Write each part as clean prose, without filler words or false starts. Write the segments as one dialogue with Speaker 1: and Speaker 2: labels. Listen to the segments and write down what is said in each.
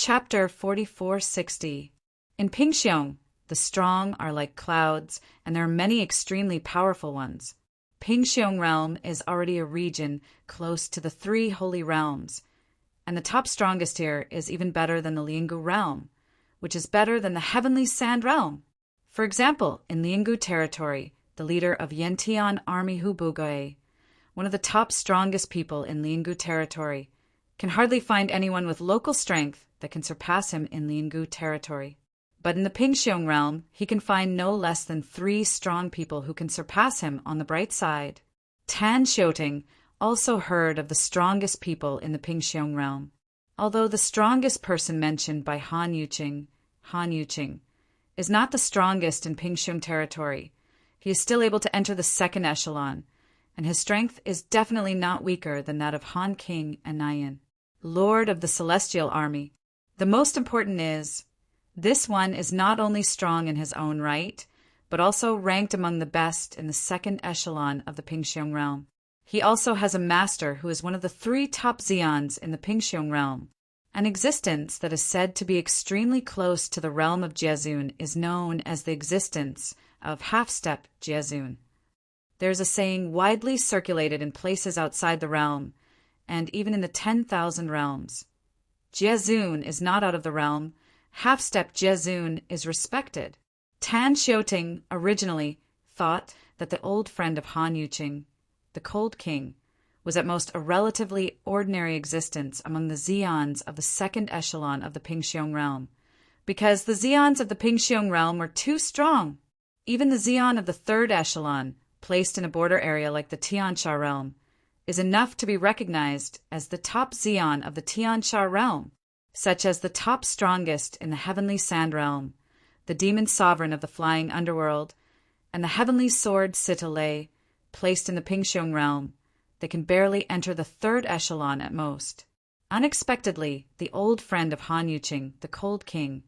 Speaker 1: Chapter 4460. In Pingxiong, the strong are like clouds, and there are many extremely powerful ones. Pingxiong realm is already a region close to the three holy realms, and the top strongest here is even better than the Liangu realm, which is better than the heavenly sand realm. For example, in Liangu territory, the leader of Yantian army Hubugoe, one of the top strongest people in Liangu territory, can hardly find anyone with local strength that can surpass him in Liangu territory. But in the Pingxiong realm, he can find no less than 3 strong people who can surpass him on the bright side. Tan Xiuting also heard of the strongest people in the Pingxiong realm. Although the strongest person mentioned by Han Yuqing, is not the strongest in Pingxiong territory, he is still able to enter the second echelon, and his strength is definitely not weaker than that of Han King and Nian, Lord of the Celestial Army. The most important is, this one is not only strong in his own right, but also ranked among the best in the second echelon of the Pingxiong realm. He also has a master who is one of the 3 top Xians in the Pingxiong realm. An existence that is said to be extremely close to the realm of Jiazun is known as the existence of half-step Jiazun. There is a saying widely circulated in places outside the realm, and even in the 10,000 realms. Jiazun is not out of the realm. Half-step Jiazun is respected. Tan Xiuting originally thought that the old friend of Han Yuqing, the Cold King, was at most a relatively ordinary existence among the Xians of the second echelon of the Pingxiong realm, because the Xians of the Pingxiong realm were too strong. Even the Xian of the third echelon, placed in a border area like the Tiansha realm, is enough to be recognized as the top Xian of the Tiansha realm, such as the top strongest in the heavenly sand realm, the demon sovereign of the flying underworld, and the heavenly sword Sitale, placed in the Pingxiong realm. They can barely enter the third echelon at most. Unexpectedly, the old friend of Han Yuqing, the Cold King,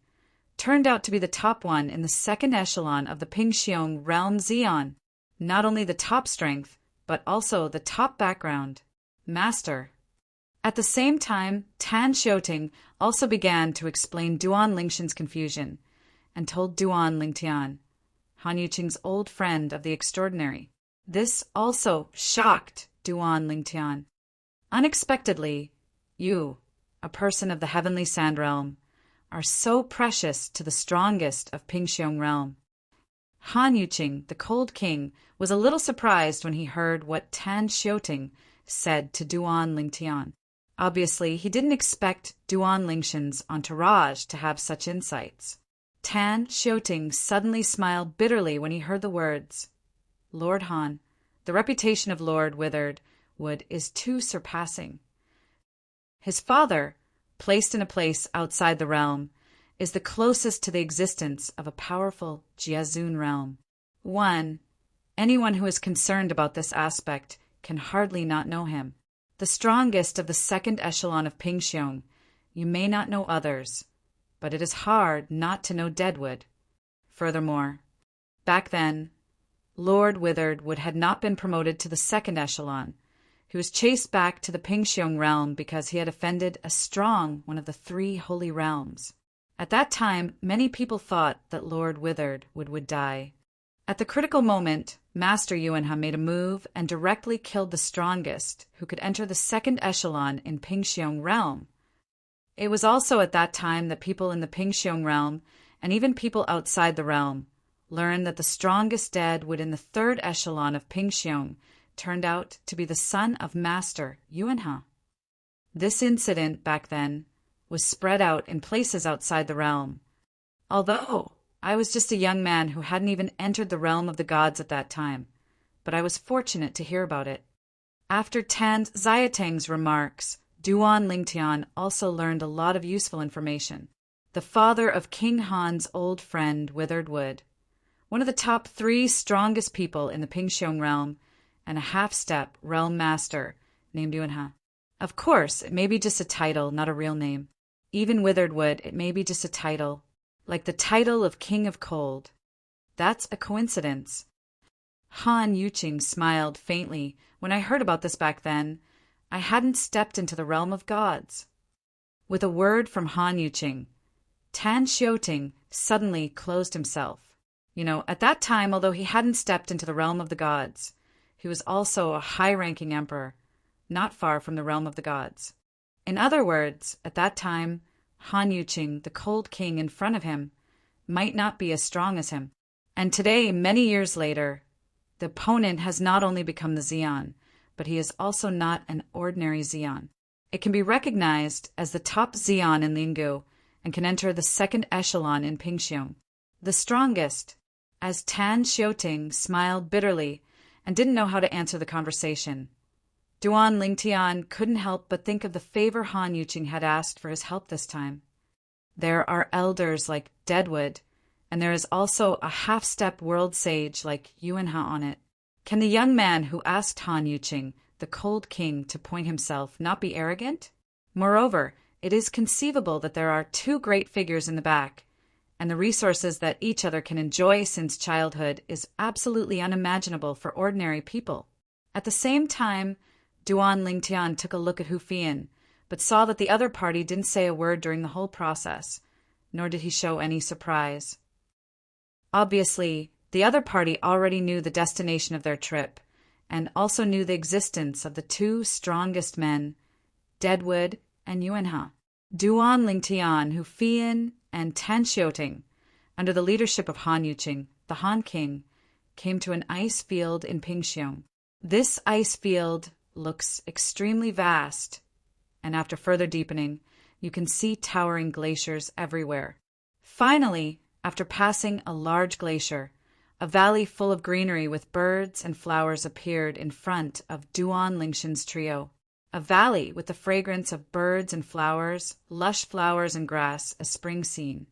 Speaker 1: turned out to be the top one in the second echelon of the Pingxiong realm Xian, not only the top strength, but also the top background, master. At the same time, Tan Xiuting also began to explain Duan Lingxian's confusion, and told Duan Lingtian, Han Yuqing's old friend of the extraordinary. This also shocked Duan Lingtian. Unexpectedly, you, a person of the heavenly sand realm, are so precious to the strongest of Pingxiong realm. Han Yuqing, the Cold King, was a little surprised when he heard what Tan Xiuting said to Duan Lingtian. Obviously, he didn't expect Duan Lingxian's entourage to have such insights. Tan Xiuting suddenly smiled bitterly when he heard the words, "Lord Han, the reputation of Lord Withered Wood is too surpassing. His father, placed in a place outside the realm, is the closest to the existence of a powerful Jiazun realm. Anyone who is concerned about this aspect can hardly not know him. The strongest of the second echelon of Pingxiong, you may not know others, but it is hard not to know Deadwood. Furthermore, back then, Lord Withered Wood had not been promoted to the second echelon. He was chased back to the Pingxiong realm because he had offended a strong one of the 3 holy realms. At that time, many people thought that Lord Withered would die. At the critical moment, Master Yuanha made a move and directly killed the strongest, who could enter the second echelon in Pingxiong realm. It was also at that time that people in the Pingxiong realm, and even people outside the realm, learned that the strongest Deadwood in the third echelon of Pingxiong turned out to be the son of Master Yuanha. This incident, back then, was spread out in places outside the realm. Although I was just a young man who hadn't even entered the realm of the gods at that time, but I was fortunate to hear about it. After Tan Xiuting's remarks, Duan Lingtian also learned a lot of useful information. The father of King Han's old friend Withered Wood, one of the top 3 strongest people in the Pingxiong realm, and a half-step realm master named Yuanha. Of course, it may be just a title, not a real name. Even Withered Wood, it may be just a title, like the title of King of Cold. That's a coincidence. Han Yuqing smiled faintly when I heard about this back then. I hadn't stepped into the realm of gods. With a word from Han Yuqing, Tan Xiuting suddenly closed himself. At that time, although he hadn't stepped into the realm of the gods, he was also a high-ranking emperor, not far from the realm of the gods. In other words, at that time, Han Yuqing, the cold king in front of him, might not be as strong as him. And today, many years later, the opponent has not only become the Xian, but he is also not an ordinary Xian. It can be recognized as the top Xian in Lingu and can enter the second echelon in Pingxiong, the strongest, as Tan Xiuting smiled bitterly and didn't know how to answer the conversation. Duan Lingtian couldn't help but think of the favor Han Yuqing had asked for his help this time. There are elders like Deadwood, and there is also a half-step world sage like Yuanha on it. Can the young man who asked Han Yuqing, the cold king, to point himself not be arrogant? Moreover, it is conceivable that there are two great figures in the back, and the resources that each other can enjoy since childhood is absolutely unimaginable for ordinary people. At the same time, Duan Lingtian took a look at Hu Fian, but saw that the other party didn't say a word during the whole process, nor did he show any surprise. Obviously, the other party already knew the destination of their trip, and also knew the existence of the two strongest men, Deadwood and Yuanha. Duan Lingtian, Hu Fian, and Tan Xiuting, under the leadership of Han Yuqing, the Han King, came to an ice field in Pingxiong. This ice field looks extremely vast, and after further deepening, you can see towering glaciers everywhere. Finally, after passing a large glacier, a valley full of greenery with birds and flowers appeared in front of Duan Lingtian's trio. A valley with the fragrance of birds and flowers, lush flowers and grass, a spring scene.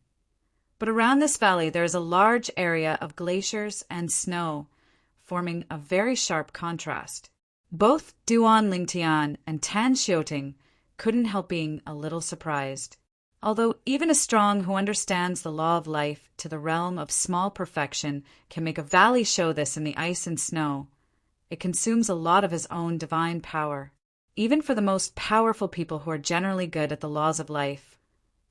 Speaker 1: But around this valley there is a large area of glaciers and snow, forming a very sharp contrast. Both Duan Lingtian and Tan Xiuting couldn't help being a little surprised. Although even a strong who understands the law of life to the realm of small perfection can make a valley show this in the ice and snow, it consumes a lot of his own divine power. Even for the most powerful people who are generally good at the laws of life,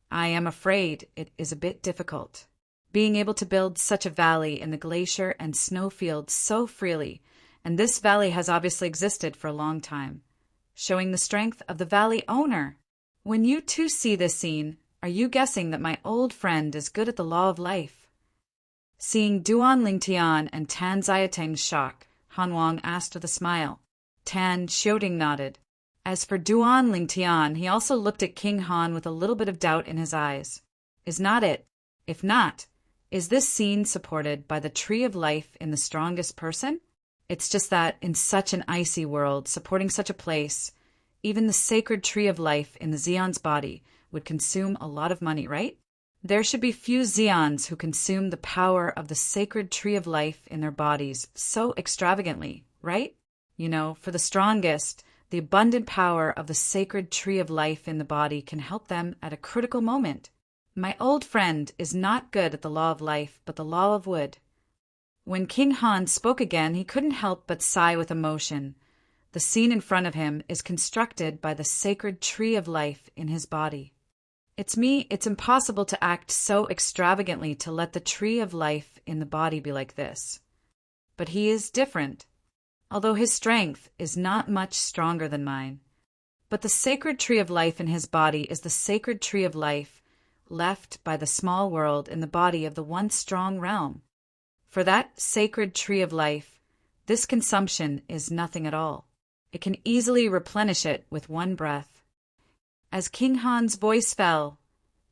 Speaker 1: I am afraid it is a bit difficult. Being able to build such a valley in the glacier and snowfield so freely, and this valley has obviously existed for a long time, showing the strength of the valley owner. When you too see this scene, are you guessing that my old friend is good at the law of life? Seeing Duan Lingtian and Tan Xiuteng's shock, Han Wang asked with a smile. Tan Xiuting nodded. As for Duan Lingtian, he also looked at King Han with a little bit of doubt in his eyes. Is not it? If not, is this scene supported by the tree of life in the strongest person? It's just that in such an icy world, supporting such a place, even the sacred tree of life in the Xian's body would consume a lot of money, right? There should be few Xians who consume the power of the sacred tree of life in their bodies so extravagantly, right? For the strongest, the abundant power of the sacred tree of life in the body can help them at a critical moment. My old friend is not good at the law of life, but the law of wood. When King Han spoke again, he couldn't help but sigh with emotion. The scene in front of him is constructed by the sacred tree of life in his body. It's impossible to act so extravagantly to let the tree of life in the body be like this. But he is different, although his strength is not much stronger than mine. But the sacred tree of life in his body is the sacred tree of life left by the small world in the body of the once strong realm. For that sacred tree of life, this consumption is nothing at all. It can easily replenish it with one breath. As King Han's voice fell,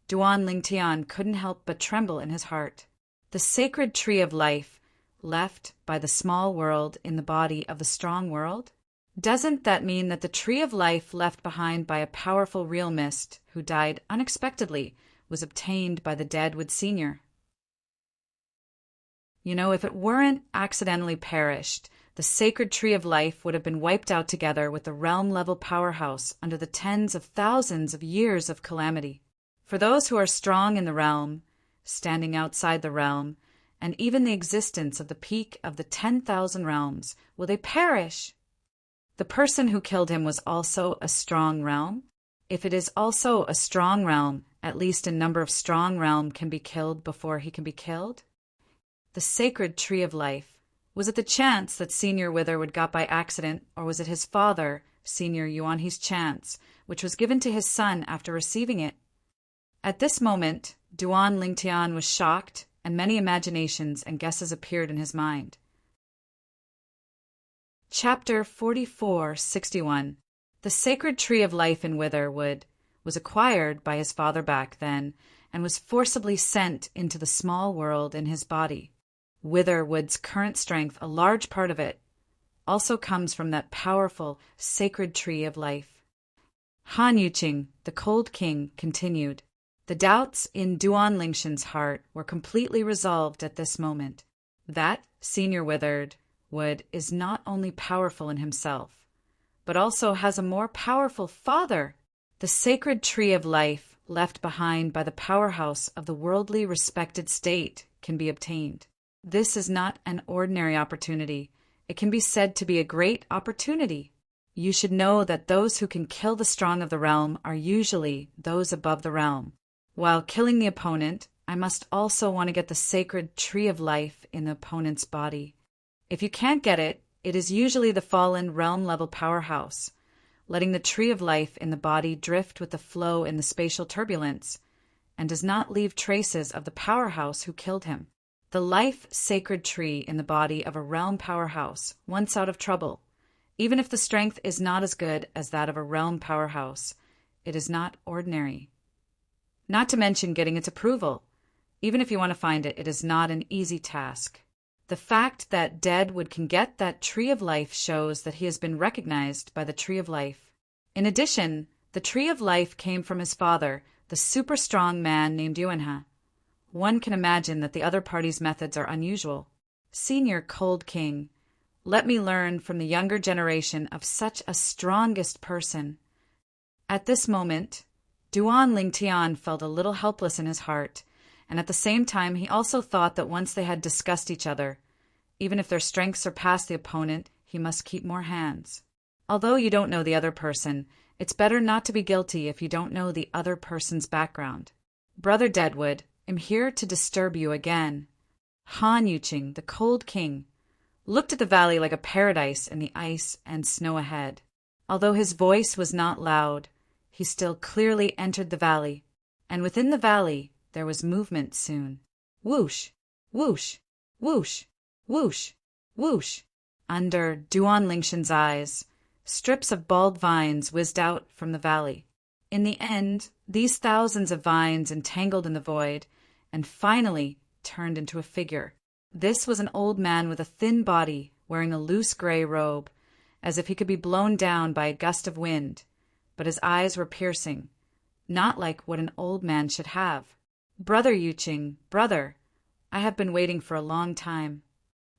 Speaker 1: Duan Lingtian couldn't help but tremble in his heart. The sacred tree of life, left by the small world in the body of the strong world? Doesn't that mean that the tree of life left behind by a powerful realist who died unexpectedly was obtained by the Deadwood Sr.? If it weren't accidentally perished, the sacred tree of life would have been wiped out together with the realm-level powerhouse under the tens of thousands of years of calamity. For those who are strong in the realm, standing outside the realm, and even the existence of the peak of the 10,000 realms, will they perish? The person who killed him was also a strong realm? If it is also a strong realm, at least a number of strong realm can be killed before he can be killed? The sacred tree of life. Was it the chance that Senior Witherwood got by accident, or was it his father, Senior Yuanhe's chance, which was given to his son after receiving it? At this moment, Duan Lingtian was shocked, and many imaginations and guesses appeared in his mind. Chapter 4461. The sacred tree of life in Witherwood was acquired by his father back then, and was forcibly sent into the small world in his body. Witherwood's current strength, a large part of it, also comes from that powerful, sacred tree of life. Han Yuqing, the Cold King, continued. The doubts in Duan Lingshan's heart were completely resolved at this moment. That Senior Witherwood is not only powerful in himself, but also has a more powerful father. The sacred tree of life left behind by the powerhouse of the worldly respected state can be obtained. This is not an ordinary opportunity. It can be said to be a great opportunity. You should know that those who can kill the strong of the realm are usually those above the realm. While killing the opponent, I must also want to get the sacred tree of life in the opponent's body. If you can't get it, it is usually the fallen realm-level powerhouse, letting the tree of life in the body drift with the flow in the spatial turbulence, and does not leave traces of the powerhouse who killed him. The life-sacred tree in the body of a realm powerhouse, once out of trouble, even if the strength is not as good as that of a realm powerhouse, it is not ordinary. Not to mention getting its approval. Even if you want to find it, it is not an easy task. The fact that Deadwood can get that tree of life shows that he has been recognized by the tree of life. In addition, the tree of life came from his father, the super strong man named Yuanhe. One can imagine that the other party's methods are unusual. Senior Cold King, let me learn from the younger generation of such a strongest person. At this moment, Duan Lingtian felt a little helpless in his heart, and at the same time he also thought that once they had discussed each other, even if their strength surpassed the opponent, he must keep more hands. Although you don't know the other person, it's better not to be guilty if you don't know the other person's background. Brother Deadwood, I'm here to disturb you again. Han Yuqing, the Cold King, looked at the valley like a paradise in the ice and snow ahead. Although his voice was not loud, he still clearly entered the valley, and within the valley there was movement soon. Whoosh, whoosh, whoosh, whoosh, whoosh. Under Duan Lingshan's eyes, strips of bald vines whizzed out from the valley. In the end, these thousands of vines entangled in the void, and finally turned into a figure. This was an old man with a thin body, wearing a loose gray robe, as if he could be blown down by a gust of wind, but his eyes were piercing, not like what an old man should have. Brother Yuqing, brother, I have been waiting for a long time.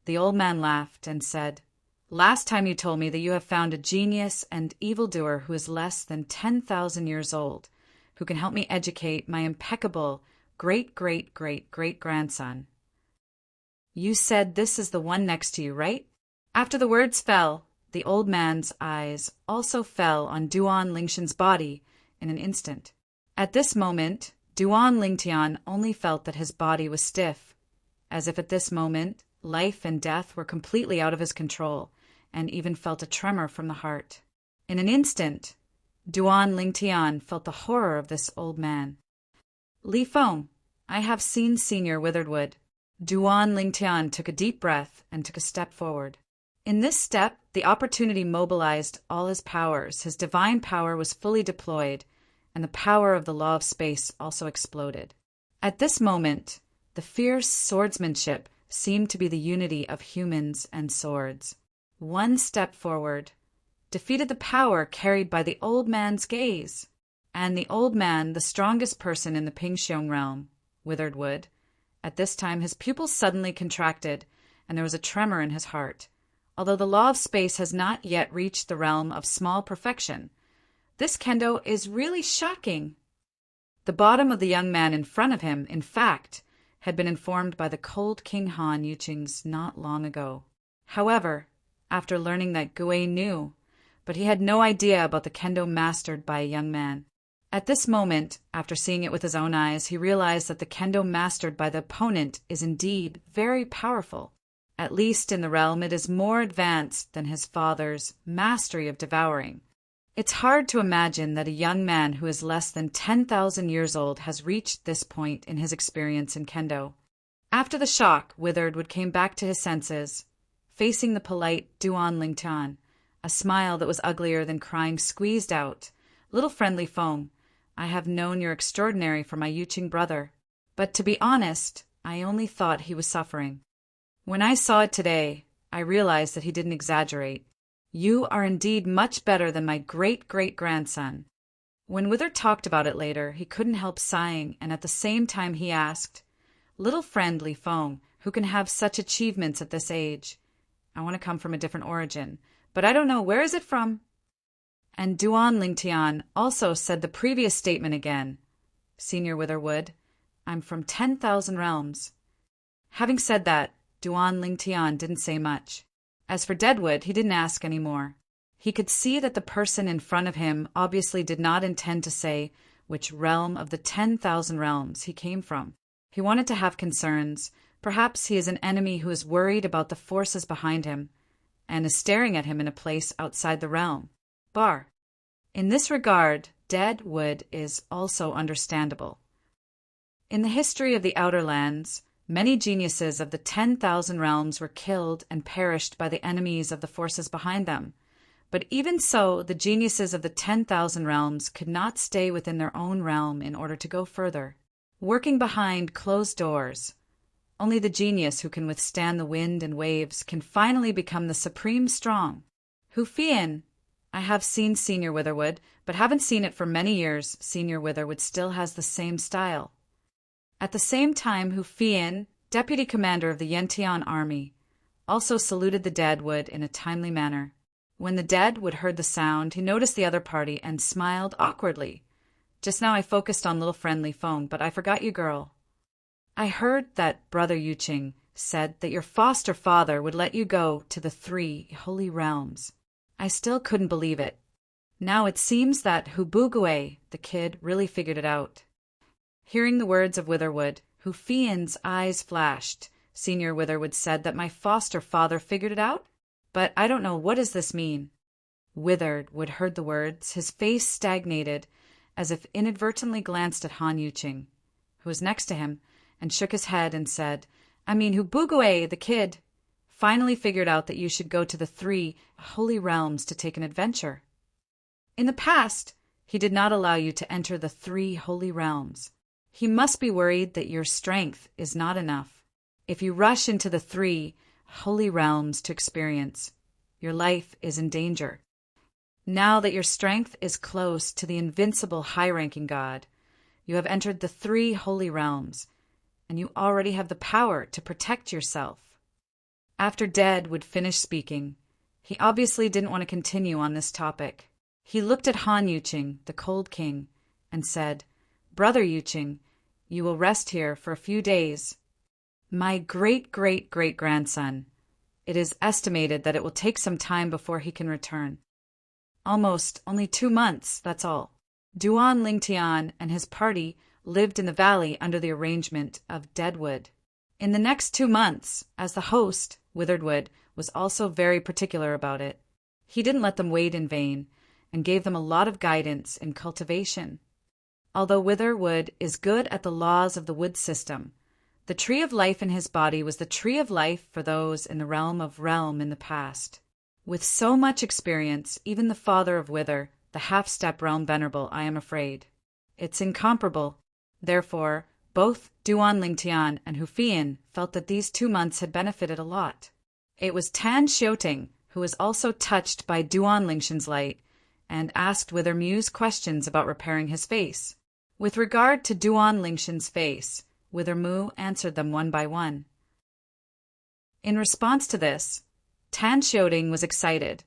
Speaker 1: The old man laughed and said, Last time you told me that you have found a genius and evildoer who is less than 10,000 years old, who can help me educate my impeccable great-great-great-great-grandson. You said this is the one next to you, right? After the words fell, the old man's eyes also fell on Duan Lingshan's body in an instant. At this moment, Duan Lingtian only felt that his body was stiff, as if at this moment life and death were completely out of his control, and even felt a tremor from the heart. In an instant, Duan Lingtian felt the horror of this old man. Li Feng, I have seen Senior Witherwood. Duan Lingtian took a deep breath and took a step forward. In this step, the opportunity mobilized all his powers. His divine power was fully deployed, and the power of the law of space also exploded. At this moment, the fierce swordsmanship seemed to be the unity of humans and swords. One step forward defeated the power carried by the old man's gaze. And the old man, the strongest person in the Pingxiong realm, Witherwood, at this time his pupils suddenly contracted, and there was a tremor in his heart. Although the law of space has not yet reached the realm of small perfection, this kendo is really shocking. The bottom of the young man in front of him, in fact, had been informed by the Cold King Han Yuqing's not long ago. However, after learning that Gui knew, but he had no idea about the kendo mastered by a young man. At this moment, after seeing it with his own eyes, he realized that the kendo mastered by the opponent is indeed very powerful. At least in the realm, it is more advanced than his father's mastery of devouring. It's hard to imagine that a young man who is less than 10,000 years old has reached this point in his experience in kendo. After the shock, Withered came back to his senses, facing the polite Duan Lingtian. A smile that was uglier than crying squeezed out. "Little friendly foam, I have known you're extraordinary for my Yuching brother, but to be honest, I only thought he was suffering. When I saw it today, I realized that he didn't exaggerate. You are indeed much better than my great-great-grandson." When Wither talked about it later, he couldn't help sighing, and at the same time he asked, "Little friend Li Feng, who can have such achievements at this age? I want to come from a different origin, but I don't know, where is it from?" And Duan Lingtian also said the previous statement again. "Senior Witherwood, I'm from 10,000 realms." Having said that, Duan Lingtian didn't say much. As for Deadwood, he didn't ask any more. He could see that the person in front of him obviously did not intend to say which realm of the 10,000 realms he came from. He wanted to have concerns. Perhaps he is an enemy who is worried about the forces behind him and is staring at him in a place outside the realm. Bar. In this regard, Deadwood is also understandable. In the history of the Outer Lands, many geniuses of the 10,000 realms were killed and perished by the enemies of the forces behind them. But even so, the geniuses of the 10,000 realms could not stay within their own realm in order to go further. Working behind closed doors, only the genius who can withstand the wind and waves can finally become the supreme strong. Hu Fian, I have seen Senior Witherwood, but haven't seen it for many years. Senior Witherwood still has the same style. At the same time, Hu Fian, deputy commander of the Yentian army, also saluted the Deadwood in a timely manner. When the Deadwood heard the sound, he noticed the other party and smiled awkwardly. "Just now I focused on little friendly Feng, but I forgot you, girl. I heard that Brother Yuching said that your foster father would let you go to the 3 holy realms. I still couldn't believe it. Now it seems that Hubugue, the kid, really figured it out." Hearing the words of Witherwood, Hu Fian's eyes flashed. "Senior Witherwood said that my foster father figured it out? But I don't know, what does this mean?" Witherwood heard the words. His face stagnated, as if inadvertently glanced at Han Yuching, who was next to him, and shook his head and said, "I mean, Hubugue, the kid, finally figured out that you should go to the 3 holy realms to take an adventure. In the past, he did not allow you to enter the 3 holy realms. He must be worried that your strength is not enough. If you rush into the 3 holy realms to experience, your life is in danger. Now that your strength is close to the invincible high-ranking god, you have entered the 3 holy realms, and you already have the power to protect yourself." After Deadwood finished speaking, he obviously didn't want to continue on this topic. He looked at Han Yuching, the Cold King, and said, "Brother Yuching, you will rest here for a few days. My great-great-great-grandson. It is estimated that it will take some time before he can return. Only 2 months, that's all." Duan Lingtian and his party lived in the valley under the arrangement of Deadwood. In the next 2 months, as the host, Witherwood was also very particular about it. He didn't let them wait in vain, and gave them a lot of guidance in cultivation. Although Witherwood is good at the laws of the wood system, the tree of life in his body was the tree of life for those in the realm in the past. With so much experience, even the father of Wither, the half-step realm venerable, I am afraid. It's incomparable. Therefore, both Duan Lingtian and Hu Fian felt that these 2 months had benefited a lot. It was Tan Xiuting who was also touched by Duan Lingtian's light and asked Wither Muse questions about repairing his face. With regard to Duan Lingtian's face, Wither Mu answered them one by one. In response to this, Tan Xiuting was excited,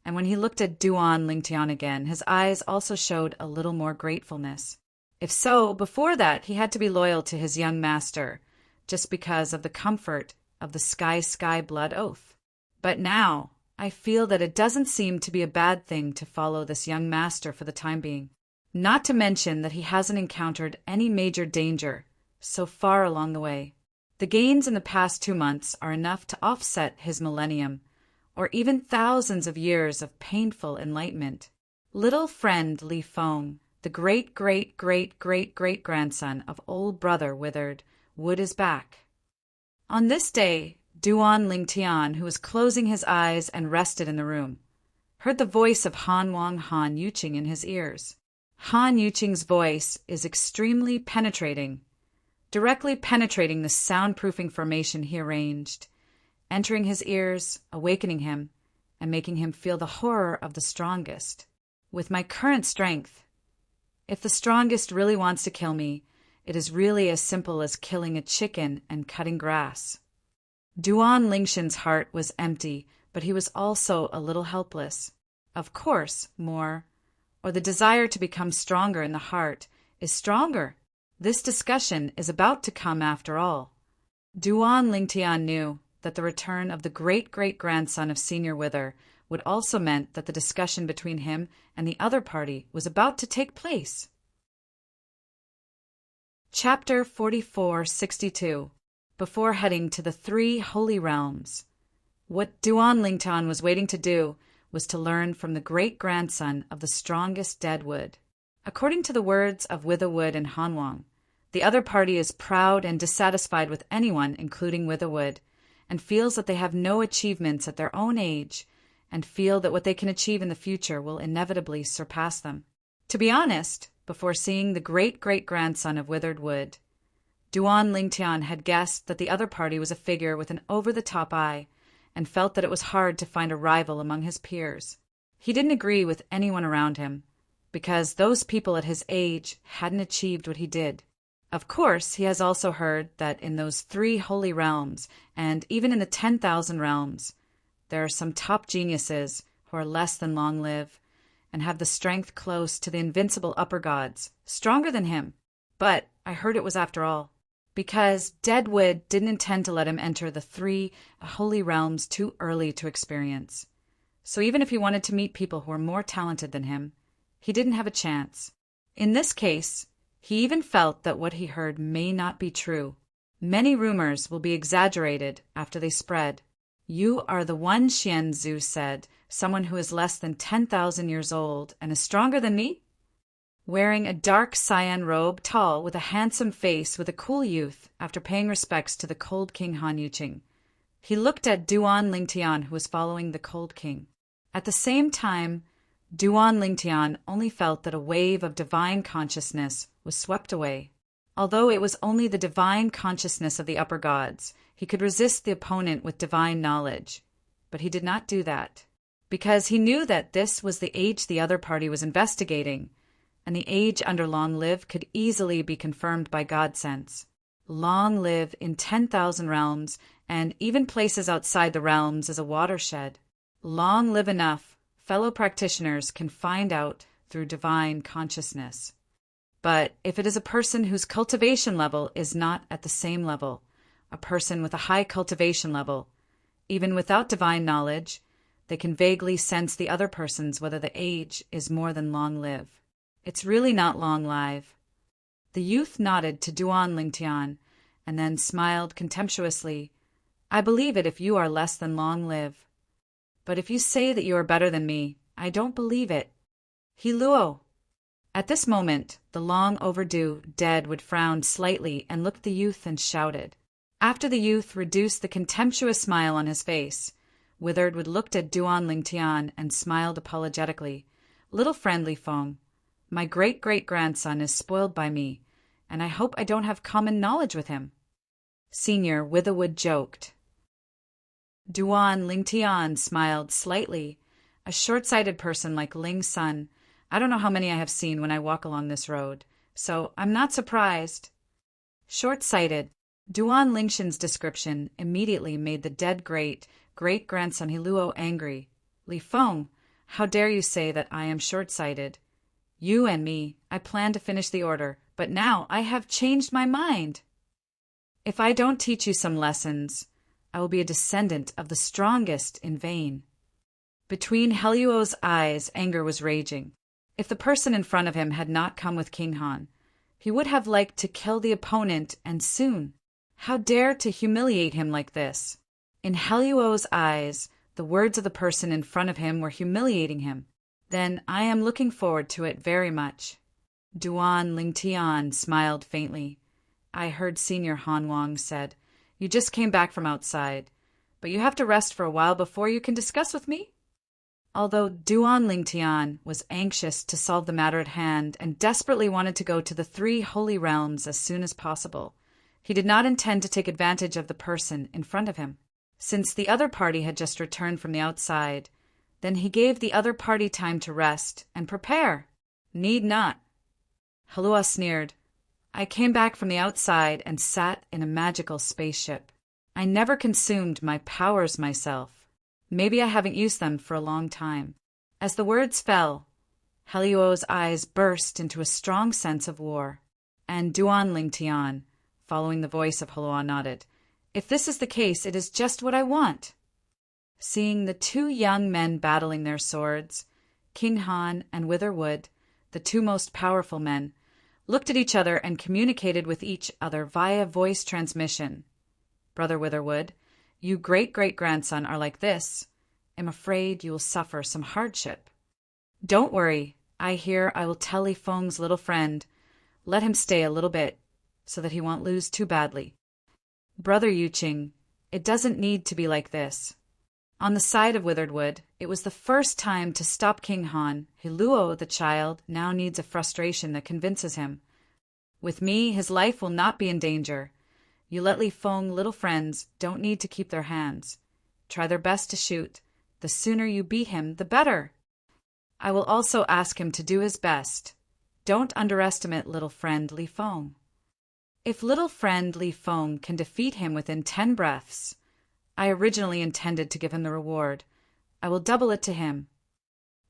Speaker 1: and when he looked at Duan Lingtian again, his eyes also showed a little more gratefulness. If so, before that he had to be loyal to his young master, just because of the comfort of the Sky Blood Oath. But now, I feel that it doesn't seem to be a bad thing to follow this young master for the time being. Not to mention that he hasn't encountered any major danger so far along the way. The gains in the past 2 months are enough to offset his millennium, or even thousands of years of painful enlightenment. Little friend Li Feng, the great-great-great-great-great-grandson of old brother Withered Wood, is back. On this day, Duan Lingtian, who was closing his eyes and rested in the room, heard the voice of Han Wang Han Yuqing in his ears. Han Yuqing's voice is extremely penetrating, directly penetrating the soundproofing formation he arranged, entering his ears, awakening him, and making him feel the horror of the strongest. With my current strength, if the strongest really wants to kill me, it is really as simple as killing a chicken and cutting grass. Duan Lingshan's heart was empty, but he was also a little helpless. Of course, more, or the desire to become stronger in the heart, is stronger. This discussion is about to come after all. Duan Lingtian knew that the return of the great-great-grandson of Senior Wither would also meant that the discussion between him and the other party was about to take place. Chapter 4462. Before heading to the 3 Holy Realms. What Duan Lingtian was waiting to do was to learn from the great-grandson of the strongest Deadwood. According to the words of Witherwood and Hanwang, the other party is proud and dissatisfied with anyone, including Witherwood, and feels that they have no achievements at their own age, and feel that what they can achieve in the future will inevitably surpass them. To be honest, before seeing the great-great-grandson of Withered Wood, Duan Lingtian had guessed that the other party was a figure with an over-the-top eye, and felt that it was hard to find a rival among his peers. He didn't agree with anyone around him, because those people at his age hadn't achieved what he did. Of course, he has also heard that in those 3 holy realms, and even in the 10,000 realms, there are some top geniuses who are less than long-lived, and have the strength close to the invincible upper gods, stronger than him. But I heard it was after all, because Deadwood didn't intend to let him enter the 3 holy realms too early to experience. So even if he wanted to meet people who were more talented than him, he didn't have a chance. In this case, he even felt that what he heard may not be true. Many rumors will be exaggerated after they spread. You are the one, Xian Zhu said, someone who is less than 10,000 years old and is stronger than me? Wearing a dark cyan robe, tall, with a handsome face, with a cool youth, after paying respects to the Cold King Han Yuqing. He looked at Duan Lingtian, who was following the Cold King. At the same time, Duan Lingtian only felt that a wave of divine consciousness was swept away. Although it was only the divine consciousness of the upper gods, he could resist the opponent with divine knowledge. But he did not do that, because he knew that this was the age the other party was investigating, and the age under Long Live could easily be confirmed by God sense. Long Live in 10,000 realms, and even places outside the realms, is a watershed. Long live enough, fellow practitioners can find out through divine consciousness. But if it is a person whose cultivation level is not at the same level, a person with a high cultivation level, even without divine knowledge, they can vaguely sense the other person's whether the age is more than long live. It's really not long live. The youth nodded to Duan Lingtian, and then smiled contemptuously. I believe it if you are less than long live. But if you say that you are better than me, I don't believe it. He Luo. At this moment, the long overdue dead would frown slightly and looked at the youth and shouted. After the youth reduced the contemptuous smile on his face, Withered would looked at Duan Lingtian and smiled apologetically. Little friend Li Feng, my great-great-grandson is spoiled by me, and I hope I don't have common knowledge with him. Senior Witherwood joked. Duan Lingtian smiled slightly. A short-sighted person like Ling's son. I don't know how many I have seen when I walk along this road, so I'm not surprised. Short-sighted. Duan Lingshan's description immediately made the dead great-great-grandson Hiluo angry. Li Feng, how dare you say that I am short-sighted? You and me, I plan to finish the order, but now I have changed my mind. If I don't teach you some lessons, I will be a descendant of the strongest in vain. Between Heluo's eyes, anger was raging. If the person in front of him had not come with King Han, he would have liked to kill the opponent, and soon. How dare to humiliate him like this? In Heluo's eyes, the words of the person in front of him were humiliating him. Then I am looking forward to it very much. Duan Lingtian smiled faintly. I heard Senior Han Wang said, "You just came back from outside, but you have to rest for a while before you can discuss with me?" Although Duan Lingtian was anxious to solve the matter at hand and desperately wanted to go to the 3 holy realms as soon as possible, he did not intend to take advantage of the person in front of him. Since the other party had just returned from the outside, then he gave the other party time to rest and prepare. Need not. Halua sneered. I came back from the outside and sat in a magical spaceship. I never consumed my powers myself. Maybe I haven't used them for a long time. As the words fell, Heluo's eyes burst into a strong sense of war. And Duan Lingtian, following the voice of Halua, nodded. If this is the case, it is just what I want. Seeing the 2 young men battling their swords, King Han and Witherwood, the 2 most powerful men, looked at each other and communicated with each other via voice transmission. Brother Witherwood, you great-great-grandson are like this. I'm afraid you will suffer some hardship. Don't worry. I hear I will tell Li Feng's little friend. Let him stay a little bit, so that he won't lose too badly. Brother Yuqing, it doesn't need to be like this. On the side of Witheredwood, it was the first time to stop King Han. Heluo, the child, now needs a frustration that convinces him. With me, his life will not be in danger. You let Li Feng little friends don't need to keep their hands. Try their best to shoot. The sooner you beat him, the better. I will also ask him to do his best. Don't underestimate little friend Li Feng. If little friend Li Feng can defeat him within 10 breaths, I originally intended to give him the reward. I will double it to him.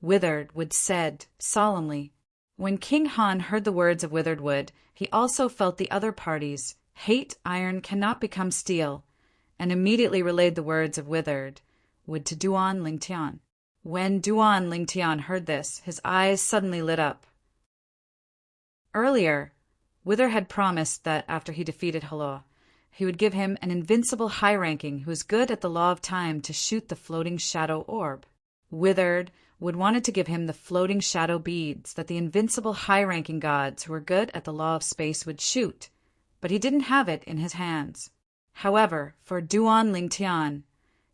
Speaker 1: Witheredwood said solemnly. When King Han heard the words of Witheredwood, he also felt the other party's hate iron cannot become steel, and immediately relayed the words of Witheredwood to Duan Lingtian. When Duan Lingtian heard this, his eyes suddenly lit up. Earlier, Wither had promised that after he defeated Halua, he would give him an invincible high-ranking who was good at the law of time to shoot the floating shadow orb. Witheredwood wanted to give him the floating shadow beads that the invincible high-ranking gods who were good at the law of space would shoot, but he didn't have it in his hands. However, for Duan Lingtian,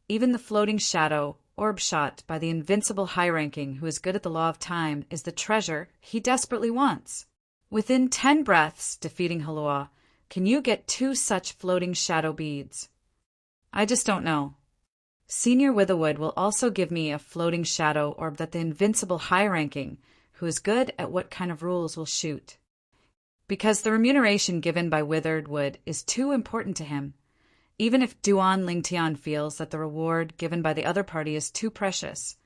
Speaker 1: even the floating shadow orb shot by the invincible high-ranking who is good at the law of time is the treasure he desperately wants. Within 10 breaths, defeating Halua, can you get 2 such floating shadow beads? I just don't know. Senior Witherwood will also give me a floating shadow orb that the invincible high-ranking, who is good at what kind of rules, will shoot. Because the remuneration given by Witheredwood is too important to him. Even if Duan Lingtian feels that the reward given by the other party is too precious,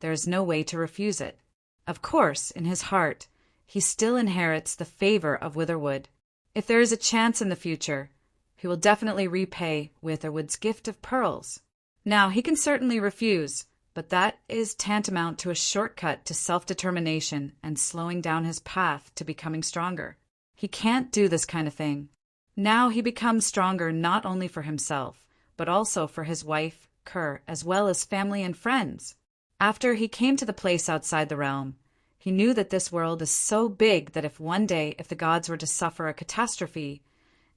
Speaker 1: there is no way to refuse it. Of course, in his heart, he still inherits the favor of Witherwood. If there is a chance in the future, he will definitely repay Witherwood's gift of pearls. Now, he can certainly refuse, but that is tantamount to a shortcut to self-determination and slowing down his path to becoming stronger. He can't do this kind of thing. Now he becomes stronger not only for himself, but also for his wife, Kerr, as well as family and friends. After he came to the place outside the realm, he knew that this world is so big that if one day, if the gods were to suffer a catastrophe,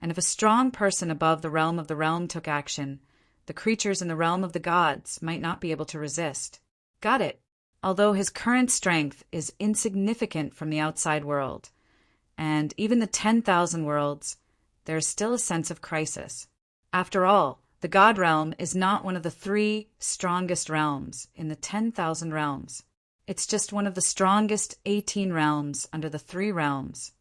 Speaker 1: and if a strong person above the realm took action, the creatures in the realm of the gods might not be able to resist. Got it. Although his current strength is insignificant from the outside world, and even the 10,000 worlds, there is still a sense of crisis. After all, the God realm is not one of the 3 strongest realms in the 10,000 realms. It's just one of the strongest 18 realms under the 3 realms.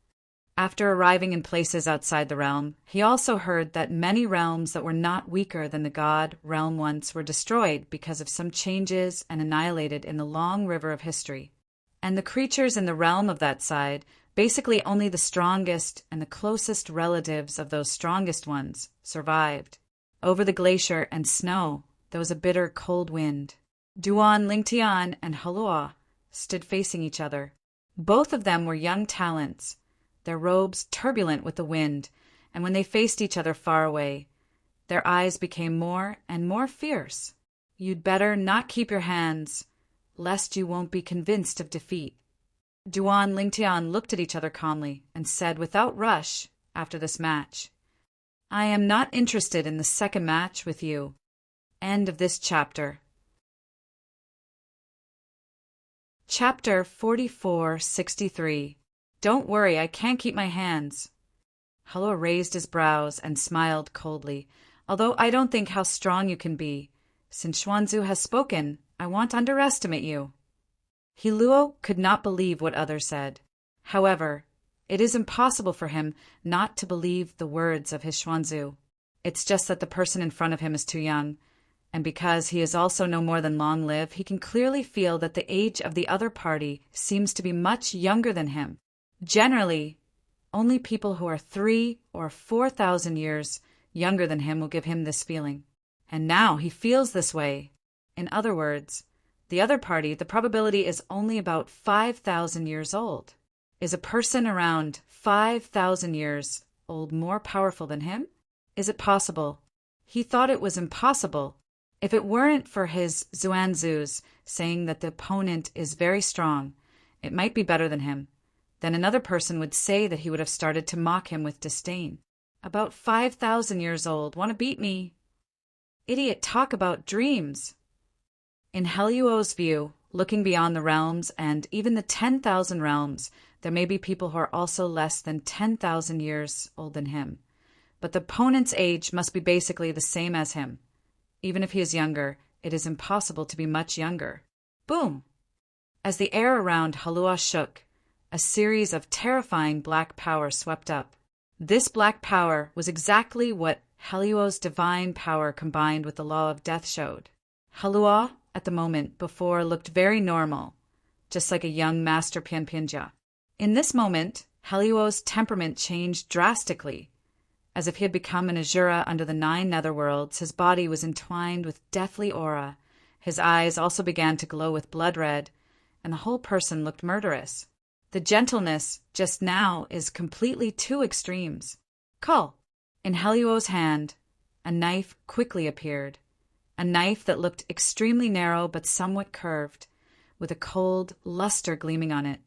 Speaker 1: After arriving in places outside the realm, he also heard that many realms that were not weaker than the God realm once were destroyed because of some changes and annihilated in the long river of history. And the creatures in the realm of that side, basically only the strongest and the closest relatives of those strongest ones, survived. Over the glacier and snow, there was a bitter cold wind. Duan Lingtian and Halua stood facing each other. Both of them were young talents, their robes turbulent with the wind, and when they faced each other far away, their eyes became more and more fierce. "You'd better not keep your hands, lest you won't be convinced of defeat." Duan Lingtian looked at each other calmly and said without rush after this match, "I am not interested in the second match with you." End of this chapter. Chapter 4463. Don't worry, I can't keep my hands. Halua raised his brows and smiled coldly. "Although I don't think how strong you can be. Since Xuanzu has spoken, I won't underestimate you." Hiluo could not believe what others said. However, it is impossible for him not to believe the words of his Xuanzu. It's just that the person in front of him is too young, and because he is also no more than long-lived, he can clearly feel that the age of the other party seems to be much younger than him. Generally, only people who are 3,000 or 4,000 years younger than him will give him this feeling. And now he feels this way. In other words, the other party, the probability is only about 5,000 years old. Is a person around 5,000 years old more powerful than him? Is it possible? He thought it was impossible. If it weren't for his Xuanzus saying that the opponent is very strong, it might be better than him, then another person would say that he would have started to mock him with disdain. About 5,000 years old, want to beat me? Idiot, talk about dreams. In Heluo's view, looking beyond the realms and even the 10,000 realms, there may be people who are also less than 10,000 years old than him. But the opponent's age must be basically the same as him. Even if he is younger, it is impossible to be much younger. Boom! As the air around Halua shook, a series of terrifying black power swept up. This black power was exactly what Heluo's divine power combined with the law of death showed. Halua, at the moment before, looked very normal, just like a young master Pianpianja. In this moment, Heluo's temperament changed drastically. As if he had become an Azura under the 9 netherworlds, his body was entwined with deathly aura. His eyes also began to glow with blood red, and the whole person looked murderous. The gentleness just now is completely two extremes. Call! In Heluo's hand, a knife quickly appeared. A knife that looked extremely narrow but somewhat curved, with a cold luster gleaming on it,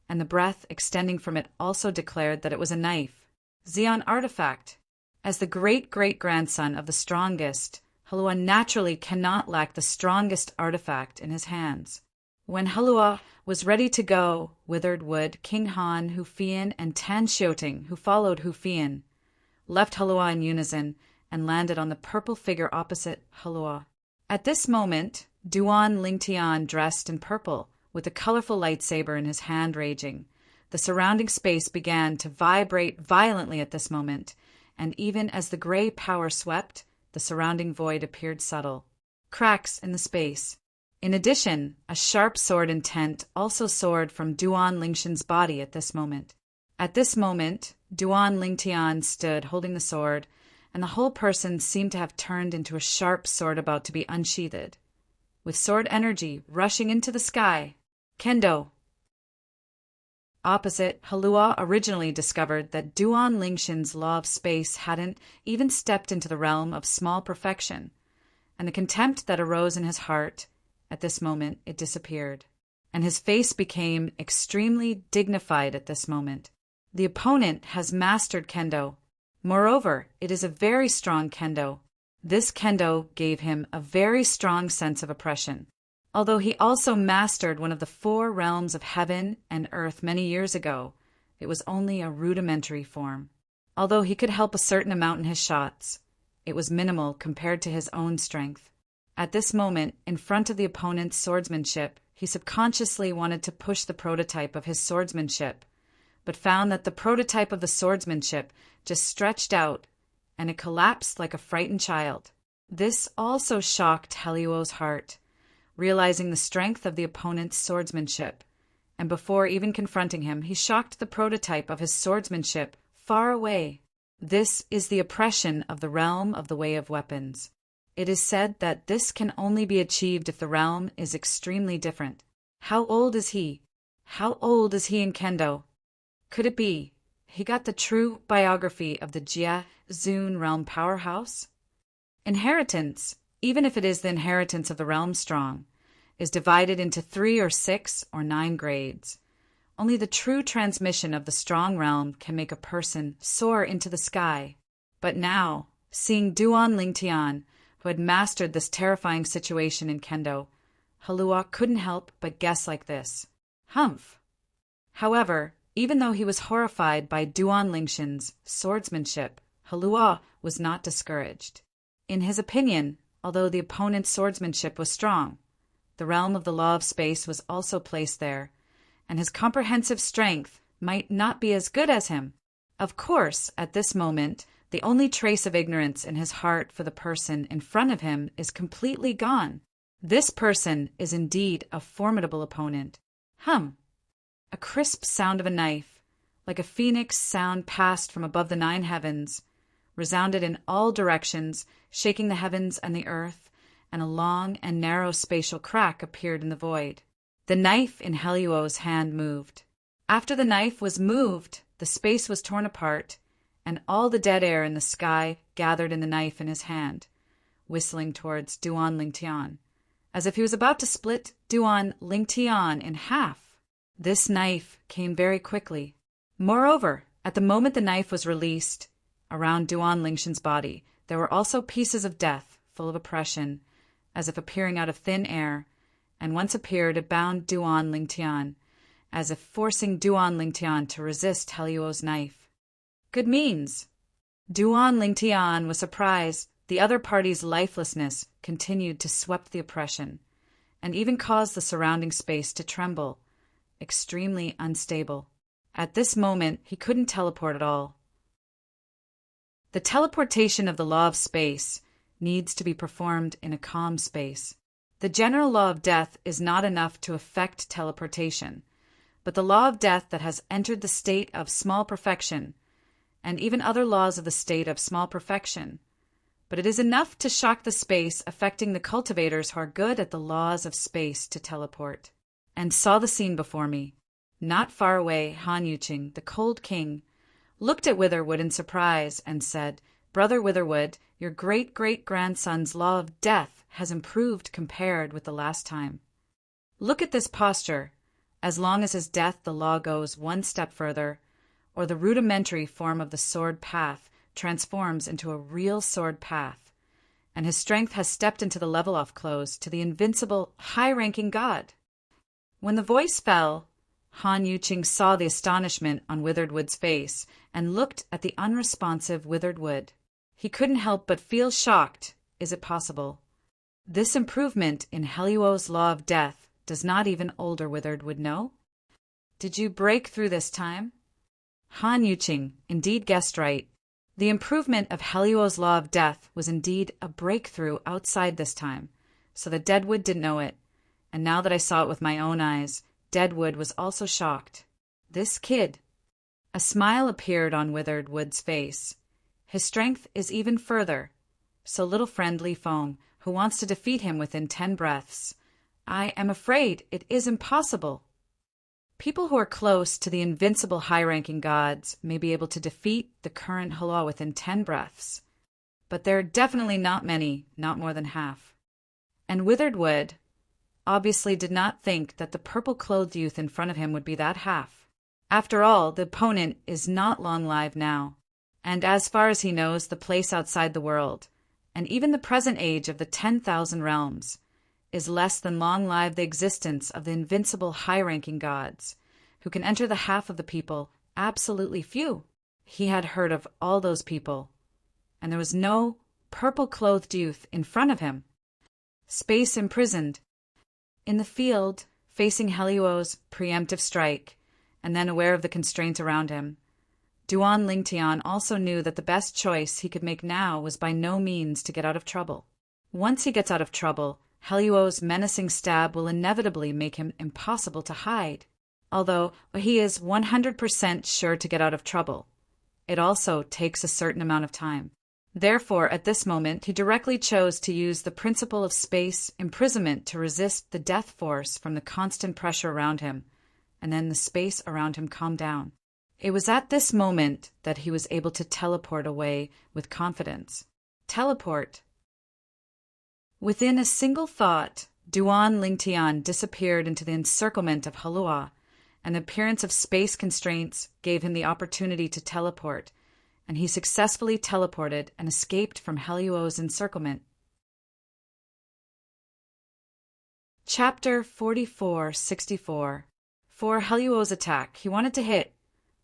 Speaker 1: and the breath extending from it also declared that it was a knife. Xeon artifact. As the great-great-grandson of the strongest, Halua naturally cannot lack the strongest artifact in his hands. When Halua was ready to go, Withered Wood, King Han, Hufian, and Tan Xiuting, who followed Hufian, left Halua in unison and landed on the purple figure opposite Halua. At this moment, Duan Lingtian, dressed in purple, with a colorful lightsaber in his hand raging. The surrounding space began to vibrate violently at this moment, and even as the gray power swept, the surrounding void appeared subtle. Cracks in the space. In addition, a sharp sword intent also soared from Duan Lingshan's body at this moment. At this moment, Duan Lingtian stood holding the sword, and the whole person seemed to have turned into a sharp sword about to be unsheathed. With sword energy rushing into the sky, Kendo. Opposite, Halua originally discovered that Duan Lingshan's law of space hadn't even stepped into the realm of small perfection, and the contempt that arose in his heart, at this moment, it disappeared, and his face became extremely dignified at this moment. The opponent has mastered Kendo. Moreover, it is a very strong Kendo. This Kendo gave him a very strong sense of oppression. Although he also mastered one of the 4 realms of heaven and earth many years ago, it was only a rudimentary form. Although he could help a certain amount in his shots, it was minimal compared to his own strength. At this moment, in front of the opponent's swordsmanship, he subconsciously wanted to push the prototype of his swordsmanship, but found that the prototype of the swordsmanship just stretched out, and it collapsed like a frightened child. This also shocked Heluo's heart. Realizing the strength of the opponent's swordsmanship, and before even confronting him, he shocked the prototype of his swordsmanship far away. This is the oppression of the realm of the way of weapons. It is said that this can only be achieved if the realm is extremely different. How old is he? How old is he in Kendo? Could it be he got the true biography of the Jia Zun realm powerhouse? Inheritance, even if it is the inheritance of the realm strong, is divided into 3 or 6 or 9 grades. Only the true transmission of the strong realm can make a person soar into the sky. But now, seeing Duan Lingtian, who had mastered this terrifying situation in Kendo, Halua couldn't help but guess like this. Humph! However, even though he was horrified by Duan Lingtian's swordsmanship, Halua was not discouraged. In his opinion, although the opponent's swordsmanship was strong, the realm of the law of space was also placed there, and his comprehensive strength might not be as good as him. Of course, at this moment, the only trace of ignorance in his heart for the person in front of him is completely gone. This person is indeed a formidable opponent. A crisp sound of a knife, like a phoenix sound passed from above the 9 heavens, resounded in all directions, shaking the heavens and the earth, and a long and narrow spatial crack appeared in the void. The knife in Heluo's hand moved. After the knife was moved, the space was torn apart, and all the dead air in the sky gathered in the knife in his hand, whistling towards Duan Lingtian, as if he was about to split Duan Lingtian in half. This knife came very quickly. Moreover, at the moment the knife was released, around Duan Lingtian's body, there were also pieces of death, full of oppression, as if appearing out of thin air, and once appeared it bound Duan Lingtian, as if forcing Duan Lingtian to resist Heluo's knife. Good means. Duan Lingtian was surprised the other party's lifelessness continued to sweep the oppression, and even caused the surrounding space to tremble, extremely unstable. At this moment, he couldn't teleport at all. The teleportation of the law of space needs to be performed in a calm space. The general law of death is not enough to effect teleportation, but the law of death that has entered the state of small perfection, and even other laws of the state of small perfection. But it is enough to shock the space affecting the cultivators who are good at the laws of space to teleport. And saw the scene before me. Not far away, Han Yuqing, the cold king, looked at Witherwood in surprise and said, "Brother Witherwood, your great-great-grandson's law of death has improved compared with the last time. Look at this posture. As long as his death, the law goes one step further, or the rudimentary form of the sword path transforms into a real sword path, and his strength has stepped into the level-off close to the invincible, high-ranking god." When the voice fell, Han Yuqing saw the astonishment on Witherwood's face and looked at the unresponsive Witherwood. He couldn't help but feel shocked. Is it possible? This improvement in Heluo's law of death does not even older Witherwood know? Did you break through this time? Han Yuqing indeed guessed right. The improvement of Heluo's law of death was indeed a breakthrough outside this time, so that Deadwood didn't know it. And now that I saw it with my own eyes, Deadwood was also shocked. This kid. A smile appeared on Witherwood's face. His strength is even further. So little friend Li Feng, who wants to defeat him within 10 breaths. I am afraid it is impossible. People who are close to the invincible high-ranking gods may be able to defeat the current Halua within 10 breaths. But there are definitely not many, not more than half. And Witherwood obviously did not think that the purple-clothed youth in front of him would be that half. After all, the opponent is not long live now, and as far as he knows, the place outside the world, and even the present age of the 10,000 realms, is less than long live the existence of the invincible high-ranking gods, who can enter the half of the people, absolutely few. He had heard of all those people, and there was no purple-clothed youth in front of him. Space imprisoned. In the field, facing Heluo's preemptive strike, and then aware of the constraints around him, Duan Lingtian also knew that the best choice he could make now was by no means to get out of trouble. Once he gets out of trouble, Heluo's menacing stab will inevitably make him impossible to hide. Although he is 100% sure to get out of trouble, it also takes a certain amount of time. Therefore, at this moment, he directly chose to use the principle of space imprisonment to resist the death force from the constant pressure around him, and then the space around him calmed down. It was at this moment that he was able to teleport away with confidence. Teleport. Within a single thought, Duan Lingtian disappeared into the encirclement of Halua, and the appearance of space constraints gave him the opportunity to teleport, and he successfully teleported and escaped from Heluo's encirclement. Chapter 44-64. For Heluo's attack, he wanted to hit,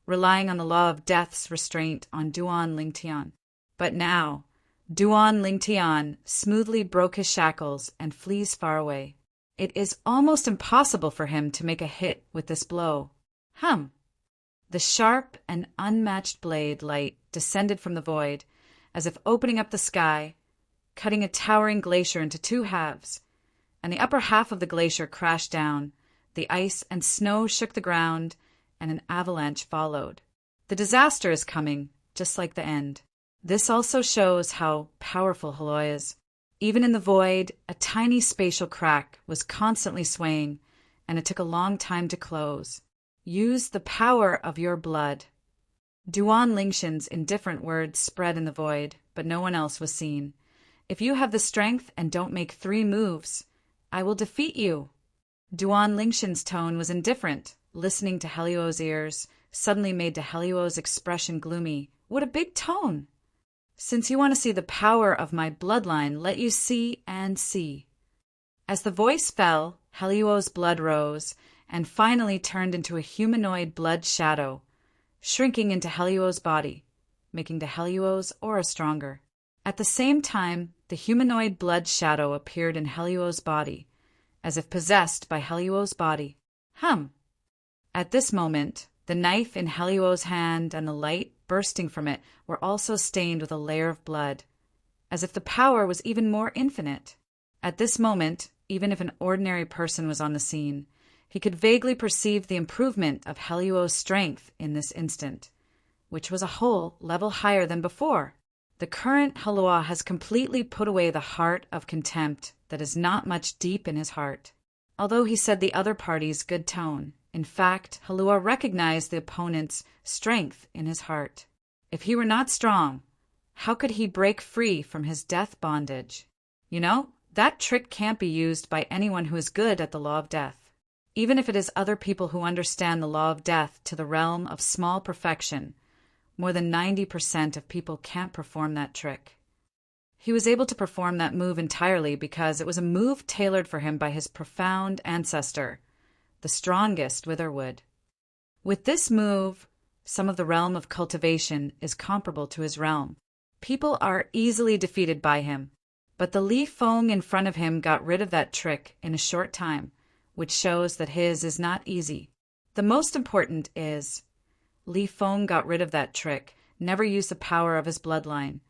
Speaker 1: relying on the law of death's restraint on Duan Lingtian. But now, Duan Lingtian smoothly broke his shackles and flees far away. It is almost impossible for him to make a hit with this blow. The sharp and unmatched blade light descended from the void, as if opening up the sky, cutting a towering glacier into two halves, and the upper half of the glacier crashed down. The ice and snow shook the ground, and an avalanche followed. The disaster is coming, just like the end. This also shows how powerful Halua is. Even in the void, a tiny spatial crack was constantly swaying, and it took a long time to close. Use the power of your blood. Duan Lingshan's indifferent words spread in the void, but no one else was seen. If you have the strength and don't make 3 moves, I will defeat you. Duan Lingshan's tone was indifferent. Listening to Heluo's ears suddenly made Heluo's expression gloomy. What a big tone! Since you want to see the power of my bloodline, let you see and see. As the voice fell, Heluo's blood rose and finally turned into a humanoid blood shadow, shrinking into Heluo's body, making Heluo's aura stronger. At the same time, the humanoid blood shadow appeared in Heluo's body, as if possessed by Heluo's body. At this moment, the knife in Heluo's hand and the light bursting from it were also stained with a layer of blood, as if the power was even more infinite. At this moment, even if an ordinary person was on the scene, he could vaguely perceive the improvement of Heluo's strength in this instant, which was a whole level higher than before. The current Halua has completely put away the heart of contempt that is not much deep in his heart. Although he said the other party's good tone, in fact, Halua recognized the opponent's strength in his heart. If he were not strong, how could he break free from his death bondage? That trick can't be used by anyone who is good at the law of death. Even if it is other people who understand the law of death to the realm of small perfection, more than 90% of people can't perform that trick. He was able to perform that move entirely because it was a move tailored for him by his profound ancestor, the strongest Witherwood. With this move, some of the realm of cultivation is comparable to his realm. People are easily defeated by him, but the Li Feng in front of him got rid of that trick in a short time, which shows that his is not easy. The most important is, Li Feng got rid of that trick, never used the power of his bloodline,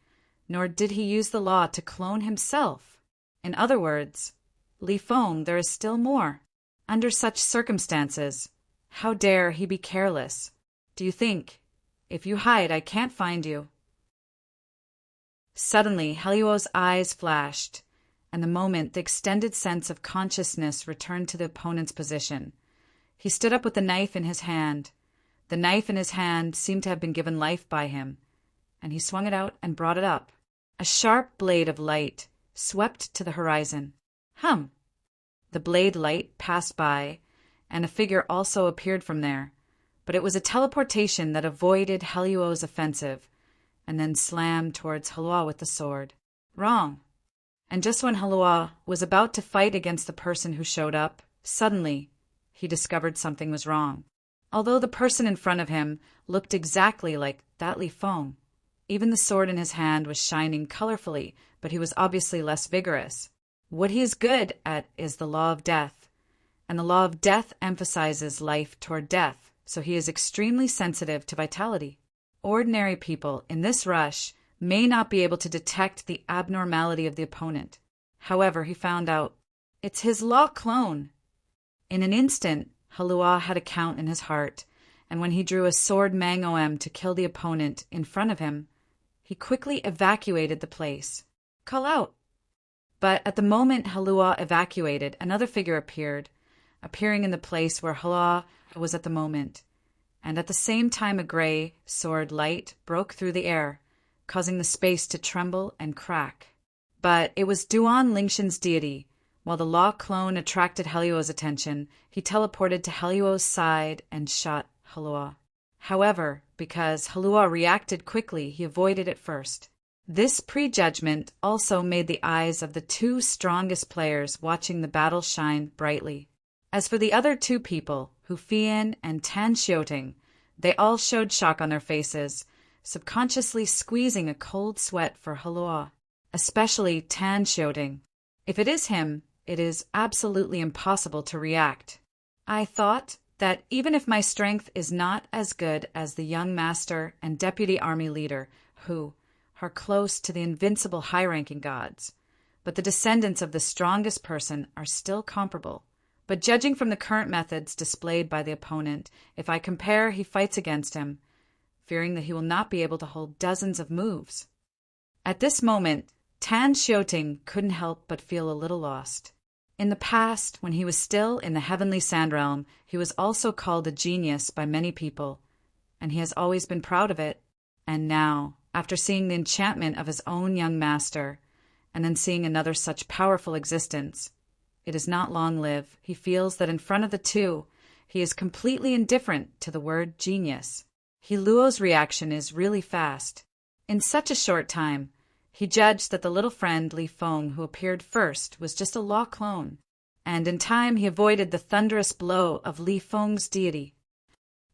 Speaker 1: nor did he use the law to clone himself. In other words, Li Feng, there is still more. Under such circumstances, how dare he be careless? Do you think, if you hide, I can't find you? Suddenly, Heluo's eyes flashed, and the moment the extended sense of consciousness returned to the opponent's position. He stood up with the knife in his hand. The knife in his hand seemed to have been given life by him, and he swung it out and brought it up. A sharp blade of light swept to the horizon. The blade light passed by, and a figure also appeared from there, but it was a teleportation that avoided Heluo's offensive, and then slammed towards Halua with the sword. Wrong. And just when Halua was about to fight against the person who showed up, suddenly he discovered something was wrong. Although the person in front of him looked exactly like that Li Feng, even the sword in his hand was shining colorfully, but he was obviously less vigorous. What he is good at is the law of death, and the law of death emphasizes life toward death, so he is extremely sensitive to vitality. Ordinary people in this rush may not be able to detect the abnormality of the opponent. However, he found out. It's his law clone. In an instant, Halua had a count in his heart, and when he drew a sword Mang-O-M to kill the opponent in front of him, he quickly evacuated the place. Call out! But at the moment Halua evacuated, another figure appeared, appearing in the place where Haloa was at the moment. And at the same time a gray sword light broke through the air, causing the space to tremble and crack. But it was Duan Lingshan's deity. While the law clone attracted Heliuo's attention, he teleported to Heliuo's side and shot Haloa. However, because Haloa reacted quickly, he avoided it first. This prejudgment also made the eyes of the two strongest players watching the battle shine brightly. As for the other two people, Hu Fian and Tan Xiuting, they all showed shock on their faces, subconsciously squeezing a cold sweat for Haloa, especially Tan Xiuting. If it is him, it is absolutely impossible to react. I thought that even if my strength is not as good as the young master and deputy army leader, who are close to the invincible high-ranking gods, but the descendants of the strongest person are still comparable. But judging from the current methods displayed by the opponent, if I compare he fights against him, fearing that he will not be able to hold dozens of moves. At this moment, Tan Xiuting couldn't help but feel a little lost. In the past, when he was still in the Heavenly Sand Realm, he was also called a genius by many people, and he has always been proud of it. And now, after seeing the enchantment of his own young master, and then seeing another such powerful existence, it is not long-lived. He feels that in front of the two, he is completely indifferent to the word genius. Heluo's reaction is really fast. In such a short time, he judged that the little friend Li Feng who appeared first was just a law clone, and in time he avoided the thunderous blow of Li Feng's deity.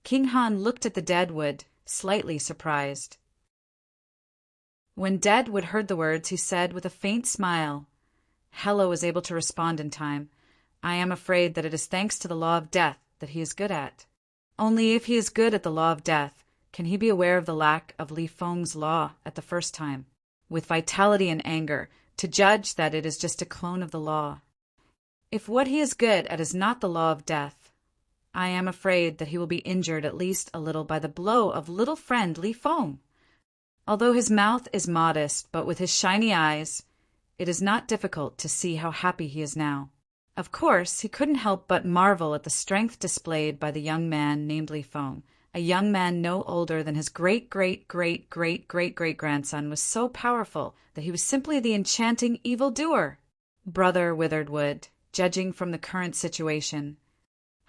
Speaker 1: King Han looked at the Deadwood, slightly surprised. When Deadwood heard the words, he said with a faint smile, Hello was able to respond in time. I am afraid that it is thanks to the law of death that he is good at. Only if he is good at the law of death, can he be aware of the lack of Li Feng's law at the first time, with vitality and anger, to judge that it is just a clone of the law. If what he is good at is not the law of death, I am afraid that he will be injured at least a little by the blow of little friend Li Feng. Although his mouth is modest, but with his shiny eyes, it is not difficult to see how happy he is now. Of course, he couldn't help but marvel at the strength displayed by the young man named Li Feng. A young man no older than his great-great-great-great-great-great-grandson was so powerful that he was simply the enchanting evildoer. Brother Withered Wood, judging from the current situation,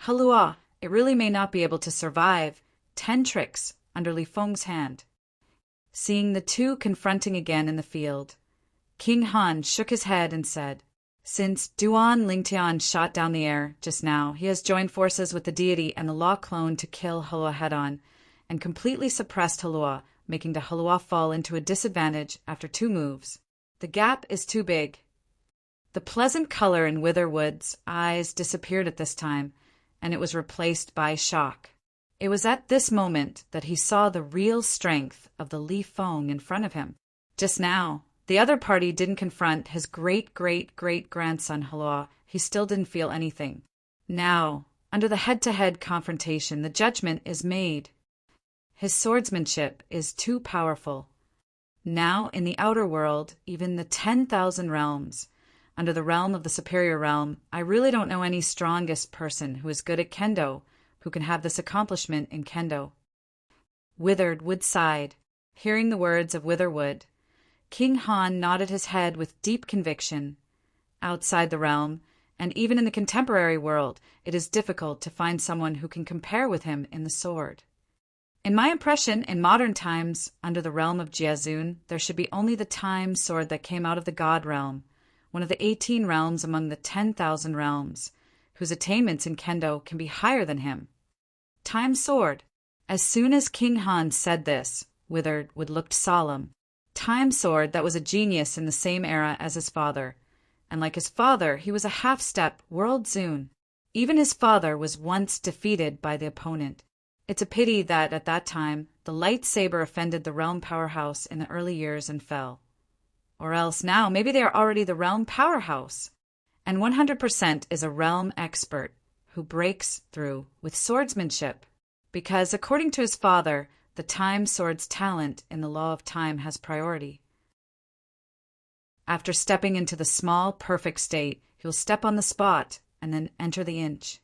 Speaker 1: Haloa, it really may not be able to survive 10 tricks under Li Feng's hand. Seeing the two confronting again in the field, King Han shook his head and said, Since Duan Lingtian shot down the air just now, he has joined forces with the deity and the law clone to kill Haloa head-on, and completely suppressed Haloa, making the Haloa fall into a disadvantage after 2 moves. The gap is too big. The pleasant color in Witherwood's eyes disappeared at this time, and it was replaced by shock. It was at this moment that he saw the real strength of the Li Feng in front of him. Just now, the other party didn't confront his great-great-great-grandson Haloa. He still didn't feel anything. Now, under the head-to-head confrontation, the judgment is made. His swordsmanship is too powerful. Now, in the outer world, even the 10,000 realms, under the realm of the superior realm, I really don't know any strongest person who is good at kendo, who can have this accomplishment in kendo. Withered Wood sighed. Hearing the words of Witherwood, King Han nodded his head with deep conviction. Outside the realm, and even in the contemporary world, it is difficult to find someone who can compare with him in the sword. In my impression, in modern times, under the realm of Jiazun, there should be only the Time sword that came out of the God realm, one of the 18 realms among the 10,000 realms, whose attainments in kendo can be higher than him. Time sword. As soon as King Han said this, Withered Wood looked solemn. Time sword that was a genius in the same era as his father, and like his father, he was a half-step world Zun. Even his father was once defeated by the opponent. It's a pity that, at that time, the lightsaber offended the realm powerhouse in the early years and fell. Or else now, maybe they are already the realm powerhouse, and 100% is a realm expert who breaks through with swordsmanship, because, according to his father, the Time sword's talent in the law of time has priority. After stepping into the small, perfect state, he'll step on the spot and then enter the inch.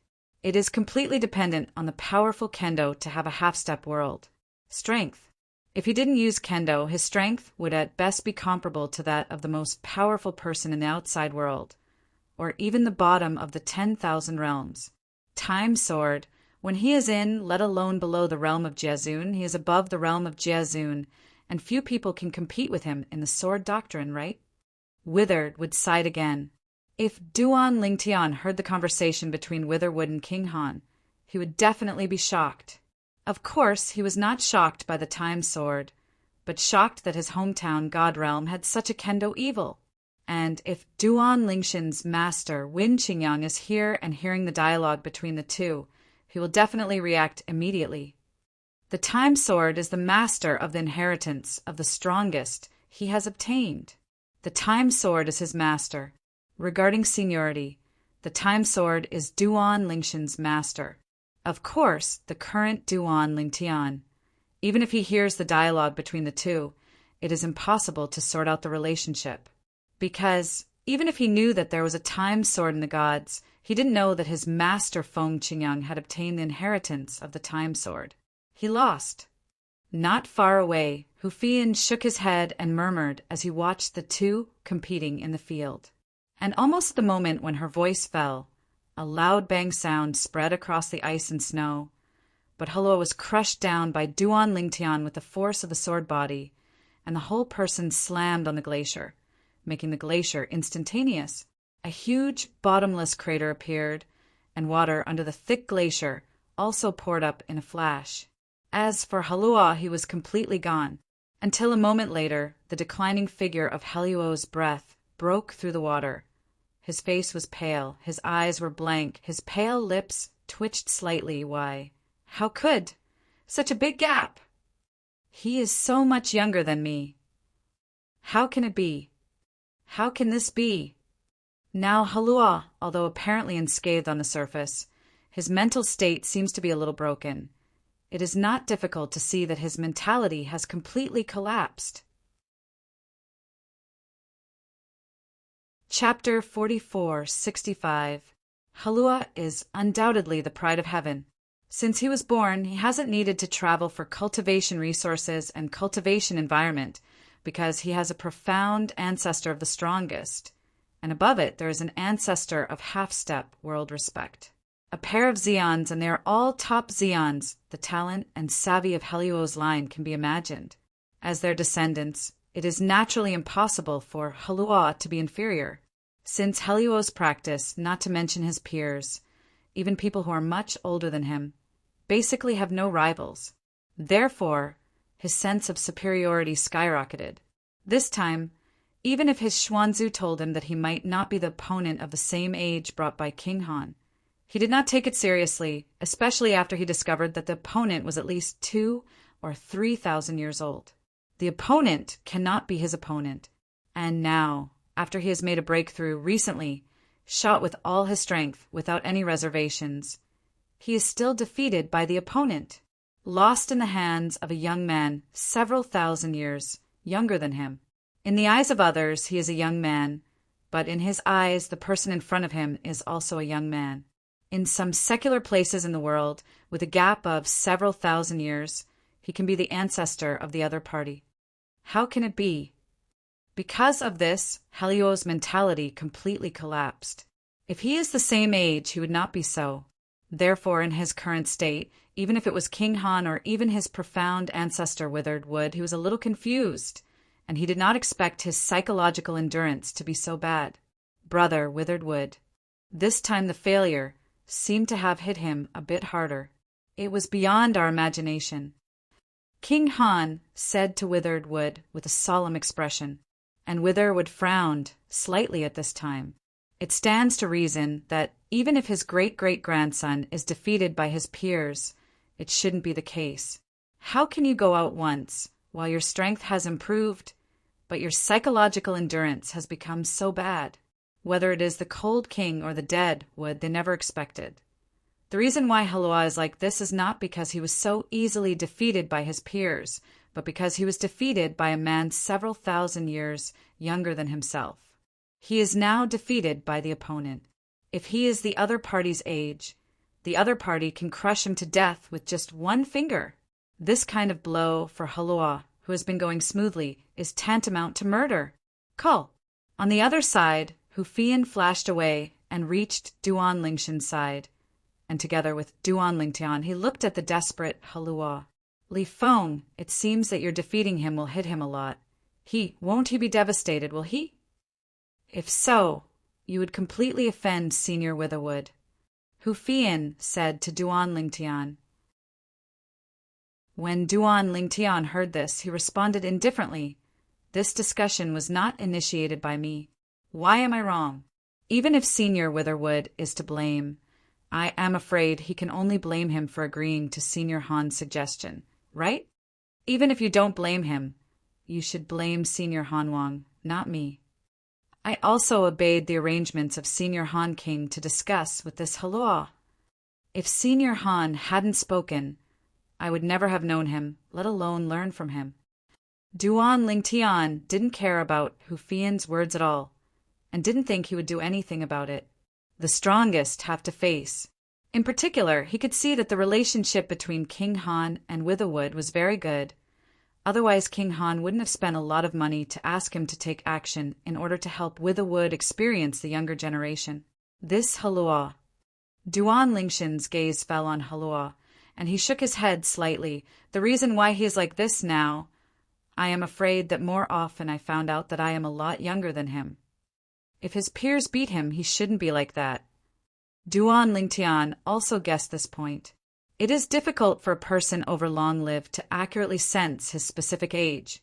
Speaker 1: It is completely dependent on the powerful kendo to have a half-step world. Strength. If he didn't use kendo, his strength would at best be comparable to that of the most powerful person in the outside world, or even the bottom of the 10,000 realms. Time sword. When he is in, let alone below the realm of Jiazun, he is above the realm of Jiazun, and few people can compete with him in the sword doctrine, right? Withered would sigh again. If Duan Lingtian heard the conversation between Witherwood and King Han, he would definitely be shocked. Of course, he was not shocked by the time sword, but shocked that his hometown god realm had such a kendo evil. And if Duan Lingshan's master, Win Qingyang, is here and hearing the dialogue between the two, he will definitely react immediately. The time sword is the master of the inheritance of the strongest he has obtained. The time sword is his master. Regarding seniority, the time sword is Duan Lingshan's master. Of course, the current Duan Lingtian. Even if he hears the dialogue between the two, it is impossible to sort out the relationship. Because, even if he knew that there was a time sword in the gods, he didn't know that his master Feng Qingyang had obtained the inheritance of the time sword. He lost. Not far away, Hu Fian shook his head and murmured as he watched the two competing in the field. And almost at the moment when her voice fell, a loud bang sound spread across the ice and snow. But Halua was crushed down by Duan Lingtian with the force of the sword body, and the whole person slammed on the glacier, making the glacier instantaneous. A huge, bottomless crater appeared, and water under the thick glacier also poured up in a flash. As for Halua, he was completely gone, until a moment later, the declining figure of Heluo's breath broke through the water. His face was pale, his eyes were blank, his pale lips twitched slightly. Why? How could? Such a big gap! He is so much younger than me. How can it be? How can this be? Now Halua, although apparently unscathed on the surface, his mental state seems to be a little broken. It is not difficult to see that his mentality has completely collapsed. Chapter 44:65. Halua is undoubtedly the pride of heaven. Since he was born, he hasn't needed to travel for cultivation resources and cultivation environment because he has a profound ancestor of the strongest, and above it there is an ancestor of half-step world respect. A pair of Zeons, and they are all top Zeons. The talent and savvy of Heluo's line can be imagined. As their descendants, it is naturally impossible for Halua to be inferior, since Heluo's practice, not to mention his peers, even people who are much older than him, basically have no rivals. Therefore, his sense of superiority skyrocketed. This time, even if his Xuanzu told him that he might not be the opponent of the same age brought by King Han, he did not take it seriously, especially after he discovered that the opponent was at least 2,000 or 3,000 years old. The opponent cannot be his opponent. And now, after he has made a breakthrough recently, shot with all his strength without any reservations, he is still defeated by the opponent, lost in the hands of a young man several thousand years younger than him. In the eyes of others, he is a young man, but in his eyes, the person in front of him is also a young man. In some secular places in the world, with a gap of several thousand years, he can be the ancestor of the other party. How can it be? Because of this, Heluo's mentality completely collapsed. If he is the same age, he would not be so. Therefore, in his current state, even if it was King Han or even his profound ancestor Withered Wood, he was a little confused, and he did not expect his psychological endurance to be so bad. Brother Withered Wood. This time the failure seemed to have hit him a bit harder. It was beyond our imagination. King Han said to Withered Wood with a solemn expression, and Witherwood frowned slightly at this time. It stands to reason that even if his great-great-grandson is defeated by his peers, it shouldn't be the case. How can you go out once, while your strength has improved, but your psychological endurance has become so bad? Whether it is the cold king or the dead Wood, they never expected. The reason why Halua is like this is not because he was so easily defeated by his peers, but because he was defeated by a man several thousand years younger than himself. He is now defeated by the opponent. If he is the other party's age, the other party can crush him to death with just one finger. This kind of blow for Halua, who has been going smoothly, is tantamount to murder. Call. On the other side, Hu Fian flashed away and reached Duan Lingshan's side, and together with Duan Lingtian, he looked at the desperate Halua. Li Feng, it seems that your defeating him will hit him a lot. Won't he be devastated, will he? If so, you would completely offend Senior Witherwood. Hu Fian said to Duan Lingtian. When Duan Lingtian heard this, he responded indifferently. This discussion was not initiated by me. Why am I wrong? Even if Senior Witherwood is to blame, I am afraid he can only blame him for agreeing to Senior Han's suggestion, right? Even if you don't blame him, you should blame Senior Han Wang, not me. I also obeyed the arrangements of Senior Han King to discuss with this Halua. If Senior Han hadn't spoken, I would never have known him, let alone learn from him. Duan Lingtian didn't care about Hu Fian's words at all, and didn't think he would do anything about it. The strongest have to face. In particular, he could see that the relationship between King Han and Witherwood was very good. Otherwise, King Han wouldn't have spent a lot of money to ask him to take action in order to help Witherwood experience the younger generation. This Halua. Duan Lingshan's gaze fell on Halua, and he shook his head slightly. The reason why he is like this now, I am afraid that more often I found out that I am a lot younger than him. If his peers beat him, he shouldn't be like that. Duan Lingtian also guessed this point. It is difficult for a person over long live to accurately sense his specific age,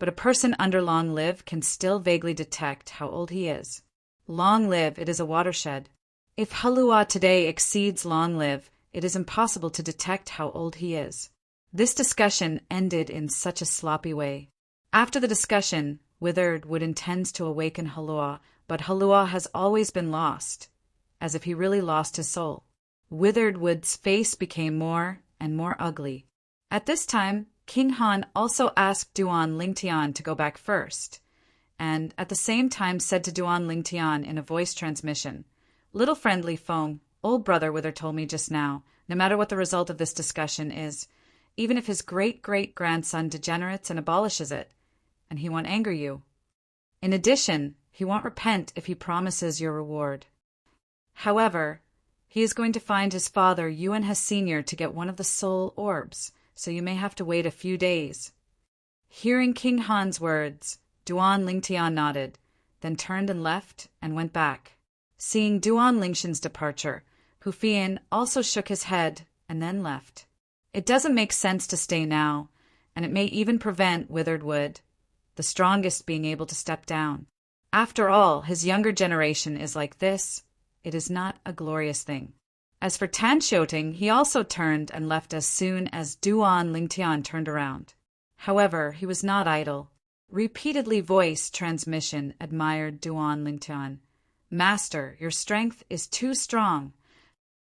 Speaker 1: but a person under long live can still vaguely detect how old he is. Long live, it is a watershed. If Halua today exceeds long live, it is impossible to detect how old he is. This discussion ended in such a sloppy way. After the discussion, Witherwood intends to awaken Halua, but Halua has always been lost, as if he really lost his soul. Witherwood's face became more and more ugly. At this time, King Han also asked Duan Lingtian to go back first, and at the same time said to Duan Lingtian in a voice transmission, "Little friend Li Feng, old brother Wither told me just now, no matter what the result of this discussion is, even if his great-great-grandson degenerates and abolishes it, and he won't anger you. In addition, he won't repent if he promises your reward. However, he is going to find his father Yuan He Sr. to get one of the soul orbs, so you may have to wait a few days." Hearing King Han's words, Duan Lingtian nodded, then turned and left and went back. Seeing Duan Lingshan's departure, Hu Fian also shook his head and then left. It doesn't make sense to stay now, and it may even prevent Witherwood, the strongest, being able to step down. After all, his younger generation is like this. It is not a glorious thing. As for Tan Shoting, he also turned and left as soon as Duan Lingtian turned around. However, he was not idle. Repeatedly voice transmission admired Duan Lingtian. "Master, your strength is too strong.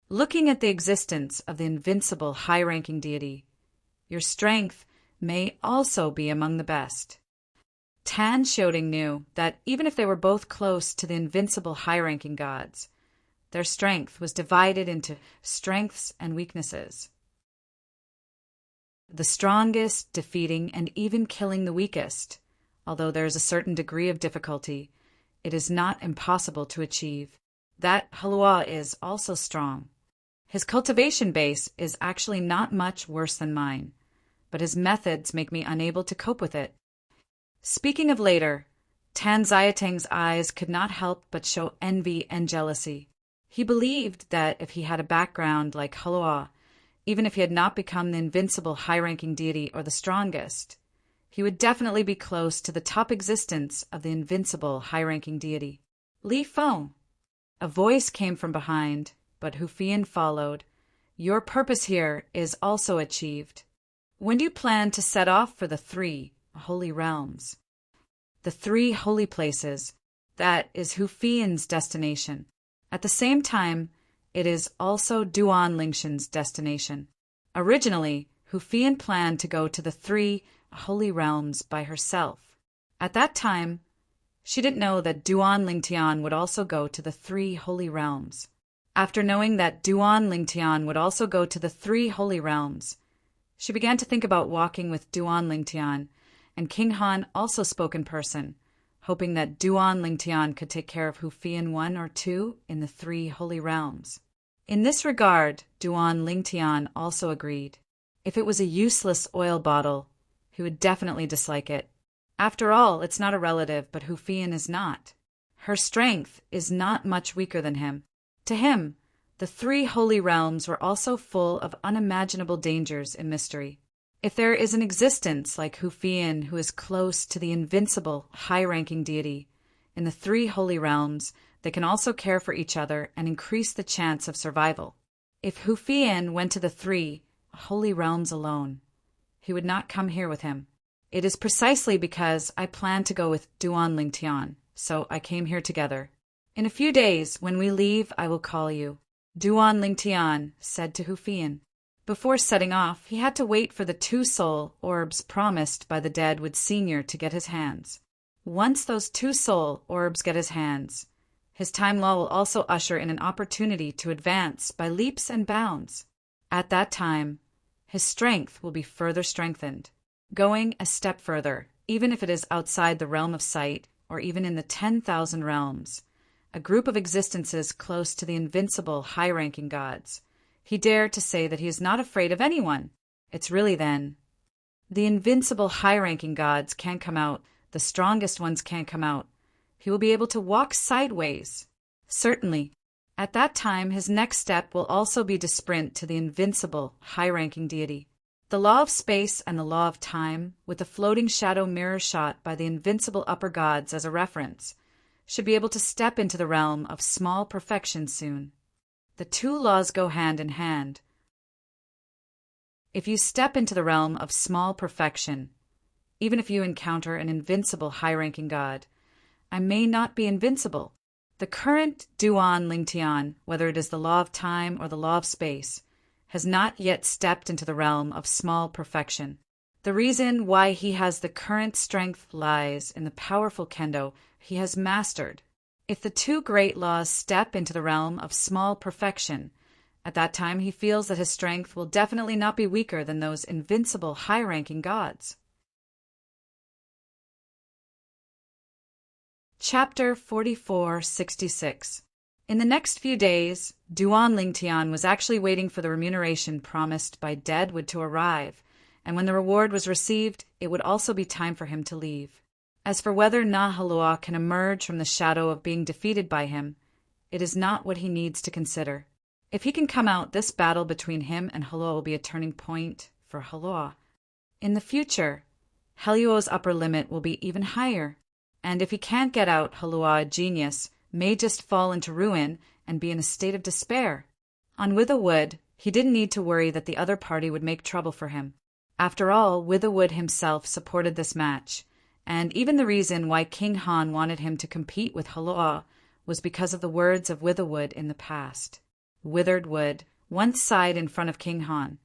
Speaker 1: Looking at the existence of the invincible high-ranking deity, your strength may also be among the best." Tan Shoting knew that even if they were both close to the invincible high-ranking gods, their strength was divided into strengths and weaknesses. The strongest defeating and even killing the weakest. Although there is a certain degree of difficulty, it is not impossible to achieve. That Halua is also strong. His cultivation base is actually not much worse than mine, but his methods make me unable to cope with it. Speaking of later, Tan Xiatang's eyes could not help but show envy and jealousy. He believed that if he had a background like Halua, even if he had not become the invincible high-ranking deity or the strongest, he would definitely be close to the top existence of the invincible high-ranking deity. "Li Feng." A voice came from behind, but Hu Fian followed. "Your purpose here is also achieved. When do you plan to set off for the 3 holy realms?" The 3 holy places, that is Hu Fian's destination. At the same time, it is also Duan Lingshan's destination. Originally, Hu Fian planned to go to the 3 holy realms by herself. At that time, she didn't know that Duan Lingtian would also go to the 3 holy realms. After knowing that Duan Lingtian would also go to the 3 holy realms, she began to think about walking with Duan Lingtian, and King Han also spoke in person, hoping that Duan Lingtian could take care of Hufian 1 or 2 in the 3 holy realms. In this regard, Duan Lingtian also agreed. If it was a useless oil bottle, he would definitely dislike it. After all, it's not a relative, but Hufian is not. Her strength is not much weaker than him. To him, the 3 holy realms were also full of unimaginable dangers and mystery. If there is an existence like Hufian who is close to the invincible, high-ranking deity, in the 3 holy realms, they can also care for each other and increase the chance of survival. If Hufian went to the 3 holy realms alone, he would not come here with him. It is precisely because I plan to go with Duan Lingtian, so I came here together. In a few days, when we leave, I will call you, Duan Lingtian said to Hufian. Before setting off, he had to wait for the 2 soul orbs promised by the dead with Senior to get his hands. Once those 2 soul orbs get his hands, his time law will also usher in an opportunity to advance by leaps and bounds. At that time, his strength will be further strengthened. Going a step further, even if it is outside the realm of sight, or even in the 10,000 realms, a group of existences close to the invincible, high-ranking gods, he dared to say that he is not afraid of anyone. It's really then. The invincible, high-ranking gods can't come out, the strongest ones can't come out. He will be able to walk sideways. Certainly. At that time, his next step will also be to sprint to the invincible, high-ranking deity. The law of space and the law of time, with the floating shadow mirror shot by the invincible upper gods as a reference, should be able to step into the realm of small perfection soon. The 2 laws go hand in hand. If you step into the realm of small perfection, even if you encounter an invincible high-ranking god, I may not be invincible. The current Duan Lingtian, whether it is the law of time or the law of space, has not yet stepped into the realm of small perfection. The reason why he has the current strength lies in the powerful kendo he has mastered. If the 2 great laws step into the realm of small perfection, at that time he feels that his strength will definitely not be weaker than those invincible high-ranking gods. Chapter 4466. In the next few days, Duan Lingtian was actually waiting for the remuneration promised by Deadwood to arrive, and when the reward was received, it would also be time for him to leave. As for whether Na Halua can emerge from the shadow of being defeated by him, it is not what he needs to consider. If he can come out, this battle between him and Halua will be a turning point for Halua. In the future, Heluo's upper limit will be even higher, and if he can't get out, Halua, a genius, may just fall into ruin and be in a state of despair. On Witherwood, he didn't need to worry that the other party would make trouble for him. After all, Witherwood himself supported this match, and even the reason why King Han wanted him to compete with Halua was because of the words of Witherwood in the past. Withered Wood once sighed in front of King Han.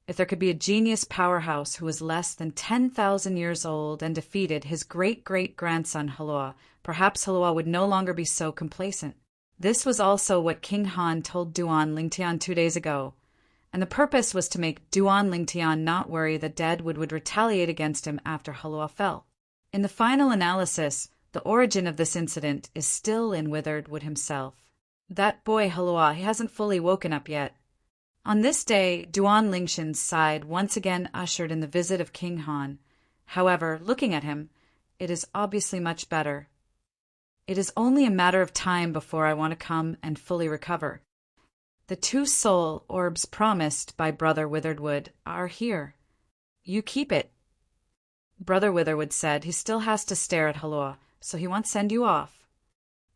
Speaker 1: If there could be a genius powerhouse who was less than 10,000 years old and defeated his great-great-grandson Halua, perhaps Halua would no longer be so complacent. This was also what King Han told Duan Lingtian 2 days ago, and the purpose was to make Duan Lingtian not worry that Deadwood would retaliate against him after Halua fell. In the final analysis, the origin of this incident is still in Withered Wood himself. That boy Halua, he hasn't fully woken up yet. On this day, Duan Lingshan's side once again ushered in the visit of King Han. However, looking at him, it is obviously much better. It is only a matter of time before I want to come and fully recover. The 2 soul orbs promised by Brother Witherwood are here. You keep it. Brother Witherwood said he still has to stare at Halua, so he won't send you off.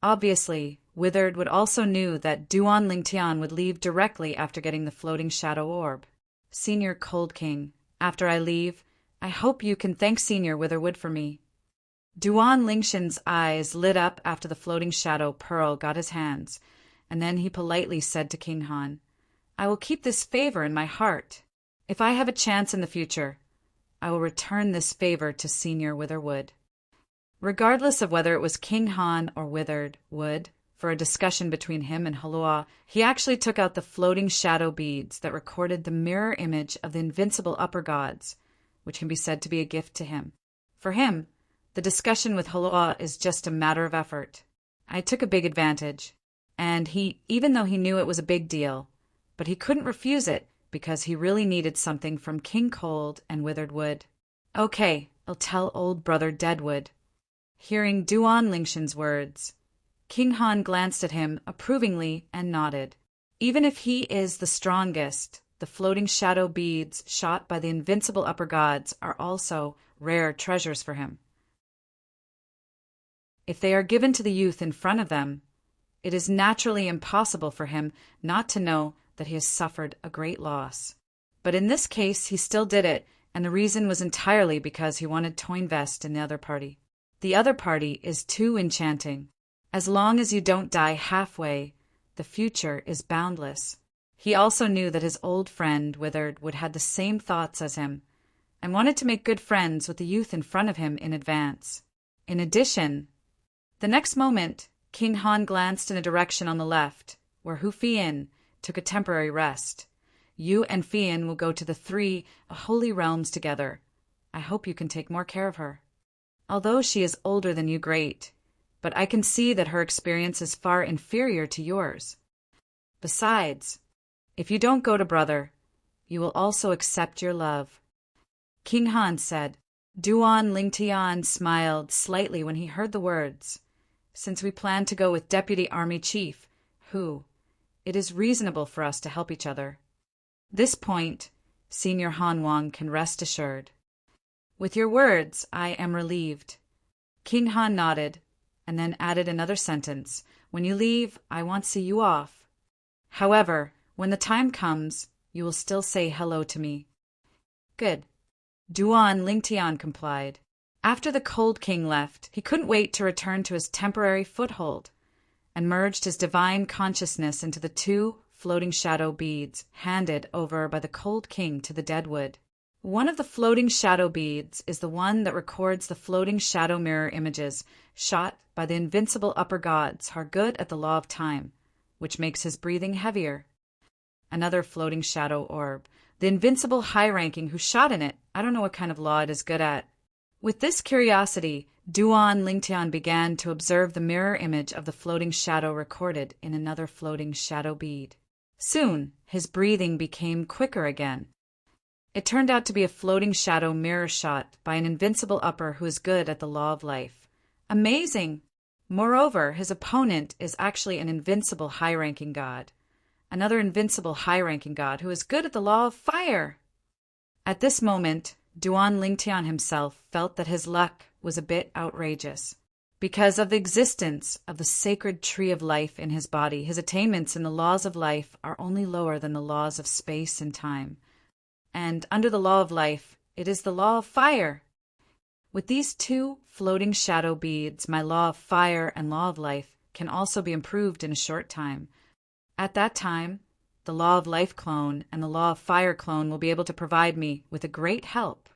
Speaker 1: Obviously, Witherwood also knew that Duan Lingtian would leave directly after getting the floating shadow orb. Senior Cold King, after I leave, I hope you can thank Senior Witherwood for me. Duan Lingshan's eyes lit up after the floating shadow Pearl got his hands, and then he politely said to King Han, I will keep this favor in my heart. If I have a chance in the future, I will return this favor to Senior Witherwood. Regardless of whether it was King Han or Withered Wood, for a discussion between him and Halua, he actually took out the floating shadow beads that recorded the mirror image of the invincible upper gods, which can be said to be a gift to him. For him, the discussion with Halua is just a matter of effort. I took a big advantage, and even though he knew it was a big deal, but he couldn't refuse it because he really needed something from King Cold and Withered Wood. Okay, I'll tell old brother Deadwood. Hearing Duan Lingshan's words, King Han glanced at him approvingly and nodded. Even if he is the strongest, the floating shadow beads shot by the invincible upper gods are also rare treasures for him. If they are given to the youth in front of them, it is naturally impossible for him not to know that he has suffered a great loss. But in this case, he still did it, and the reason was entirely because he wanted Toynvest in the other party. The other party is too enchanting. As long as you don't die halfway, the future is boundless. He also knew that his old friend Withered would had the same thoughts as him, and wanted to make good friends with the youth in front of him in advance. In addition, the next moment, King Han glanced in a direction on the left, where Hu Fian took a temporary rest. You and Fian will go to the 3 holy realms together. I hope you can take more care of her. Although she is older than you, great, but I can see that her experience is far inferior to yours. Besides, if you don't go to brother, you will also accept your love. King Han said. Duan Lingtian smiled slightly when he heard the words. Since we plan to go with Deputy Army Chief, it is reasonable for us to help each other. This point, Senior Han Wang can rest assured. With your words, I am relieved. King Han nodded, and then added another sentence. When you leave, I won't see you off. However, when the time comes, you will still say hello to me. Good. Duan Lingtian complied. After the Cold King left, he couldn't wait to return to his temporary foothold, and merged his divine consciousness into the 2 floating shadow beads handed over by the Cold King to the Deadwood. One of the floating shadow beads is the one that records the floating shadow mirror images shot by the invincible upper gods who are good at the law of time, which makes his breathing heavier. Another floating shadow orb, the invincible high-ranking who shot in it, I don't know what kind of law it is good at. With this curiosity, Duan Lingtian began to observe the mirror image of the floating shadow recorded in another floating shadow bead. Soon, his breathing became quicker again. It turned out to be a floating shadow mirror shot by an invincible upper who is good at the law of life. Amazing! Moreover, his opponent is actually an invincible high-ranking god. Another invincible high-ranking god who is good at the law of fire. At this moment, Duan Lingtian himself felt that his luck was a bit outrageous. Because of the existence of the sacred tree of life in his body, his attainments in the laws of life are only lower than the laws of space and time. And under the law of life, it is the law of fire. With these 2 floating shadow beads, my law of fire and law of life can also be improved in a short time. At that time, the law of life clone and the law of fire clone will be able to provide me with a great help.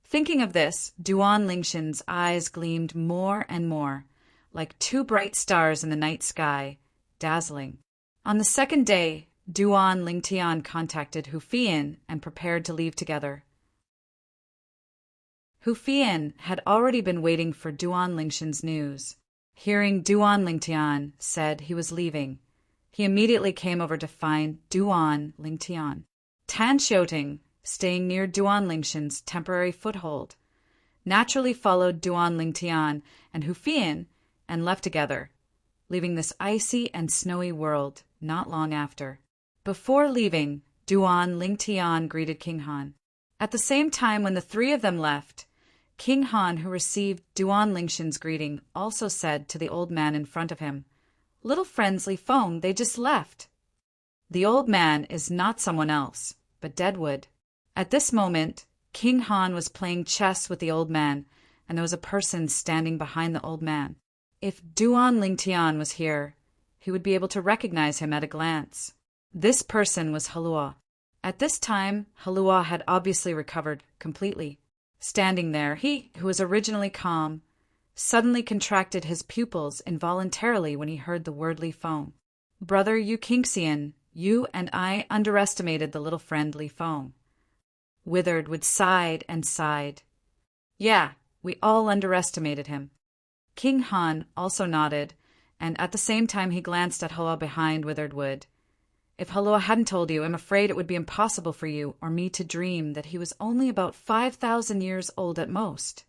Speaker 1: Thinking of this, Duan Lingshan's eyes gleamed more and more, like 2 bright stars in the night sky, dazzling. On the second day, Duan Lingtian contacted Hu Fian and prepared to leave together. Hu Fian had already been waiting for Duan Lingshan's news. Hearing Duan Lingtian said he was leaving, he immediately came over to find Duan Lingtian. Tan Xiuting, staying near Duan Lingshan's temporary foothold, naturally followed Duan Lingtian and Hu Fian and left together, leaving this icy and snowy world not long after. Before leaving, Duan Lingtian greeted King Han. At the same time when the 3 of them left, King Han, who received Duan Lingshan's greeting, also said to the old man in front of him, "Little friendly Feng, they just left." The old man is not someone else, but Deadwood. At this moment, King Han was playing chess with the old man, and there was a person standing behind the old man. If Duan Lingtian was here, he would be able to recognize him at a glance. This person was Halua. At this time, Halua had obviously recovered completely. Standing there, he, who was originally calm, suddenly contracted his pupils involuntarily when he heard the word Li Feng. Brother Eukinxian, you and I underestimated the little friend Li Feng. Withered Wood sighed and sighed. Yeah, we all underestimated him. King Han also nodded, and at the same time he glanced at Haloa behind Withered Wood. If Haloa hadn't told you, I'm afraid it would be impossible for you or me to dream that he was only about 5,000 years old at most.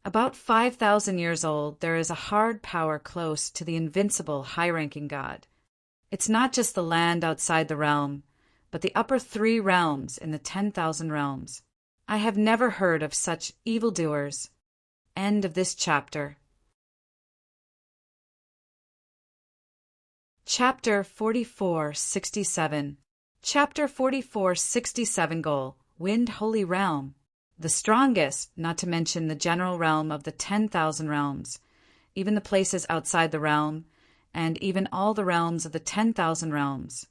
Speaker 1: About 5,000 years old, there is a hard power close to the invincible, high-ranking god. It's not just the land outside the realm, but the upper 3 realms in the 10,000 realms. I have never heard of such evildoers. End of this chapter. Chapter 4467. Chapter 4467 Goal, Wind Holy Realm. The strongest, not to mention the general realm of the 10,000 realms, even the places outside the realm, and even all the realms of the 10,000 realms,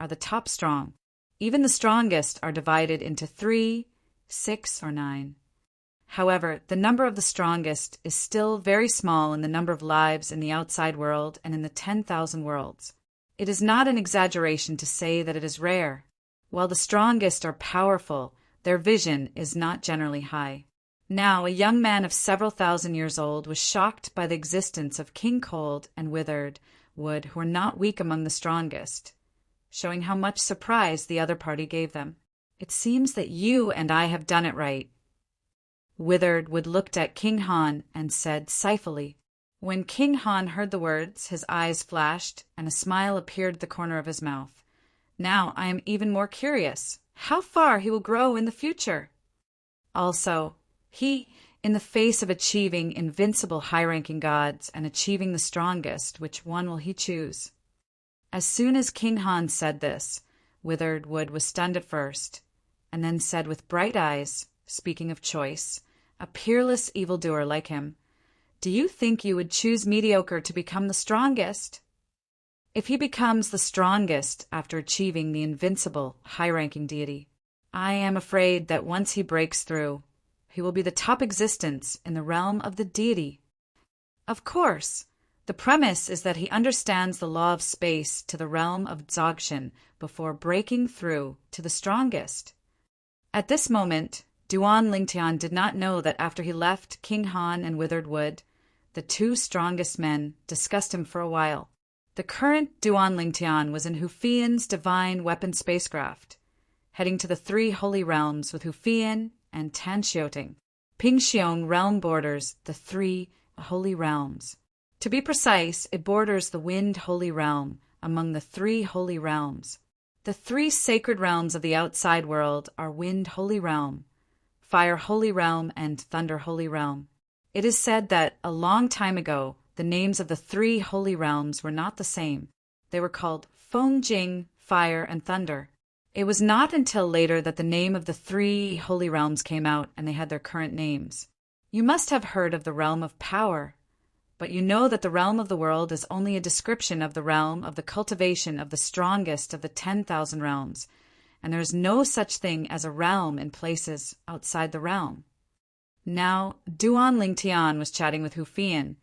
Speaker 1: are the top strong. Even the strongest are divided into 3, 6, or 9. However, the number of the strongest is still very small in the number of lives in the outside world and in the 10,000 worlds. It is not an exaggeration to say that it is rare. While the strongest are powerful, their vision is not generally high. Now, a young man of several thousand years old was shocked by the existence of King Cold and Withered Wood, who were not weak among the strongest, showing how much surprise the other party gave them. It seems that you and I have done it right. Withered Wood looked at King Han and said sipholy. When King Han heard the words, his eyes flashed, and a smile appeared at the corner of his mouth. Now I am even more curious. How far he will grow in the future? Also, in the face of achieving invincible high-ranking gods and achieving the strongest, which one will he choose? As soon as King Han said this, Withered Wood was stunned at first, and then said with bright eyes, speaking of choice, a peerless evildoer like him, "Do you think you would choose mediocre to become the strongest?" If he becomes the strongest after achieving the invincible, high-ranking deity, I am afraid that once he breaks through, he will be the top existence in the realm of the deity. Of course, the premise is that he understands the law of space to the realm of Dzogchen before breaking through to the strongest. At this moment, Duan Lingtian did not know that after he left King Han and Withered Wood, the 2 strongest men discussed him for a while. The current Duan Lingtian was in Hufian's divine weapon spacecraft, heading to the 3 holy realms with Hufian and Tanxioting. Pingxiong realm borders the 3 holy realms. To be precise, it borders the Wind Holy Realm among the 3 holy realms. The 3 sacred realms of the outside world are Wind Holy Realm, Fire Holy Realm, and Thunder Holy Realm. It is said that a long time ago, the names of the 3 holy realms were not the same. They were called Fengjing, Fire, and Thunder. It was not until later that the name of the 3 holy realms came out and they had their current names. You must have heard of the realm of power, but you know that the realm of the world is only a description of the realm of the cultivation of the strongest of the 10,000 realms, and there is no such thing as a realm in places outside the realm. Now, Duan Lingtian was chatting with Hufian,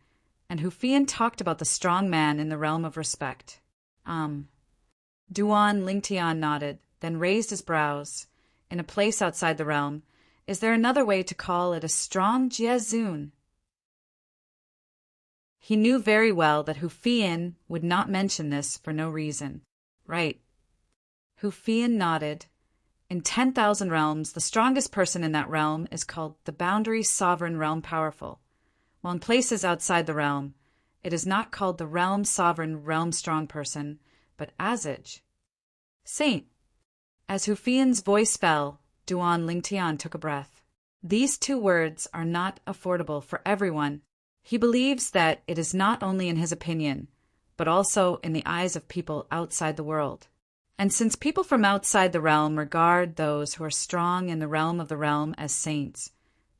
Speaker 1: and Hufian talked about the strong man in the realm of respect. Duan Lingtian nodded, then raised his brows. In a place outside the realm, is there another way to call it a strong Jiazun? He knew very well that Hufian would not mention this for no reason. Right. Hufian nodded. In 10,000 realms, the strongest person in that realm is called the Boundary Sovereign Realm Powerful, while in places outside the realm, it is not called the Realm Sovereign Realm Strong Person, but Azij. Saint. As Hufian's voice fell, Duan Lingtian took a breath. These 2 words are not affordable for everyone. He believes that it is not only in his opinion, but also in the eyes of people outside the world. And since people from outside the realm regard those who are strong in the realm as saints,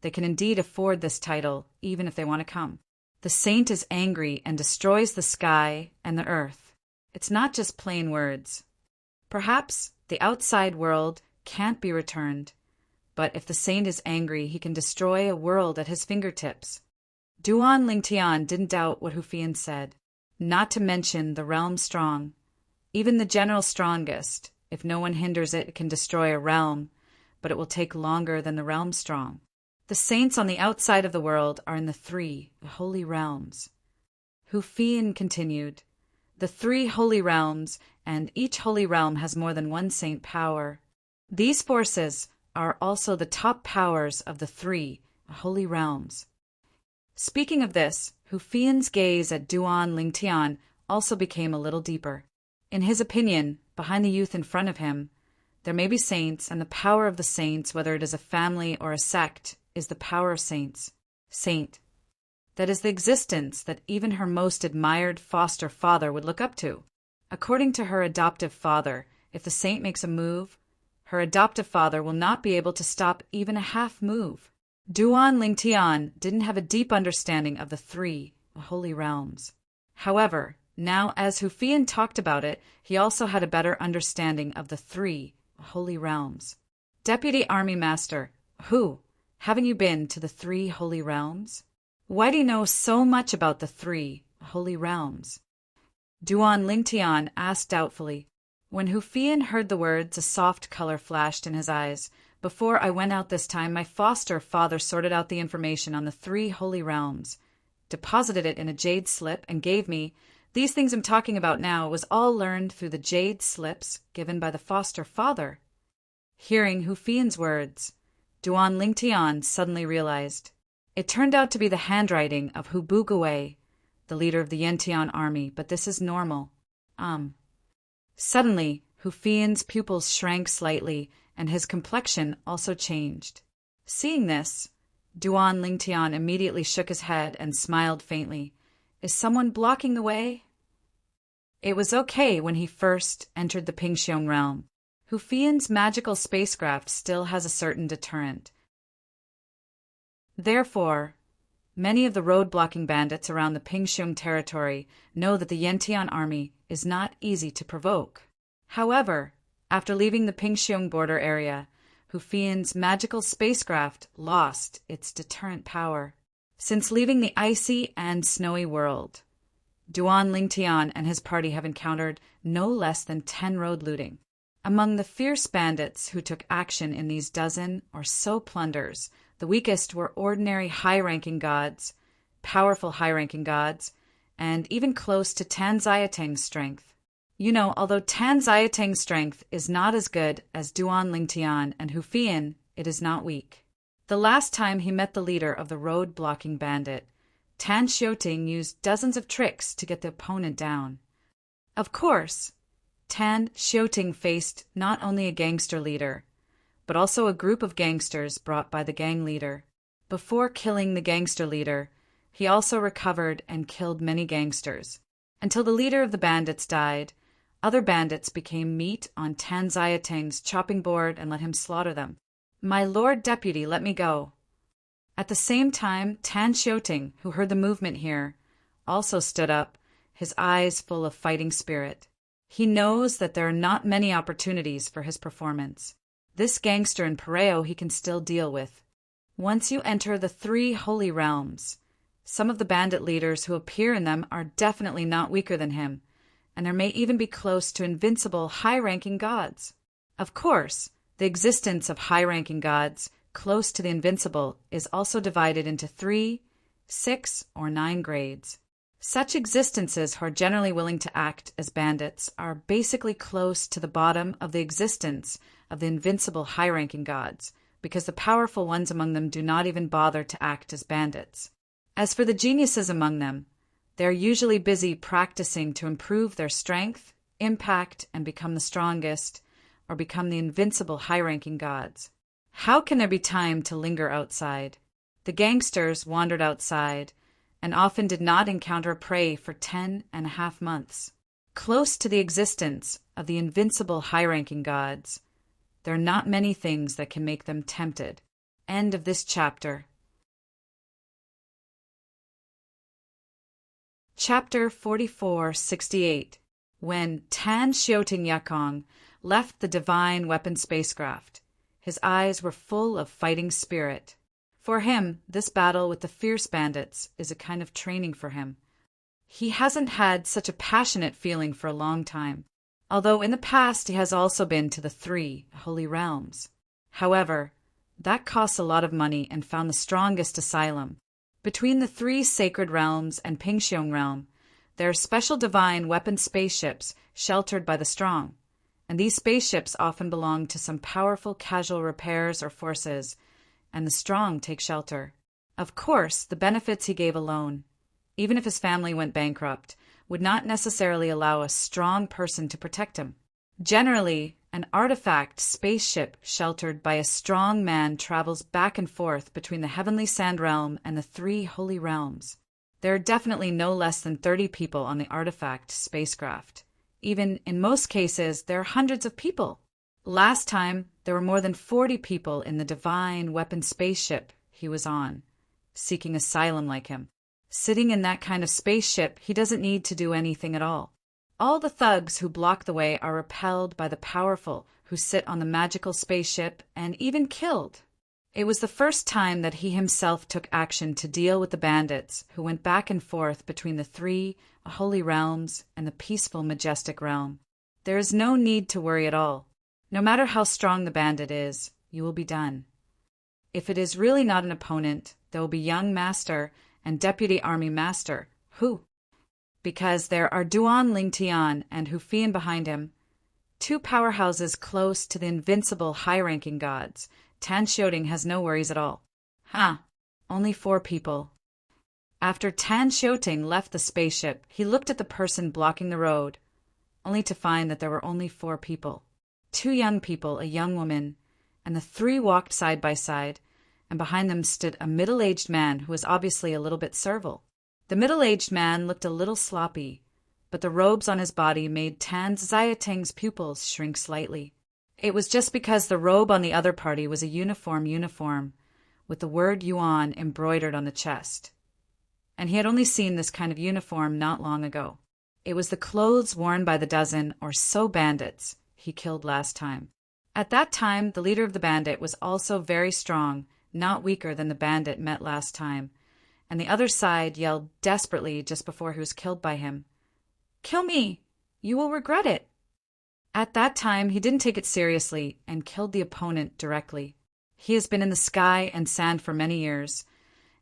Speaker 1: they can indeed afford this title, even if they want to come. The saint is angry and destroys the sky and the earth. It's not just plain words. Perhaps the outside world can't be returned, but if the saint is angry, he can destroy a world at his fingertips. Duan Lingtian didn't doubt what Hu Fian said, not to mention the realm strong. Even the general strongest, if no one hinders it, can destroy a realm, but it will take longer than the realm strong. The saints on the outside of the world are in the three holy realms. Hu Fian continued, the three holy realms, and each holy realm has more than one saint power. These forces are also the top powers of the three holy realms. Speaking of this, Hu Fian's gaze at Duan Lingtian also became a little deeper. In his opinion, behind the youth in front of him, there may be saints, and the power of the saints, whether it is a family or a sect, is the power of saints. Saint. That is the existence that even her most admired foster father would look up to. According to her adoptive father, if the saint makes a move, her adoptive father will not be able to stop even a half move. Duan Lingtian didn't have a deep understanding of the three holy realms. However, now as Hu Fian talked about it, he also had a better understanding of the three holy realms. Deputy Army Master, haven't you been to the three holy realms? Why do you know so much about the three holy realms? Duan Lingtian asked doubtfully. When Hu Fian heard the words, a soft color flashed in his eyes. Before I went out this time, my foster father sorted out the information on the three holy realms, deposited it in a jade slip, and gave me. These things I'm talking about now was all learned through the jade slips given by the foster father. Hearing Hu Fian's words, Duan Lingtian suddenly realized. It turned out to be the handwriting of Hu Bugawei, the leader of the Yantian army, but this is normal. Suddenly, Hu Fian's pupils shrank slightly, and his complexion also changed. Seeing this, Duan Lingtian immediately shook his head and smiled faintly. Is someone blocking the way? It was okay when he first entered the Pingxiong realm. Hu Fian's magical spacecraft still has a certain deterrent. Therefore, many of the road-blocking bandits around the Pingxiong territory know that the Yantian army is not easy to provoke. However, after leaving the Pingxiong border area, Hu Fian's magical spacecraft lost its deterrent power. Since leaving the icy and snowy world, Duan Lingtian and his party have encountered no less than 10 road looting. Among the fierce bandits who took action in these dozen or so plunders, the weakest were ordinary high-ranking gods, powerful high-ranking gods, and even close to Tan Xiatang's strength. Although Tan Xiatang's strength is not as good as Duan Lingtian and Hu Fian, it is not weak. The last time he met the leader of the road-blocking bandit, Tan Xiaoting used dozens of tricks to get the opponent down. Of course, Tan Xiaoting faced not only a gangster leader, but also a group of gangsters brought by the gang leader. Before killing the gangster leader, he also recovered and killed many gangsters. Until the leader of the bandits died, other bandits became meat on Tan Xiatang's chopping board and let him slaughter them. My Lord Deputy, let me go. At the same time, Tan Xiaoting, who heard the movement here, also stood up, his eyes full of fighting spirit. He knows that there are not many opportunities for his performance. This gangster in Pareo he can still deal with. Once you enter the three holy realms, some of the bandit leaders who appear in them are definitely not weaker than him, and there may even be close to invincible high-ranking gods. Of course, the existence of high-ranking gods close to the invincible is also divided into 3, 6, or 9 grades. Such existences who are generally willing to act as bandits are basically close to the bottom of the existence of the invincible high-ranking gods, because the powerful ones among them do not even bother to act as bandits. As for the geniuses among them, they are usually busy practicing to improve their strength, impact, and become the strongest, or become the invincible high-ranking gods. How can there be time to linger outside? The gangsters wandered outside, and often did not encounter prey for 10.5 months. Close to the existence of the invincible high-ranking gods, there are not many things that can make them tempted. End of this chapter. Chapter 4468. When Tan Xiaoting Yakong left the divine weapon spacecraft, his eyes were full of fighting spirit. For him, this battle with the fierce bandits is a kind of training for him. He hasn't had such a passionate feeling for a long time, although in the past he has also been to the 3 holy realms. However, that costs a lot of money and found the strongest asylum. Between the 3 sacred realms and Pingxiong realm, there are special divine weapon spaceships sheltered by the strong, and these spaceships often belong to some powerful casual repairs or forces, and the strong take shelter. Of course, the benefits he gave alone, even if his family went bankrupt, would not necessarily allow a strong person to protect him. Generally, an artifact spaceship sheltered by a strong man travels back and forth between the heavenly sand realm and the 3 holy realms. There are definitely no less than 30 people on the artifact spacecraft. Even in most cases, there are hundreds of people. Last time, there were more than 40 people in the divine weapon spaceship he was on, seeking asylum like him. Sitting in that kind of spaceship, he doesn't need to do anything at all. All the thugs who block the way are repelled by the powerful who sit on the magical spaceship and even killed. It was the first time that he himself took action to deal with the bandits who went back and forth between the 3 holy realms and the peaceful, majestic realm. There is no need to worry at all. No matter how strong the bandit is, you will be done. If it is really not an opponent, there will be young master and deputy army master, who, because there are Duan Lingtian and Hufian behind him, 2 powerhouses close to the invincible high-ranking gods. Tan Xiaoting has no worries at all. Only 4 people. After Tan Xiaoting left the spaceship, he looked at the person blocking the road, only to find that there were only 4 people. 2 young people, a young woman, and the 3 walked side by side, and behind them stood a middle-aged man who was obviously a little bit servile. The middle-aged man looked a little sloppy, but the robes on his body made Tan Xiaoting's pupils shrink slightly. It was just because the robe on the other party was a uniform, with the word Yuan embroidered on the chest. And he had only seen this kind of uniform not long ago. It was the clothes worn by the dozen or so bandits he killed last time. At that time, the leader of the bandit was also very strong, not weaker than the bandit met last time, and the other side yelled desperately just before he was killed by him. "Kill me! You will regret it!" At that time, he didn't take it seriously and killed the opponent directly. He has been in the sky and sand for many years,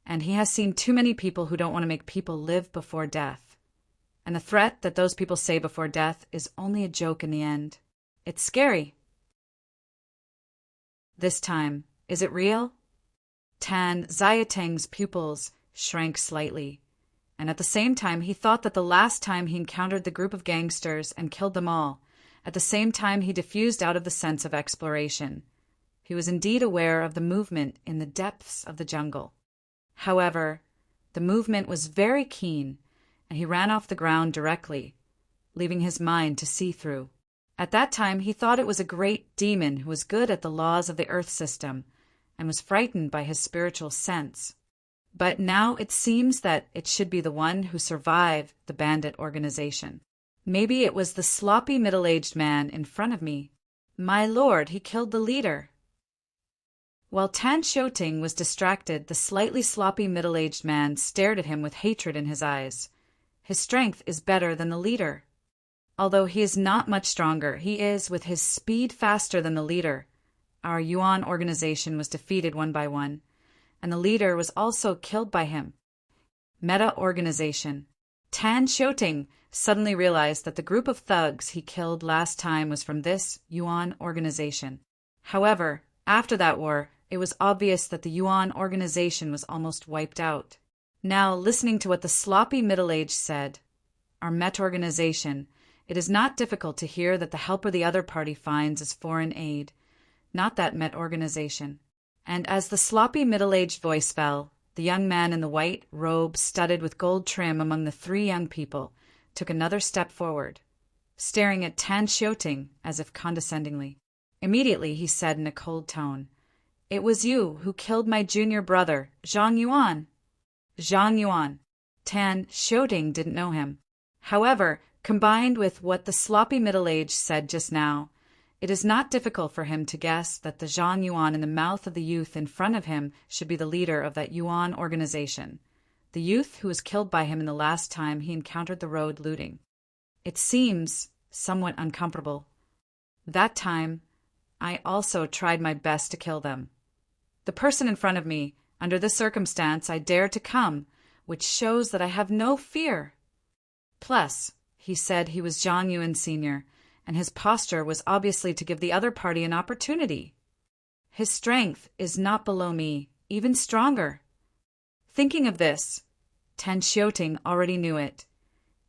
Speaker 1: and he has seen too many people who don't want to make people live before death. And the threat that those people say before death is only a joke in the end. It's scary. This time, is it real? Tan Xiaoting's pupils shrank slightly, and at the same time he thought that the last time he encountered the group of gangsters and killed them all, at the same time he diffused out of the sense of exploration. He was indeed aware of the movement in the depths of the jungle. However, the movement was very keen, and he ran off the ground directly, leaving his mind to see through. At that time he thought it was a great demon who was good at the laws of the earth system, and was frightened by his spiritual sense. But now it seems that it should be the one who survived the bandit organization. Maybe it was the sloppy middle-aged man in front of me. My lord, he killed the leader. While Tan Xiaoting was distracted, the slightly sloppy middle-aged man stared at him with hatred in his eyes. His strength is better than the leader. Although he is not much stronger, he is, with his speed, faster than the leader. Our Yuan organization was defeated one by one, and the leader was also killed by him. Meta-organization. Tan Xiaoting suddenly realized that the group of thugs he killed last time was from this Yuan organization. However, after that war, it was obvious that the Yuan organization was almost wiped out. Now, listening to what the sloppy middle-aged said, our Met organization, it is not difficult to hear that the helper the other party finds is foreign aid, not that Met organization. And as the sloppy middle-aged voice fell, the young man in the white robe studded with gold trim among the 3 young people took another step forward, staring at Tan Xiaoting as if condescendingly. Immediately he said in a cold tone, "It was you who killed my junior brother, Zhang Yuan." Zhang Yuan. Tan Xiaoting didn't know him. However, combined with what the sloppy middle-aged said just now, It is not difficult for him to guess that the Zhang Yuan in the mouth of the youth in front of him should be the leader of that Yuan organization, the youth who was killed by him in the last time he encountered the road looting. It seems somewhat uncomfortable. That time, I also tried my best to kill them. The person in front of me, under this circumstance, I dare to come, which shows that I have no fear. Plus, he said he was Zhang Yuan Sr., and his posture was obviously to give the other party an opportunity. His strength is not below me, even stronger. Thinking of this, Tan Xiuting already knew it,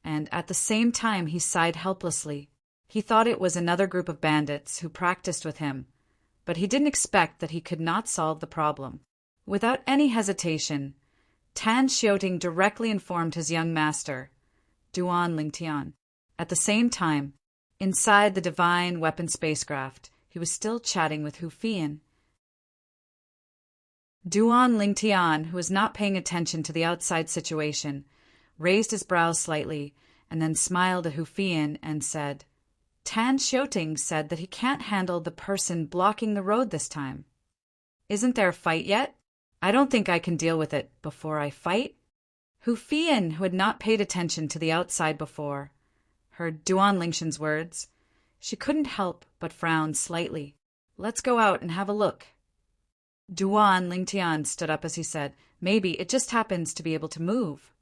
Speaker 1: and at the same time he sighed helplessly. He thought it was another group of bandits who practiced with him, but he didn't expect that he could not solve the problem. Without any hesitation, Tan Xiuting directly informed his young master, Duan Lingtian. At the same time, inside the divine weapon spacecraft, he was still chatting with Hu Fian. Duan Lingtian, who was not paying attention to the outside situation, raised his brows slightly and then smiled at Hu Fian and said, Tan Xiuting said that he can't handle the person blocking the road this time. Isn't there a fight yet? I don't think I can deal with it before I fight. Hu Fian, who had not paid attention to the outside before, heard Duan Lingtian's words. She couldn't help but frown slightly. Let's go out and have a look. Duan Lingtian stood up as he said, maybe it just happens to be able to move.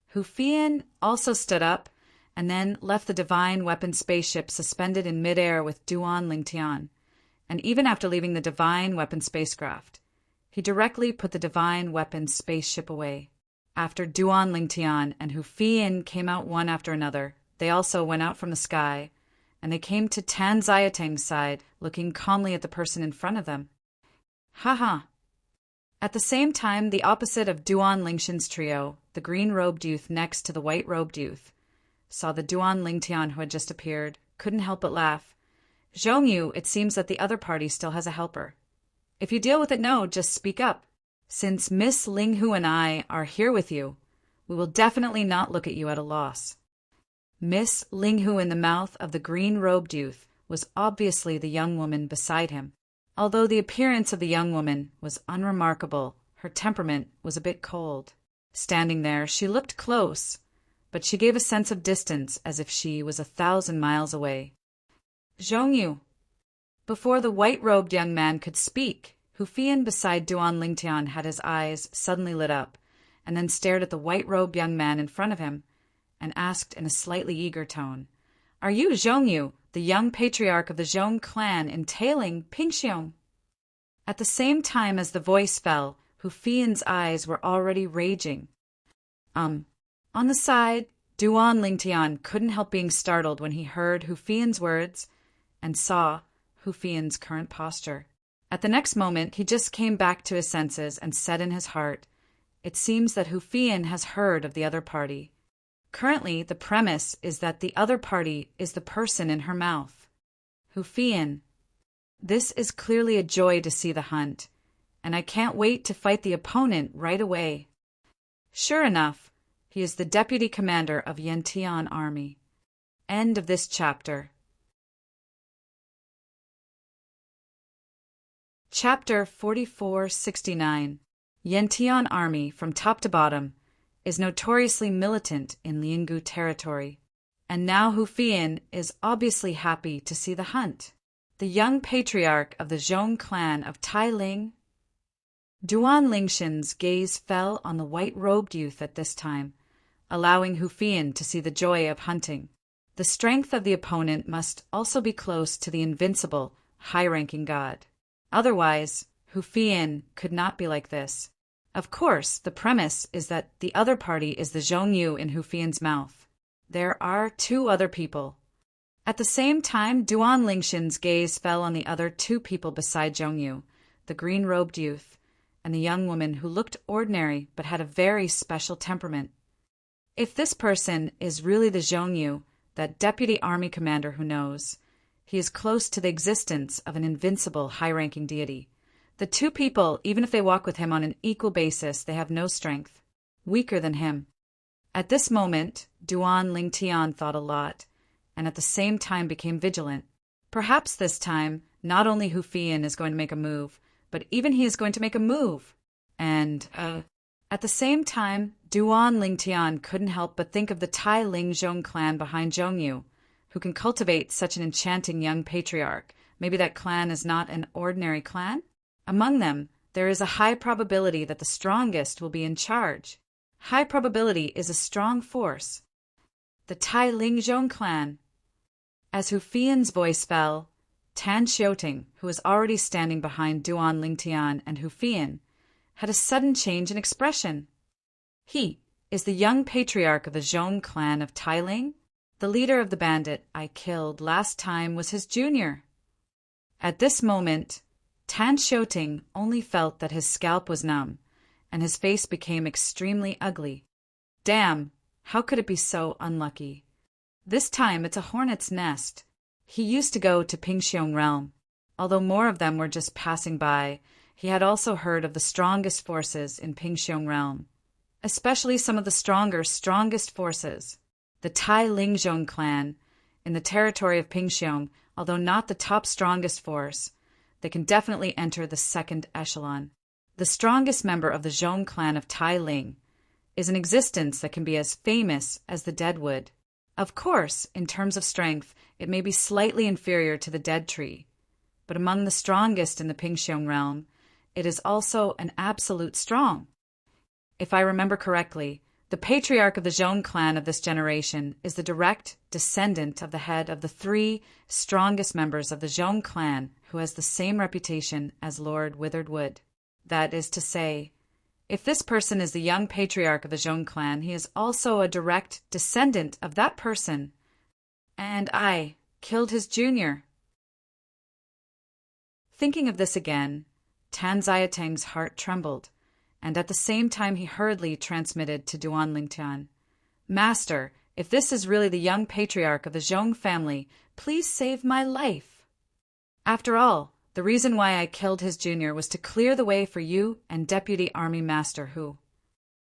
Speaker 1: Hu Fian also stood up and then left the divine weapon spaceship suspended in midair with Duan Lingtian. And even after leaving the divine weapon spacecraft, he directly put the divine weapon spaceship away. After Duan Lingtian and Hu Fian came out one after another, they also went out from the sky, and they came to Tan Xiuting's side, looking calmly at the person in front of them. Ha! At the same time, the opposite of Duan Lingtian's trio, the green-robed youth next to the white-robed youth, saw the Duan Lingtian who had just appeared, couldn't help but laugh. Zhongyu, it seems that the other party still has a helper. If you deal with it now, just speak up. Since Miss Linghu and I are here with you, we will definitely not look at you at a loss. Miss Linghu in the mouth of the green-robed youth was obviously the young woman beside him. Although the appearance of the young woman was unremarkable, her temperament was a bit cold. Standing there, she looked close, but she gave a sense of distance as if she was 1,000 miles away. Zhongyu. Before the white-robed young man could speak, Hu Fian beside Duan Lingtian had his eyes suddenly lit up, and then stared at the white-robed young man in front of him, and asked in a slightly eager tone, Are you Zhongyu, the young patriarch of the Zhong clan entailing Pingxiong? At the same time as the voice fell, Hu Fian's eyes were already raging. On the side, Duan Lingtian couldn't help being startled when he heard Hu Fian's words and saw Hu Fian's current posture. At the next moment, he just came back to his senses and said in his heart, It seems that Hu Fian has heard of the other party. Currently, the premise is that the other party is the person in her mouth. Hu Fian. This is clearly a joy to see the hunt, and I can't wait to fight the opponent right away. Sure enough, he is the deputy commander of Yantian Army. End of this chapter. Chapter 4469. Yantian Army, from top to bottom, is notoriously militant in Liangu territory, and now Hu Fian is obviously happy to see the hunt. The young patriarch of the Zhong clan of Tai Ling. Duan Lingtian's gaze fell on the white-robed youth at this time, allowing Hu Fian to see the joy of hunting. The strength of the opponent must also be close to the invincible, high-ranking god. Otherwise, Hu Fian could not be like this. Of course, the premise is that the other party is the Zhongyu in Hu Fian's mouth. There are two other people. At the same time, Duan Lingtian's gaze fell on the other two people beside Zhongyu, the green-robed youth, and the young woman who looked ordinary but had a very special temperament. If this person is really the Zhongyu, that deputy army commander who knows, he is close to the existence of an invincible, high-ranking deity. The two people, even if they walk with him on an equal basis, they have no strength. Weaker than him. At this moment, Duan Lingtian thought a lot, and at the same time became vigilant. Perhaps this time, not only Hu Fian is going to make a move, but even he is going to make a move. And, at the same time, Duan Lingtian couldn't help but think of the Tai Ling Zhong clan behind Zhongyu, who can cultivate such an enchanting young patriarch. Maybe that clan is not an ordinary clan? Among them, there is a high probability that the strongest will be in charge. High probability is a strong force. The Tai Ling Zhong clan. As Hu Fian's voice fell, Tan Xiuting, who was already standing behind Duan Lingtian and Hu Fian, had a sudden change in expression. He is the young patriarch of the Zhong clan of Tai Ling. The leader of the bandit I killed last time was his junior. At this moment, Tan Xiuting only felt that his scalp was numb, and his face became extremely ugly. Damn, how could it be so unlucky? This time it's a hornet's nest. He used to go to Pingxiong realm. Although more of them were just passing by, he had also heard of the strongest forces in Pingxiong realm, especially some of the strongest forces. The Tai Lingzhong clan, in the territory of Pingxiong, although not the top strongest force, they can definitely enter the second echelon. The strongest member of the Zhong clan of Tai Ling is an existence that can be as famous as the deadwood. Of course, in terms of strength, it may be slightly inferior to the dead tree, but among the strongest in the Pingxiong realm, it is also an absolute strong. If I remember correctly, the patriarch of the Zhong clan of this generation is the direct descendant of the head of the 3 strongest members of the Zhong clan, who has the same reputation as Lord Withered Wood. That is to say, if this person is the young patriarch of the Zhong clan, he is also a direct descendant of that person. And I killed his junior. Thinking of this again, Tan Xiaotang's heart trembled, and at the same time he hurriedly transmitted to Duan Lingtian, "Master, if this is really the young patriarch of the Zhong family, please save my life. After all, the reason why I killed his junior was to clear the way for you and Deputy Army Master Hu."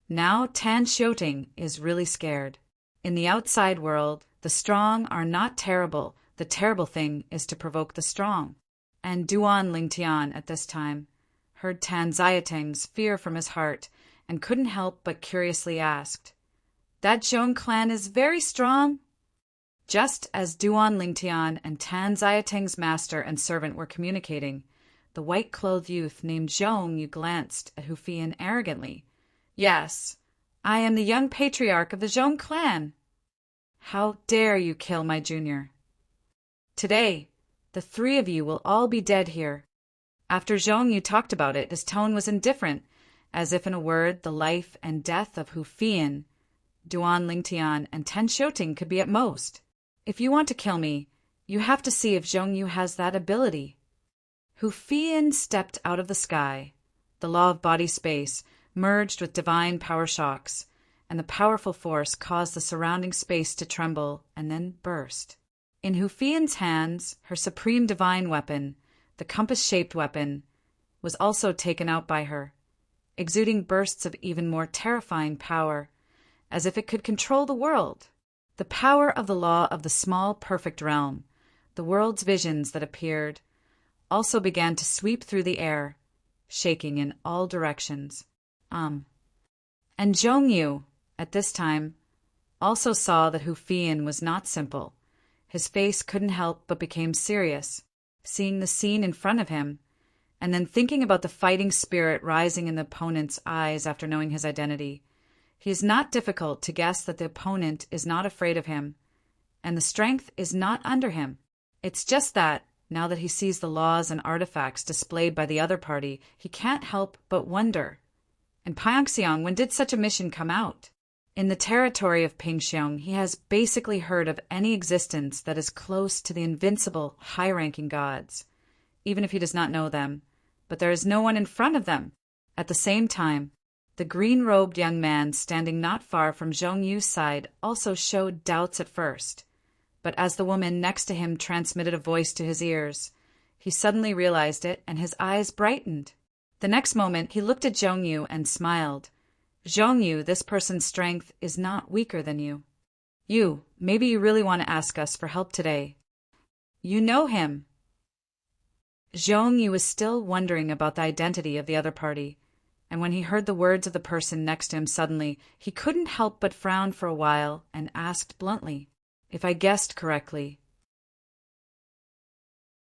Speaker 1: Now Tan Xiuting is really scared. In the outside world, the strong are not terrible. The terrible thing is to provoke the strong. And Duan Lingtian at this time heard Tan Xiaotang's fear from his heart and couldn't help but curiously asked, "That Zhong clan is very strong?" Just as Duan Lingtian and Tan Xiaotang's master and servant were communicating, the white-clothed youth named Zhong glanced at Hu Fian arrogantly. "Yes, I am the young patriarch of the Zhong clan. How dare you kill my junior? Today, the 3 of you will all be dead here." After Zhong talked about it, his tone was indifferent, as if in a word the life and death of Hu Fian, Duan Lingtian, and Tan Xiuting could be at most. "If you want to kill me, you have to see if Zhongyu has that ability." Hu Fian stepped out of the sky. The law of body space merged with divine power shocks, and the powerful force caused the surrounding space to tremble and then burst. In Hu Fian's hands, her supreme divine weapon, the compass-shaped weapon, was also taken out by her, exuding bursts of even more terrifying power, as if it could control the world. The power of the law of the small, perfect realm, the world's visions that appeared, also began to sweep through the air, shaking in all directions. And Zhongyu, at this time, also saw that Hu Fian was not simple. His face couldn't help but became serious, seeing the scene in front of him, and then thinking about the fighting spirit rising in the opponent's eyes after knowing his identity. He is not difficult to guess that the opponent is not afraid of him, and the strength is not under him. It's just that, now that he sees the laws and artifacts displayed by the other party, he can't help but wonder. In Pyeongseong, when did such a mission come out? In the territory of Pingxiong, he has basically heard of any existence that is close to the invincible, high-ranking gods, even if he does not know them, but there is no one in front of them. At the same time, the green-robed young man standing not far from Zhongyu's side also showed doubts at first, but as the woman next to him transmitted a voice to his ears, he suddenly realized it and his eyes brightened. The next moment he looked at Zhongyu and smiled. "Zhongyu, this person's strength is not weaker than you. Maybe you really want to ask us for help today." You know him. Zhong Yu was still wondering about the identity of the other party, and when he heard the words of the person next to him suddenly, he couldn't help but frown for a while and asked bluntly, "If I guessed correctly."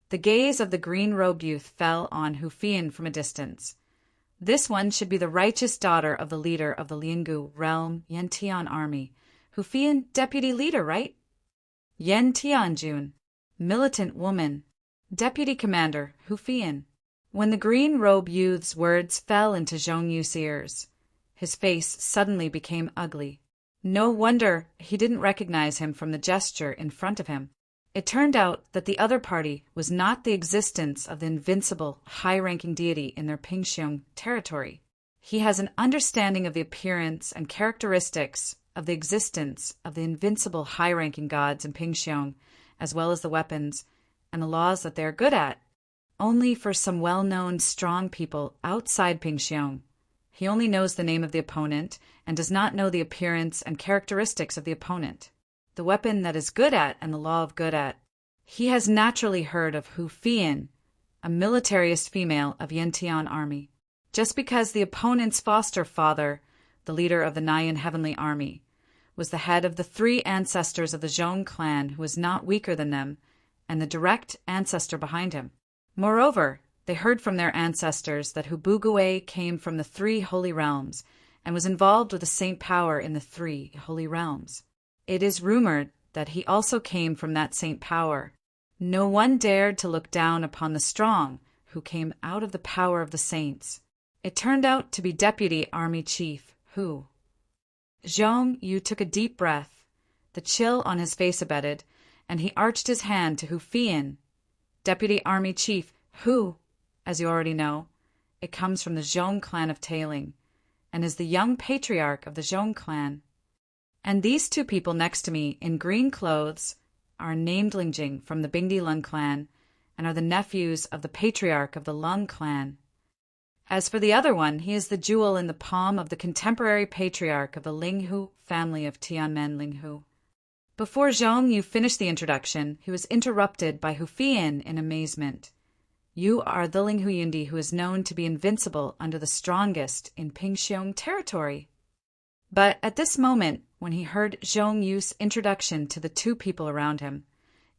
Speaker 1: The gaze of the green-robed youth fell on Hu Fian from a distance. This one should be the righteous daughter of the leader of the Linghu realm Yen Tian army. Hu Fian, deputy leader, right? Yen Tianjun, militant woman, deputy commander, Hu Fian. When the green-robed youth's words fell into Zhong Yu's ears, his face suddenly became ugly. No wonder he didn't recognize him from the gesture in front of him. It turned out that the other party was not the existence of the invincible, high-ranking deity in their Pingxiong territory. He has an understanding of the appearance and characteristics of the existence of the invincible, high-ranking gods in Pingxiong, as well as the weapons and the laws that they are good at, only for some well-known, strong people outside Pingxiong. He only knows the name of the opponent and does not know the appearance and characteristics of the opponent, the weapon that is good at and the law of good at. He has naturally heard of Hu Fian, a militarist female of Yantian army, just because the opponent's foster father, the leader of the Nyan heavenly army, was the head of the 3 ancestors of the Zhong clan who was not weaker than them, and the direct ancestor behind him. Moreover, they heard from their ancestors that Hu Bugue came from the 3 holy realms and was involved with the saint power in the 3 holy realms. It is rumored that he also came from that saint power. No one dared to look down upon the strong who came out of the power of the saints. It turned out to be Deputy Army Chief Hu. Zhong Yu took a deep breath. The chill on his face abated, and he arched his hand to Hu Fian. Deputy Army Chief Hu, as you already know, it comes from the Zhong clan of Tailing, and is the young patriarch of the Zhong clan. And these 2 people next to me in green clothes are named Lingjing from the Bingdi Lung clan and are the nephews of the patriarch of the Lung clan. As for the other one, he is the jewel in the palm of the contemporary patriarch of the Linghu family of Tianmen Linghu. Before Zhong Yu finished the introduction, he was interrupted by Hu Fian in amazement. "You are the Linghu Yundi who is known to be invincible under the strongest in Pingxiong territory." But at this moment, when he heard Zhong Yu's introduction to the 2 people around him,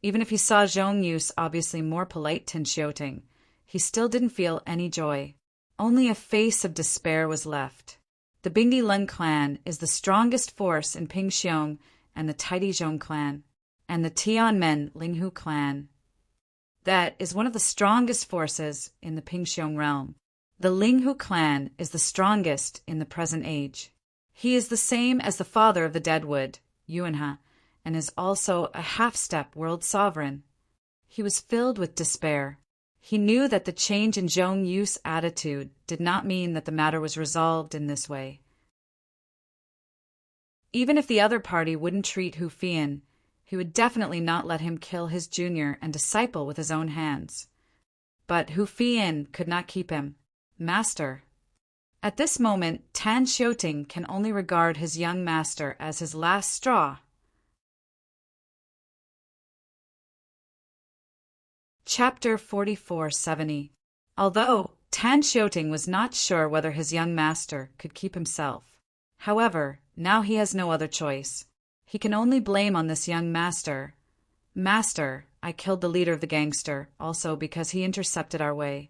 Speaker 1: even if he saw Zhong Yu's obviously more polite Tinshioting, he still didn't feel any joy. Only a face of despair was left. The Bingdi Lung clan is the strongest force in Pingxiong and the Taidizhong clan, and the Tianmen Linghu clan. That is one of the strongest forces in the Pingxiong realm. The Linghu clan is the strongest in the present age. He is the same as the father of the Deadwood, Yuanhe, and is also a half-step world sovereign. He was filled with despair. He knew that the change in Zhong Yu's attitude did not mean that the matter was resolved in this way. Even if the other party wouldn't treat Hu Fian, he would definitely not let him kill his junior and disciple with his own hands. But Hu Fian could not keep him. Master. At this moment, Tan Xiuting can only regard his young master as his last straw. Chapter 4470. Although Tan Xiuting was not sure whether his young master could keep himself. However, now he has no other choice. He can only blame on this young master. "Master, I killed the leader of the gangster, also because he intercepted our way.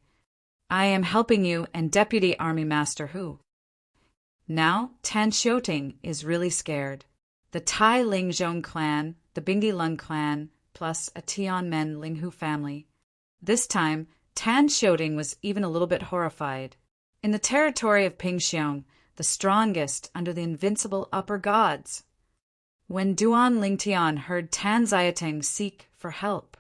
Speaker 1: I am helping you and Deputy Army Master Hu." Now Tan Xiuting is really scared. The Tai Ling Zhong clan, the Bingdi Lung clan, plus a Tianmen Linghu family. This time, Tan Xiuting was even a little bit horrified. In the territory of Pingxiong, the strongest under the invincible upper gods. When Duan Lingtian heard Tan Xiaoteng seek for help,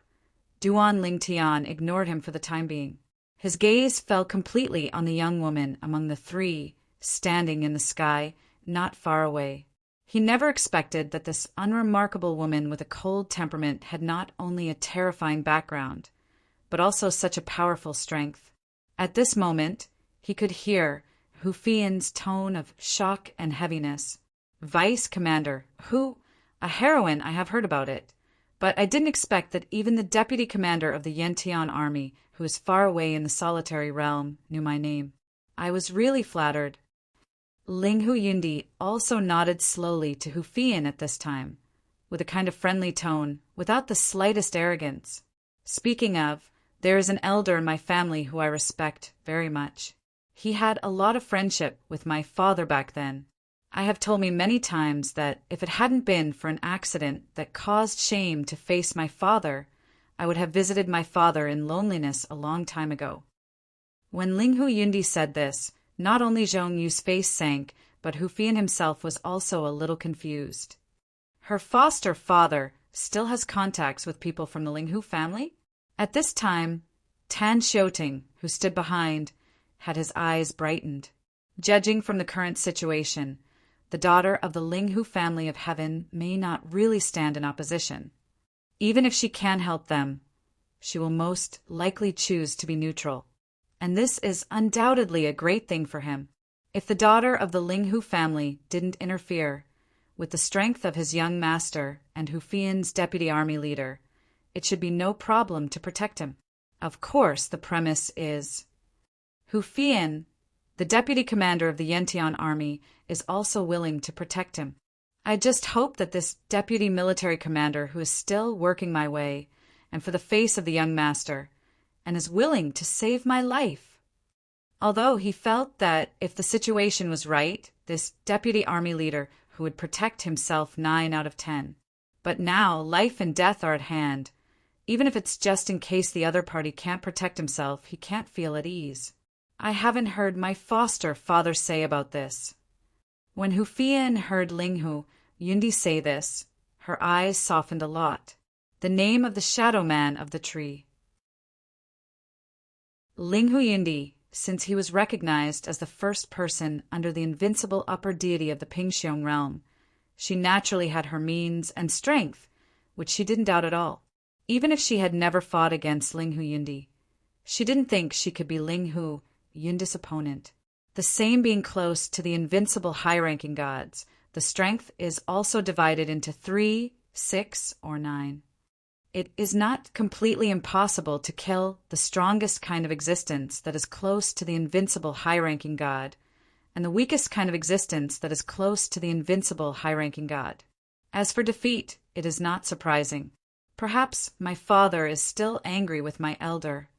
Speaker 1: Duan Lingtian ignored him for the time being. His gaze fell completely on the young woman among the 3, standing in the sky, not far away. He never expected that this unremarkable woman with a cold temperament had not only a terrifying background, but also such a powerful strength. At this moment, he could hear Hu Fian's tone of shock and heaviness. "Vice Commander, who? A heroine, I have heard about it. But I didn't expect that even the deputy commander of the Yantian army, who is far away in the solitary realm, knew my name. I was really flattered. Ling Hu Yundi also nodded slowly to Hu Fian at this time, with a kind of friendly tone, without the slightest arrogance. Speaking of, there is an elder in my family who I respect very much. He had a lot of friendship with my father back then. I have told me many times that if it hadn't been for an accident that caused shame to face my father, I would have visited my father in loneliness a long time ago. When Ling Hu Yundi said this, not only Zhong Yu's face sank, but Hu Fian himself was also a little confused. Her foster father still has contacts with people from the Ling Hu family? At this time, Tan Xiuting, who stood behind, had his eyes brightened. Judging from the current situation, the daughter of the Ling Hu family of heaven may not really stand in opposition. Even if she can help them, she will most likely choose to be neutral. And this is undoubtedly a great thing for him. If the daughter of the Ling Hu family didn't interfere with the strength of his young master and Hu Fian's deputy army leader, it should be no problem to protect him. Of course, the premise is Hu Fian, the deputy commander of the Yantian army, is also willing to protect him. I just hope that this deputy military commander who is still working my way, and for the face of the young master, and is willing to save my life. Although he felt that if the situation was right, this deputy army leader who would protect himself 9 out of 10. But now life and death are at hand. Even if it's just in case the other party can't protect himself, he can't feel at ease. I haven't heard my foster father say about this. When Hu Fian heard Ling Hu Yundi say this, her eyes softened a lot. The name of the shadow man of the tree. Ling Hu Yundi, since he was recognized as the first person under the invincible upper deity of the Pingxiong realm, she naturally had her means and strength, which she didn't doubt at all. Even if she had never fought against Ling Hu Yundi, she didn't think she could be Ling Hu Yundi's opponent. The same being close to the invincible high-ranking gods, the strength is also divided into 3, 6, or 9. It is not completely impossible to kill the strongest kind of existence that is close to the invincible high-ranking god, and the weakest kind of existence that is close to the invincible high-ranking god. As for defeat, it is not surprising. Perhaps my father is still angry with my elder.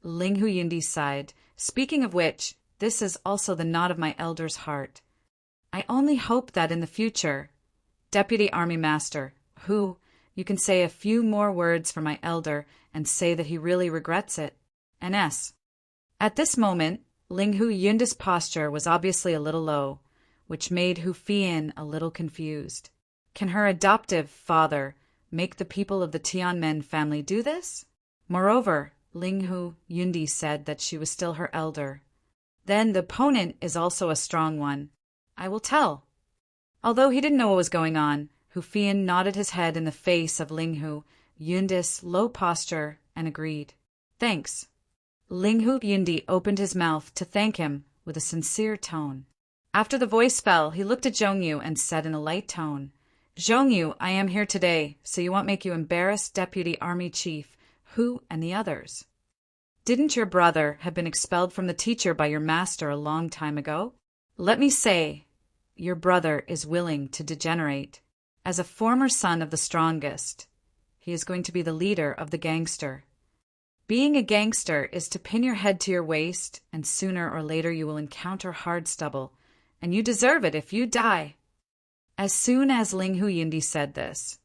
Speaker 1: Ling Hu Yundi sighed. Speaking of which, this is also the knot of my elder's heart. I only hope that in the future, Deputy Army Master, you can say a few more words for my elder and say that he really regrets it. N.S. At this moment, Ling Hu Yundi's posture was obviously a little low, which made Hu Fian a little confused. Can her adoptive father make the people of the Tianmen family do this? Moreover, Ling Hu Yundi said that she was still her elder. Then the opponent is also a strong one. I will tell. Although he didn't know what was going on, Hu Fian nodded his head in the face of Ling Hu Yundi's low posture and agreed. Thanks. Ling Hu Yundi opened his mouth to thank him with a sincere tone. After the voice fell, he looked at Zhong Yu and said in a light tone, Zhong Yu, I am here today, so you won't make you embarrass Deputy Army Chief Hu and the others. Didn't your brother have been expelled from the teacher by your master a long time ago? Let me say, your brother is willing to degenerate. As a former son of the strongest, he is going to be the leader of the gangster. Being a gangster is to pin your head to your waist, and sooner or later you will encounter hard stubble, and you deserve it if you die. As soon as Ling Hu Yundi said this,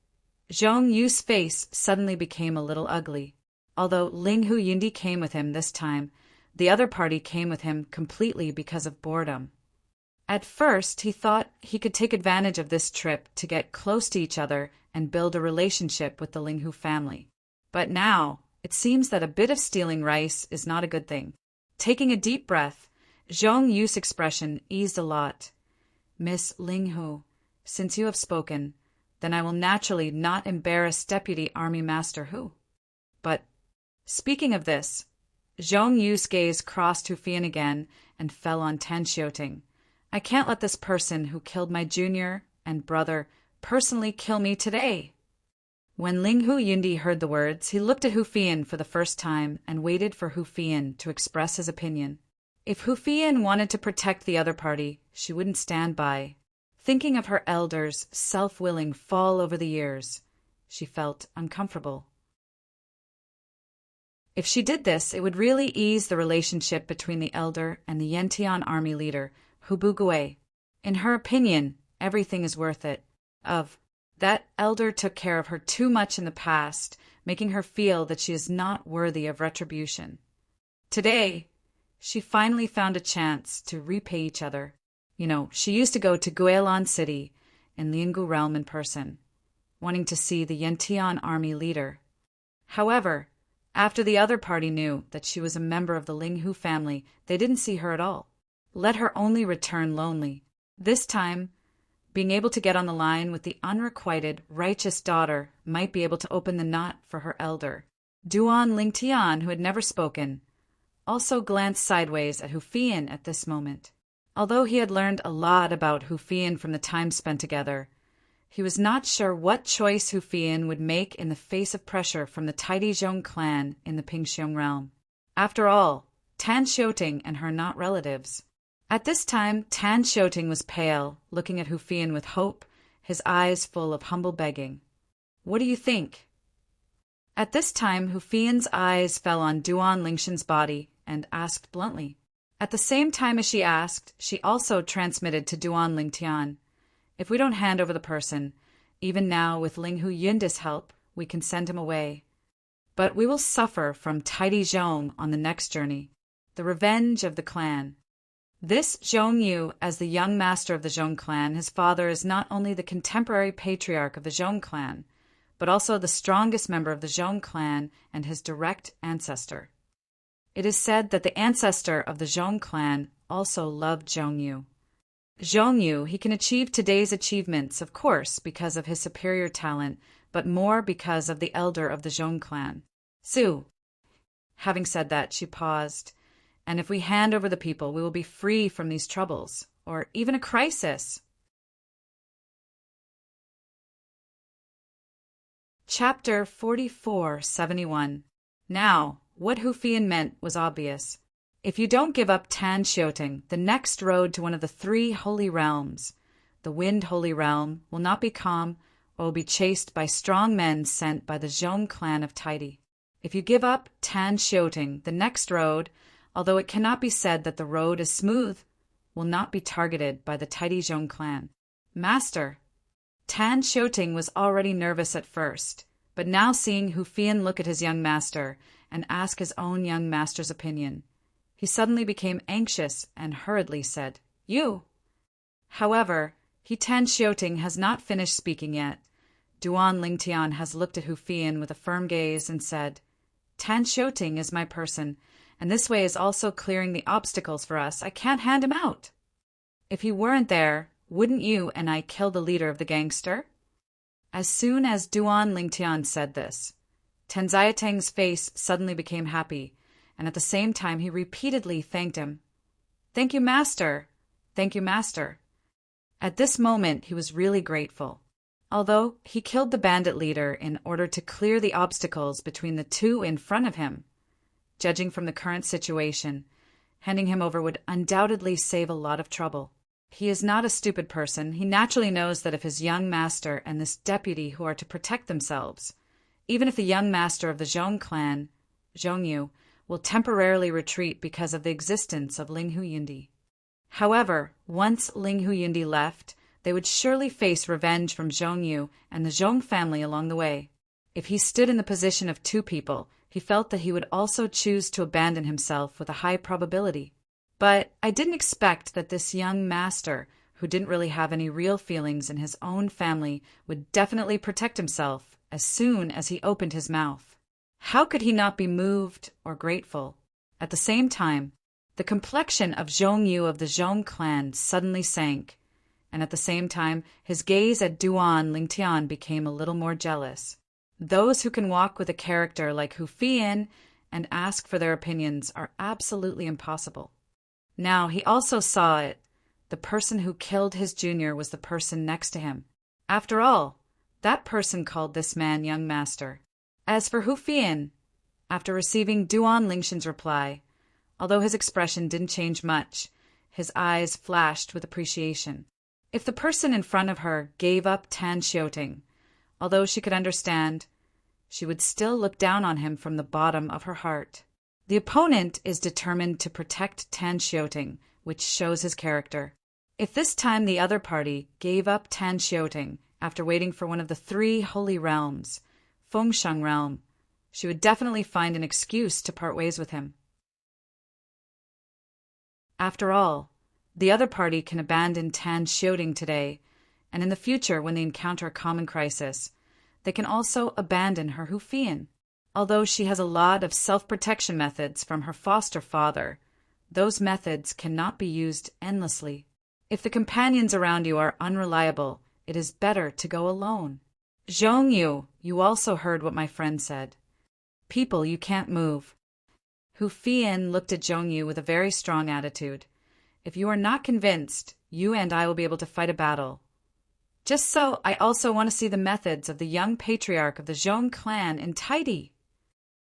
Speaker 1: Zhong Yu's face suddenly became a little ugly. Although Ling Hu Yundi came with him this time, the other party came with him completely because of boredom. At first, he thought he could take advantage of this trip to get close to each other and build a relationship with the Ling Hu family. But now, it seems that a bit of stealing rice is not a good thing. Taking a deep breath, Zhong Yu's expression eased a lot. Miss Ling Hu, since you have spoken, then I will naturally not embarrass Deputy Army Master Hu. But, speaking of this, Zhong Yu's gaze crossed Hu Fian again and fell on Tan Xiuting. I can't let this person who killed my junior and brother personally kill me today. When Ling Hu Yundi heard the words, he looked at Hu Fian for the first time and waited for Hu Fian to express his opinion. If Hu Fian wanted to protect the other party, she wouldn't stand by. Thinking of her elders' self-willing fall over the years, she felt uncomfortable. If she did this, it would really ease the relationship between the elder and the Yantian army leader, Hu Bugui. In her opinion, everything is worth it. That elder took care of her too much in the past, making her feel that she is not worthy of retribution. Today, she finally found a chance to repay each other. She used to go to Guilan City in Liangu Realm in person, wanting to see the Yantian army leader. However, after the other party knew that she was a member of the Ling Hu family, they didn't see her at all. Let her only return lonely. This time, being able to get on the line with the unrequited, righteous daughter might be able to open the knot for her elder. Duan Lingtian, who had never spoken, also glanced sideways at Hu Fian at this moment. Although he had learned a lot about Hu Fian from the time spent together, he was not sure what choice Hu Fian would make in the face of pressure from the Taidizhong clan in the Pingxiong realm. After all, Tan Xiuting and her not relatives. At this time, Tan Xiuting was pale, looking at Hu Fian with hope, his eyes full of humble begging. "What do you think?" At this time, Hu Fian's eyes fell on Duan Lingshan's body and asked bluntly. At the same time as she asked, she also transmitted to Duan Lingtian, "If we don't hand over the person, even now with Ling Hu Yundi's help, we can send him away. But we will suffer from Taidizhong on the next journey, the revenge of the clan." This Zhong Yu, as the young master of the Zhong clan, his father is not only the contemporary patriarch of the Zhong clan, but also the strongest member of the Zhong clan and his direct ancestor. It is said that the ancestor of the Zhong clan also loved Zhong Yu. Zhong Yu, he can achieve today's achievements, of course, because of his superior talent, but more because of the elder of the Zhong clan, Su. Having said that, she paused. "And if we hand over the people, we will be free from these troubles, or even a crisis." Chapter 4471. Now, what Hu Fian meant was obvious. If you don't give up Tan Xiuting, the next road to one of the three holy realms, the Wind Holy Realm, will not be calm or will be chased by strong men sent by the Zhong clan of Taidi. If you give up Tan Xiuting, the next road, although it cannot be said that the road is smooth, will not be targeted by the Taidizhong clan. "Master." Tan Xiuting was already nervous at first, but now seeing Hu Fian look at his young master and ask his own young master's opinion, he suddenly became anxious and hurriedly said, "You." However, Tan Xiuting has not finished speaking yet. Duan Lingtian has looked at Hu Fian with a firm gaze and said, "Tan Xiuting is my person, and this way is also clearing the obstacles for us. I can't hand him out." "If he weren't there, wouldn't you and I kill the leader of the gangster?" As soon as Duan Lingtian said this, Tan Xiaotang's face suddenly became happy, and at the same time he repeatedly thanked him. "Thank you, master. Thank you, master." At this moment he was really grateful. Although he killed the bandit leader in order to clear the obstacles between the two in front of him, judging from the current situation, handing him over would undoubtedly save a lot of trouble. He is not a stupid person. He naturally knows that if his young master and this deputy who are to protect themselves, even if the young master of the Zhong clan, Zhong Yu, will temporarily retreat because of the existence of Ling Hu Yundi. However, once Ling Hu Yundi left, they would surely face revenge from Zhong Yu and the Zhong family along the way. If he stood in the position of two people, he felt that he would also choose to abandon himself with a high probability. But I didn't expect that this young master, who didn't really have any real feelings in his own family, would definitely protect himself as soon as he opened his mouth. How could he not be moved or grateful? At the same time, the complexion of Zhong Yu of the Zhong clan suddenly sank, and at the same time his gaze at Duan Lingtian became a little more jealous. Those who can walk with a character like Hu Fian and ask for their opinions are absolutely impossible. Now he also saw it. The person who killed his junior was the person next to him. After all, That person called this man young master. As for Hu Fian, after receiving Duan Lingshan's reply, although his expression didn't change much, his eyes flashed with appreciation. If the person in front of her gave up Tan Xiuting, although she could understand, she would still look down on him from the bottom of her heart. The opponent is determined to protect Tan Xiuting, which shows his character. If this time the other party gave up Tan Xiuting after waiting for one of the 3 holy realms, Fengsheng realm, she would definitely find an excuse to part ways with him. After all, the other party can abandon Tan Xiuting today, and in the future when they encounter a common crisis, they can also abandon her Hu Fian. Although she has a lot of self-protection methods from her foster father, those methods cannot be used endlessly. If the companions around you are unreliable, it is better to go alone. Zhongyu, you also heard what my friend said. People you can't move. Hu Fian looked at Zhongyu with a very strong attitude. If you are not convinced, you and I will be able to fight a battle. Just so, I also want to see the methods of the young patriarch of the Zhong clan in tidy.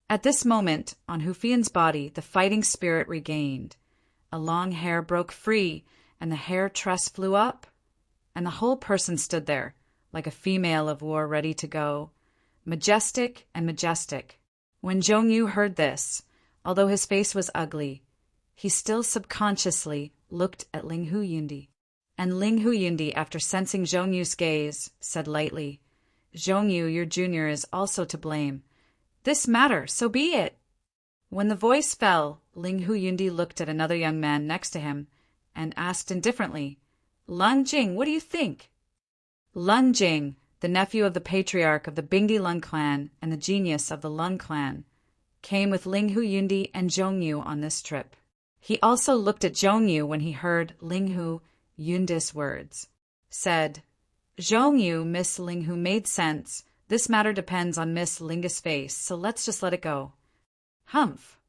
Speaker 1: At this moment, on Hu Fian's body, the fighting spirit regained. A long hair broke free, and the hair tress flew up, and the whole person stood there, like a female of war ready to go, majestic and majestic. When Zhongyu heard this, although his face was ugly, he still subconsciously looked at Ling Hu Yundi. And Ling Hu Yundi, after sensing Zhongyu's gaze, said lightly, "Zhongyu, your junior, is also to blame. This matter, so be it." When the voice fell, Ling Hu Yundi looked at another young man next to him and asked indifferently, "Lun Jing, what do you think?" Lun Jing, the nephew of the patriarch of the Bingdi Lun clan and the genius of the Lun clan, came with Ling Hu Yundi and Zhongyu on this trip. He also looked at Zhongyu when he heard Ling Hu Yundi's words. Said, "Zhongyu, Miss Ling Hu made sense. This matter depends on Miss Linga's face, so let's just let it go." Humph.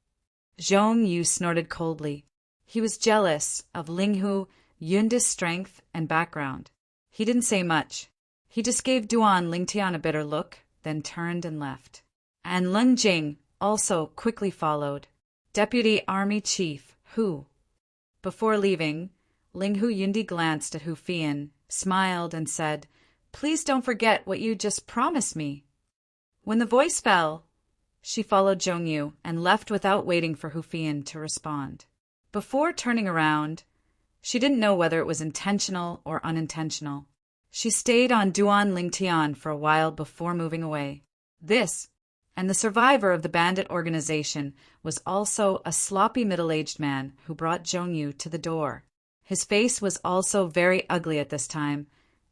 Speaker 1: Zhongyu snorted coldly. He was jealous of Ling Hu Yundi's strength and background. He didn't say much. He just gave Duan Lingtian a bitter look, then turned and left. And Lun Jing also quickly followed. Deputy Army Chief Hu. Before leaving, Ling Hu Yundi glanced at Hu Fian, smiled, and said, "Please don't forget what you just promised me." When the voice fell, she followed Zhongyu and left without waiting for Hu Fian to respond. Before turning around, she didn't know whether it was intentional or unintentional. She stayed on Duan Lingtian for a while before moving away. This, and the survivor of the bandit organization, was also a sloppy middle-aged man who brought Zhongyu to the door. His face was also very ugly at this time,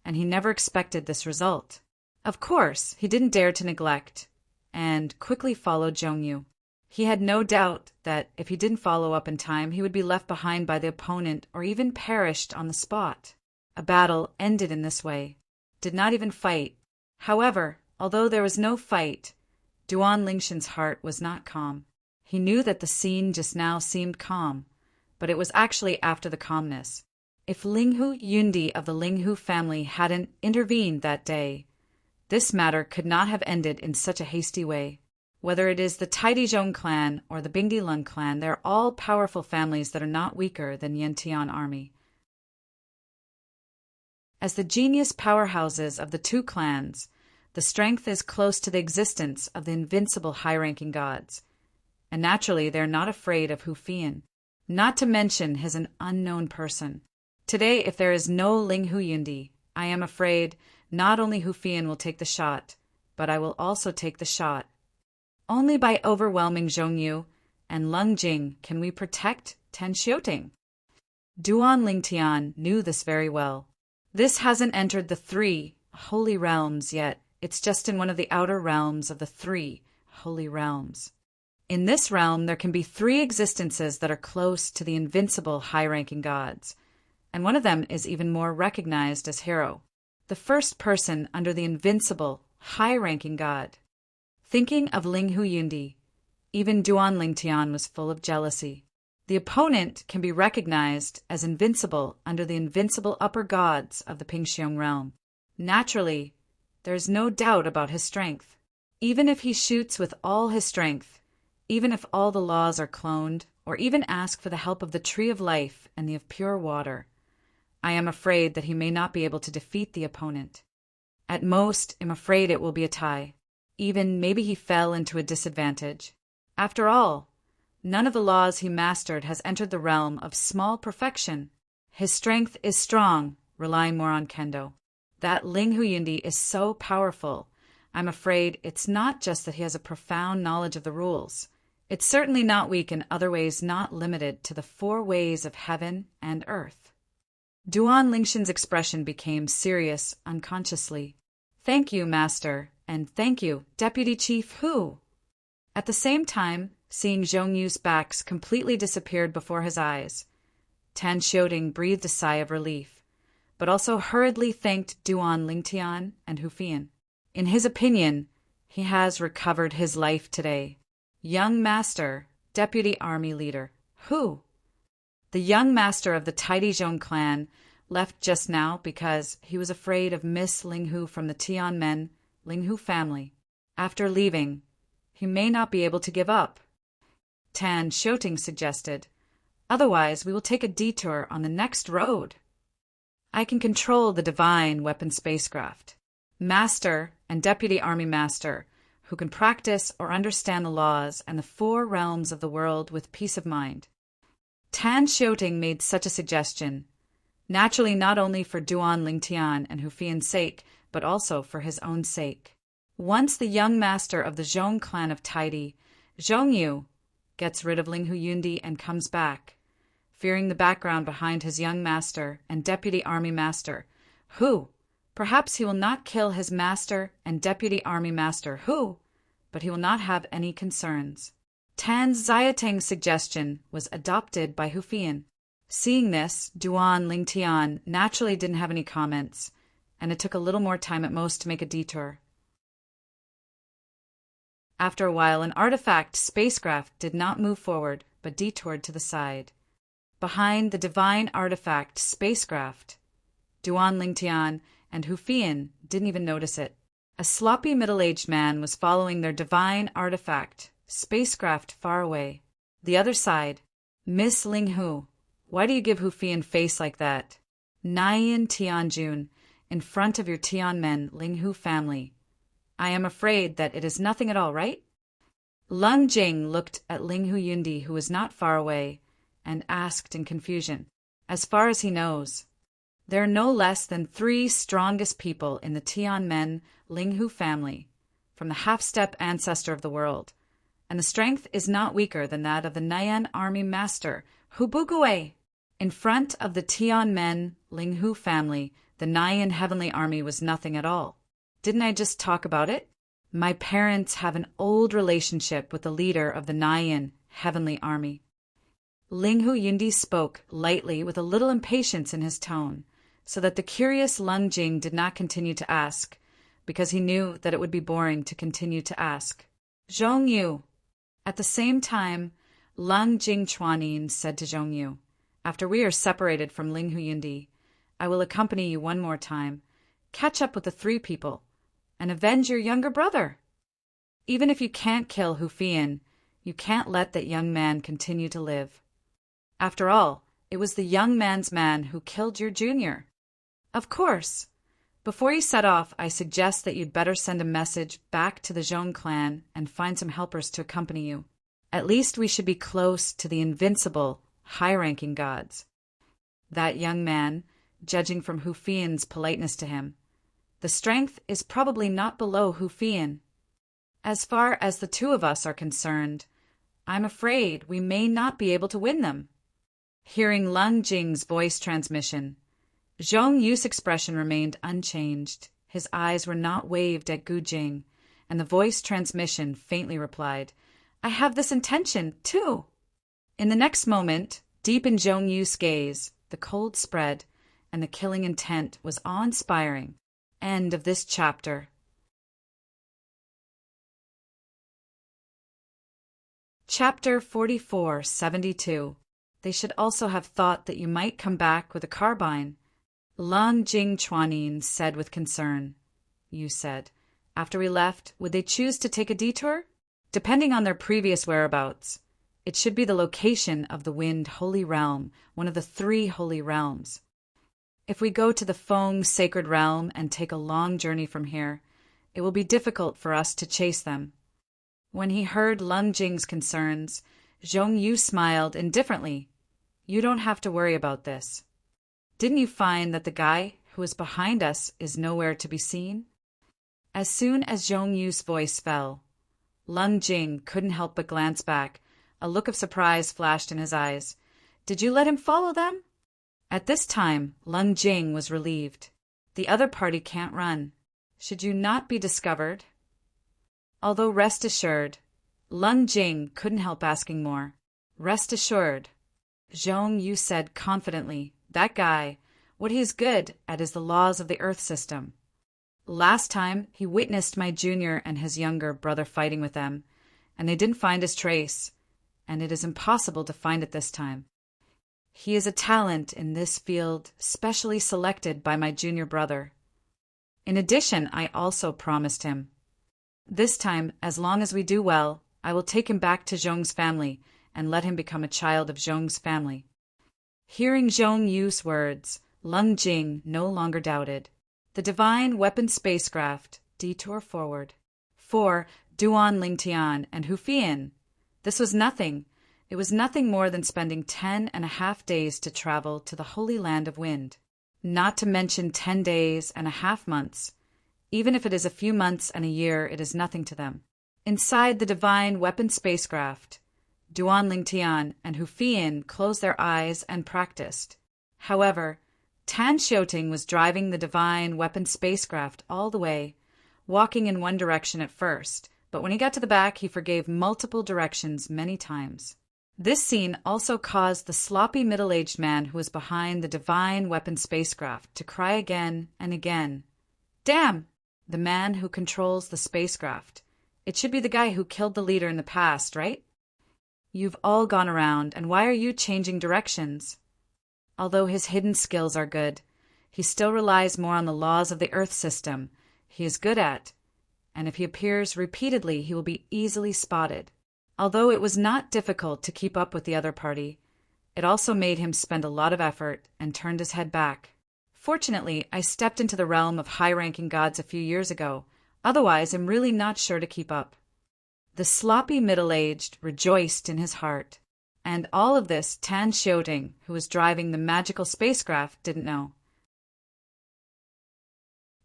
Speaker 1: and he never expected this result. Of course, he didn't dare to neglect, and quickly followed Zhongyu. He had no doubt that if he didn't follow up in time, he would be left behind by the opponent or even perished on the spot. A battle ended in this way. Did not even fight. However, although there was no fight, Duan Lingshan's heart was not calm. He knew that the scene just now seemed calm, but it was actually after the calmness. If Ling Hu Yundi of the Ling Hu family hadn't intervened that day, this matter could not have ended in such a hasty way. Whether it is the Taidizhong clan or the Bingdi Lun clan, they are all powerful families that are not weaker than Yantian army. As the genius powerhouses of the 2 clans, the strength is close to the existence of the invincible high-ranking gods, and naturally they are not afraid of Hu Fian, not to mention his an unknown person. Today, if there is no Ling Hu Yundi, I am afraid not only Hu Fian will take the shot, but I will also take the shot. Only by overwhelming Zhongyu and Lung Jing can we protect Tan Xiuting. Duan Lingtian knew this very well. This hasn't entered the 3 holy realms yet. It's just in one of the outer realms of the 3 holy realms. In this realm, there can be 3 existences that are close to the invincible high-ranking gods, and one of them is even more recognized as hero. The first person under the invincible high-ranking god. Thinking of Ling Hu Yundi, even Duan Lingtian was full of jealousy. The opponent can be recognized as invincible under the invincible upper gods of the Pingxiong realm. Naturally, There's no doubt about his strength. Even if he shoots with all his strength, even if all the laws are cloned, or even ask for the help of the tree of life and the of pure water, I am afraid that he may not be able to defeat the opponent. At most, I'm afraid it will be a tie. Even maybe he fell into a disadvantage. After all, none of the laws he mastered has entered the realm of small perfection. His strength is strong, relying more on kendo. That Ling Huyundi is so powerful, I'm afraid it's not just that he has a profound knowledge of the rules. It's certainly not weak in other ways not limited to the 4 ways of heaven and earth. Duan Lingshin's expression became serious unconsciously. Thank you, Master, and thank you, Deputy Chief Hu. At the same time, seeing Zhong Yu's backs completely disappeared before his eyes, Tan Xiaoting breathed a sigh of relief, but also hurriedly thanked Duan Lingtian and Hu Fian. In his opinion, he has recovered his life today. Young Master, Deputy Army Leader, Hu. The young master of the Taidizhong clan left just now because he was afraid of Miss Linghu from the Tianmen Linghu family. After leaving, he may not be able to give up. Tan Xiaoting suggested. Otherwise, we will take a detour on the next road. I can control the divine weapon spacecraft. Master and Deputy Army Master, who can practice or understand the laws and the 4 realms of the world with peace of mind. Tan Xiaoting made such a suggestion, naturally not only for Duan Lingtian and Hu Fian's sake, but also for his own sake. Once the young master of the Zhong clan of Taidi, Zhong Yu, gets rid of Ling Huyundi and comes back, fearing the background behind his young master and Deputy Army Master, Hu, perhaps he will not kill his master and Deputy Army Master, Hu, but he will not have any concerns. Tan Xiaotang's suggestion was adopted by Hu Fian. Seeing this, Duan Lingtian naturally didn't have any comments, and it took a little more time at most to make a detour. After a while, an artifact spacecraft did not move forward, but detoured to the side. Behind the divine artifact spacecraft, Duan Lingtian and Hu Fian didn't even notice it. A sloppy middle-aged man was following their divine artifact spacecraft far away. The other side, Miss Linghu, why do you give Hu Fian face like that? Nyan Tianjun, in front of your Tianmen Linghu family. I am afraid that it is nothing at all, right? Lung Jing looked at Ling Huyundi, who was not far away, and asked in confusion, as far as he knows, there are no less than 3 strongest people in the Tianmen Linghu family, from the half-step ancestor of the world, and the strength is not weaker than that of the Nyan Army Master, Hu Bugui. In front of the Tianmen Linghu family, the Nyan Heavenly Army was nothing at all. Didn't I just talk about it? My parents have an old relationship with the leader of the Nyan Heavenly Army. Ling Huyundi spoke lightly with a little impatience in his tone, so that the curious Lung Jing did not continue to ask, because he knew that it would be boring to continue to ask. Zhong Yu. At the same time, Lung Jing Chuanin said to Zhong Yu, after we are separated from Ling Huyundi, I will accompany you one more time, catch up with the 3 people, and avenge your younger brother. Even if you can't kill Hu Fian, you can't let that young man continue to live. After all, it was the young man's man who killed your junior. Of course. Before you set off, I suggest that you'd better send a message back to the Zhong clan and find some helpers to accompany you. At least we should be close to the invincible, high-ranking gods. That young man, judging from Hu Fian's politeness to him, the strength is probably not below Hu Fian. As far as the 2 of us are concerned, I'm afraid we may not be able to win them. Hearing Lung Jing's voice transmission, Zhong Yu's expression remained unchanged. His eyes were not waved at Gu Jing, and the voice transmission faintly replied, I have this intention, too. In the next moment, deep in Zhong Yu's gaze, the cold spread, and the killing intent was awe-inspiring. End of this chapter. Chapter 44-72. They should also have thought that you might come back with a carbine, Lung Jing Chuanin said with concern. Yu said. After we left, would they choose to take a detour? Depending on their previous whereabouts. It should be the location of the Wind Holy Realm, one of the 3 holy realms. If we go to the Feng Sacred Realm and take a long journey from here, it will be difficult for us to chase them. When he heard Lung Jing's concerns, Zhong Yu smiled indifferently. You don't have to worry about this. Didn't you find that the guy who is behind us is nowhere to be seen? As soon as Zhong Yu's voice fell, Lung Jing couldn't help but glance back. A look of surprise flashed in his eyes. Did you let him follow them? At this time, Lung Jing was relieved. The other party can't run. Should you not be discovered? Although rest assured, Lung Jing couldn't help asking more. Rest assured, Zhong Yu said confidently, that guy, what he is good at is the laws of the Earth system. Last time, he witnessed my junior and his younger brother fighting with them, and they didn't find his trace, and it is impossible to find it this time. He is a talent in this field specially selected by my junior brother. In addition, I also promised him. This time, as long as we do well, I will take him back to Zhong's family and let him become a child of Zhong's family. Hearing Zhong Yu's words, Lung Jing no longer doubted. The Divine Weapon Spacecraft, detour forward. 4. Duan Lingtian and Hufian. This was nothing. It was nothing more than spending 10.5 days to travel to the Holy Land of Wind. Not to mention 10.5 months. Even if it is a few months and a year, it is nothing to them. Inside the Divine Weapon Spacecraft, Duan Lingtian and Hufian closed their eyes and practiced. However, Tan Xiuting was driving the Divine Weapon Spacecraft all the way, walking in one direction at first, but when he got to the back, he forgave multiple directions many times. This scene also caused the sloppy middle-aged man who was behind the Divine Weapon Spacecraft to cry again and again. Damn! The man who controls the spacecraft. It should be the guy who killed the leader in the past, right? You've all gone around, and why are you changing directions? Although his hidden skills are good, he still relies more on the laws of the Earth system he is good at, and if he appears repeatedly, he will be easily spotted. Although it was not difficult to keep up with the other party, it also made him spend a lot of effort and turned his head back. Fortunately, I stepped into the realm of high-ranking gods a few years ago. Otherwise, I'm really not sure to keep up. The sloppy middle-aged rejoiced in his heart. And all of this Tan Xiuting, who was driving the magical spacecraft, didn't know.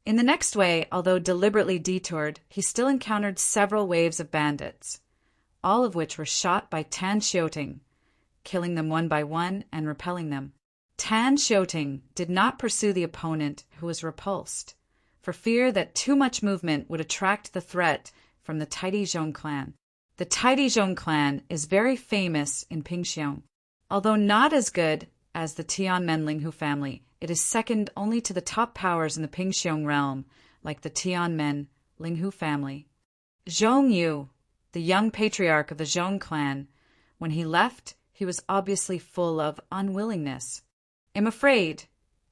Speaker 1: In the next way, although deliberately detoured, he still encountered several waves of bandits, all of which were shot by Tan Xiuting, killing them one by one and repelling them. Tan Xiuting did not pursue the opponent who was repulsed, for fear that too much movement would attract the threat from the Taidizhong clan. The Taidizhong clan is very famous in Pingxiong. Although not as good as the Tianmen Linghu family, it is second only to the top powers in the Pingxiong realm, like the Tianmen Linghu family. Zhong Yu, the young patriarch of the Zhong clan, when he left, he was obviously full of unwillingness. I'm afraid,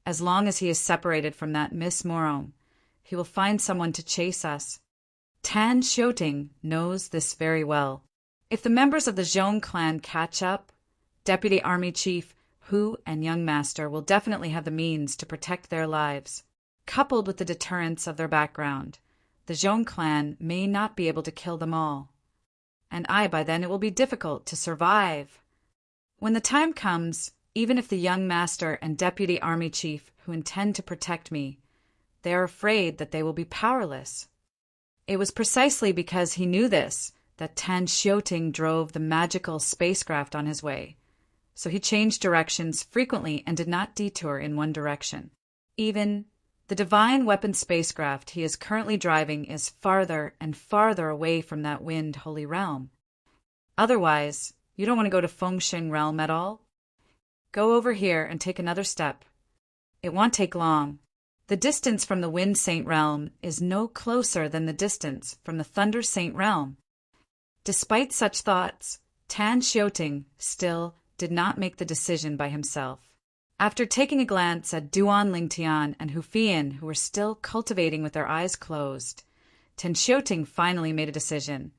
Speaker 1: as long as he is separated from that Miss Morome, he will find someone to chase us. Tan Xiuting knows this very well. If the members of the Zhong clan catch up, Deputy Army Chief Hu and Young Master will definitely have the means to protect their lives. Coupled with the deterrence of their background, the Zhong clan may not be able to kill them all. And by then it will be difficult to survive. When the time comes, even if the Young Master and Deputy Army Chief who intend to protect me, they are afraid that they will be powerless. It was precisely because he knew this that Tan Xiuting drove the magical spacecraft on his way, so he changed directions frequently and did not detour in one direction. Even the Divine Weapon spacecraft he is currently driving is farther and farther away from that Wind Holy Realm. Otherwise, you don't want to go to Fengsheng Realm at all? Go over here and take another step. It won't take long. The distance from the Wind Saint Realm is no closer than the distance from the Thunder Saint Realm. Despite such thoughts, Tan Xiuting still did not make the decision by himself. After taking a glance at Duan Lingtian and Hufian, who were still cultivating with their eyes closed, Tan Xiuting finally made a decision.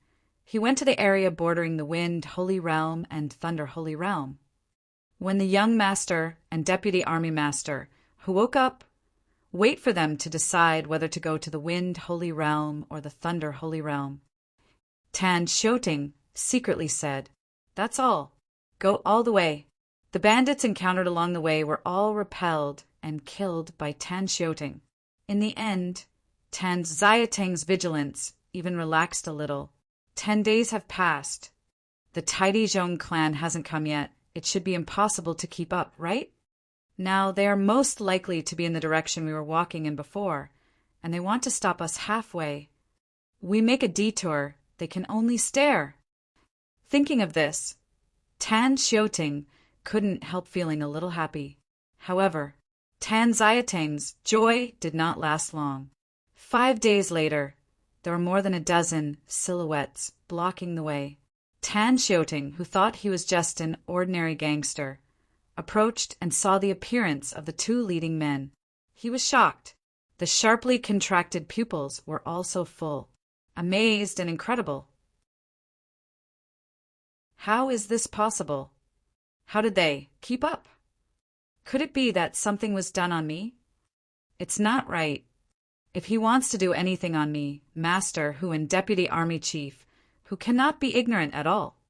Speaker 1: He went to the area bordering the Wind Holy Realm and Thunder Holy Realm. When the young master and deputy army master, who woke up, wait for them to decide whether to go to the Wind Holy Realm or the Thunder Holy Realm. Tan Xiuting secretly said, "That's all. Go all the way." The bandits encountered along the way were all repelled and killed by Tan Xiuting. In the end, Tan Xiating's vigilance even relaxed a little. 10 days have passed. The Taidizhong clan hasn't come yet. It should be impossible to keep up, right? Now they are most likely to be in the direction we were walking in before, and they want to stop us halfway. We make a detour, they can only stare. Thinking of this, Tan Xiuting couldn't help feeling a little happy. However, Tan Xiating's joy did not last long. 5 days later, there were more than a dozen silhouettes blocking the way. Tan Xiuting, who thought he was just an ordinary gangster, approached and saw the appearance of the two leading men. He was shocked. The sharply contracted pupils were also full, amazed and incredible. How is this possible? How did they keep up? Could it be that something was done on me? It's not right. If he wants to do anything on me, Master Hu and Deputy Army Chief, who cannot be ignorant at all.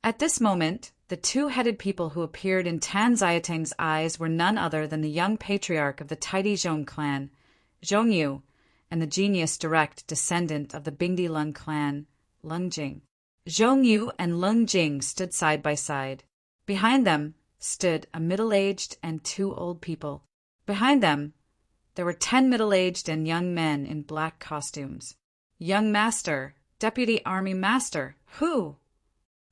Speaker 1: At this moment, the two-headed people who appeared in Tan Xiating's eyes were none other than the young patriarch of the Taidizhong clan, Zhongyu, and the genius direct descendant of the Bingdi Lung clan, Lung Jing. Zhongyu and Lung Jing stood side by side. Behind them stood a middle-aged and 2 old people. Behind them, there were 10 middle-aged and young men in black costumes. Young Master, Deputy Army Master, who?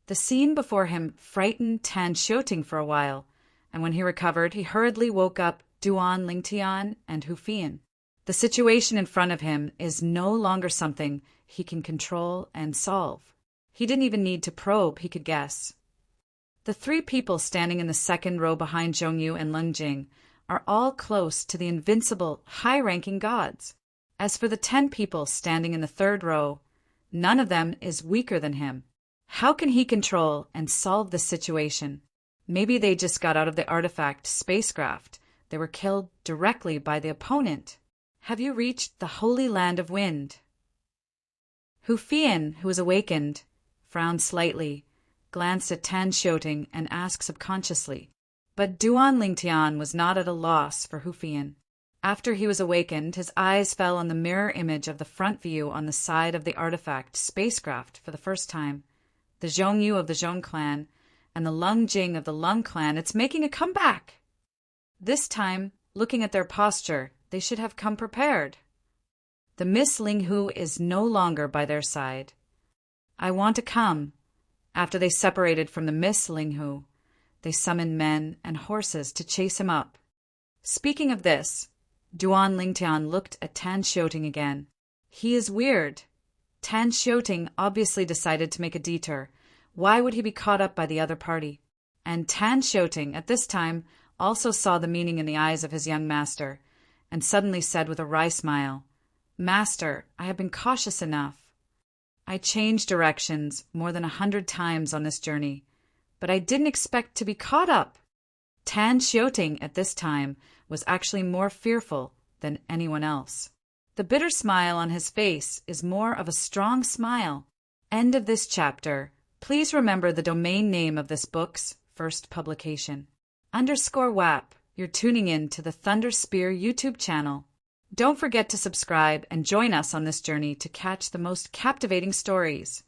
Speaker 1: The scene before him frightened Tan Xiuting for a while, and when he recovered, he hurriedly woke up Duan Lingtian and Hufian. The situation in front of him is no longer something he can control and solve. He didn't even need to probe, he could guess. The 3 people standing in the second row behind Zhongyu and Lung Jing are all close to the invincible, high-ranking gods. As for the 10 people standing in the third row, none of them is weaker than him. How can he control and solve this situation? Maybe they just got out of the artifact spacecraft. They were killed directly by the opponent. Have you reached the Holy Land of Wind? Hufian, who was awakened, frowned slightly, glanced at Tan Xiuting, and asked subconsciously. But Duan Lingtian was not at a loss for Hufian. After he was awakened, his eyes fell on the mirror image of the front view on the side of the artifact spacecraft for the first time. The Zhongyu of the Zhong clan and the Lung Jing of the Lung clan, it's making a comeback. This time, looking at their posture, they should have come prepared. The Miss Linghu is no longer by their side. I want to come. After they separated from the Miss Linghu, they summoned men and horses to chase him up. Speaking of this, Duan Lingtian looked at Tan Xiuting again. He is weird. Tan Xiuting obviously decided to make a detour. Why would he be caught up by the other party? And Tan Xiuting, at this time, also saw the meaning in the eyes of his young master, and suddenly said with a wry smile, "Master, I have been cautious enough. I changed directions more than 100 times on this journey, but I didn't expect to be caught up." Tan Xiuting at this time was actually more fearful than anyone else. The bitter smile on his face is more of a strong smile. End of this chapter. Please remember the domain name of this book's first publication. _WAP. You're tuning in to the Thunder Spear YouTube channel. Don't forget to subscribe and join us on this journey to catch the most captivating stories.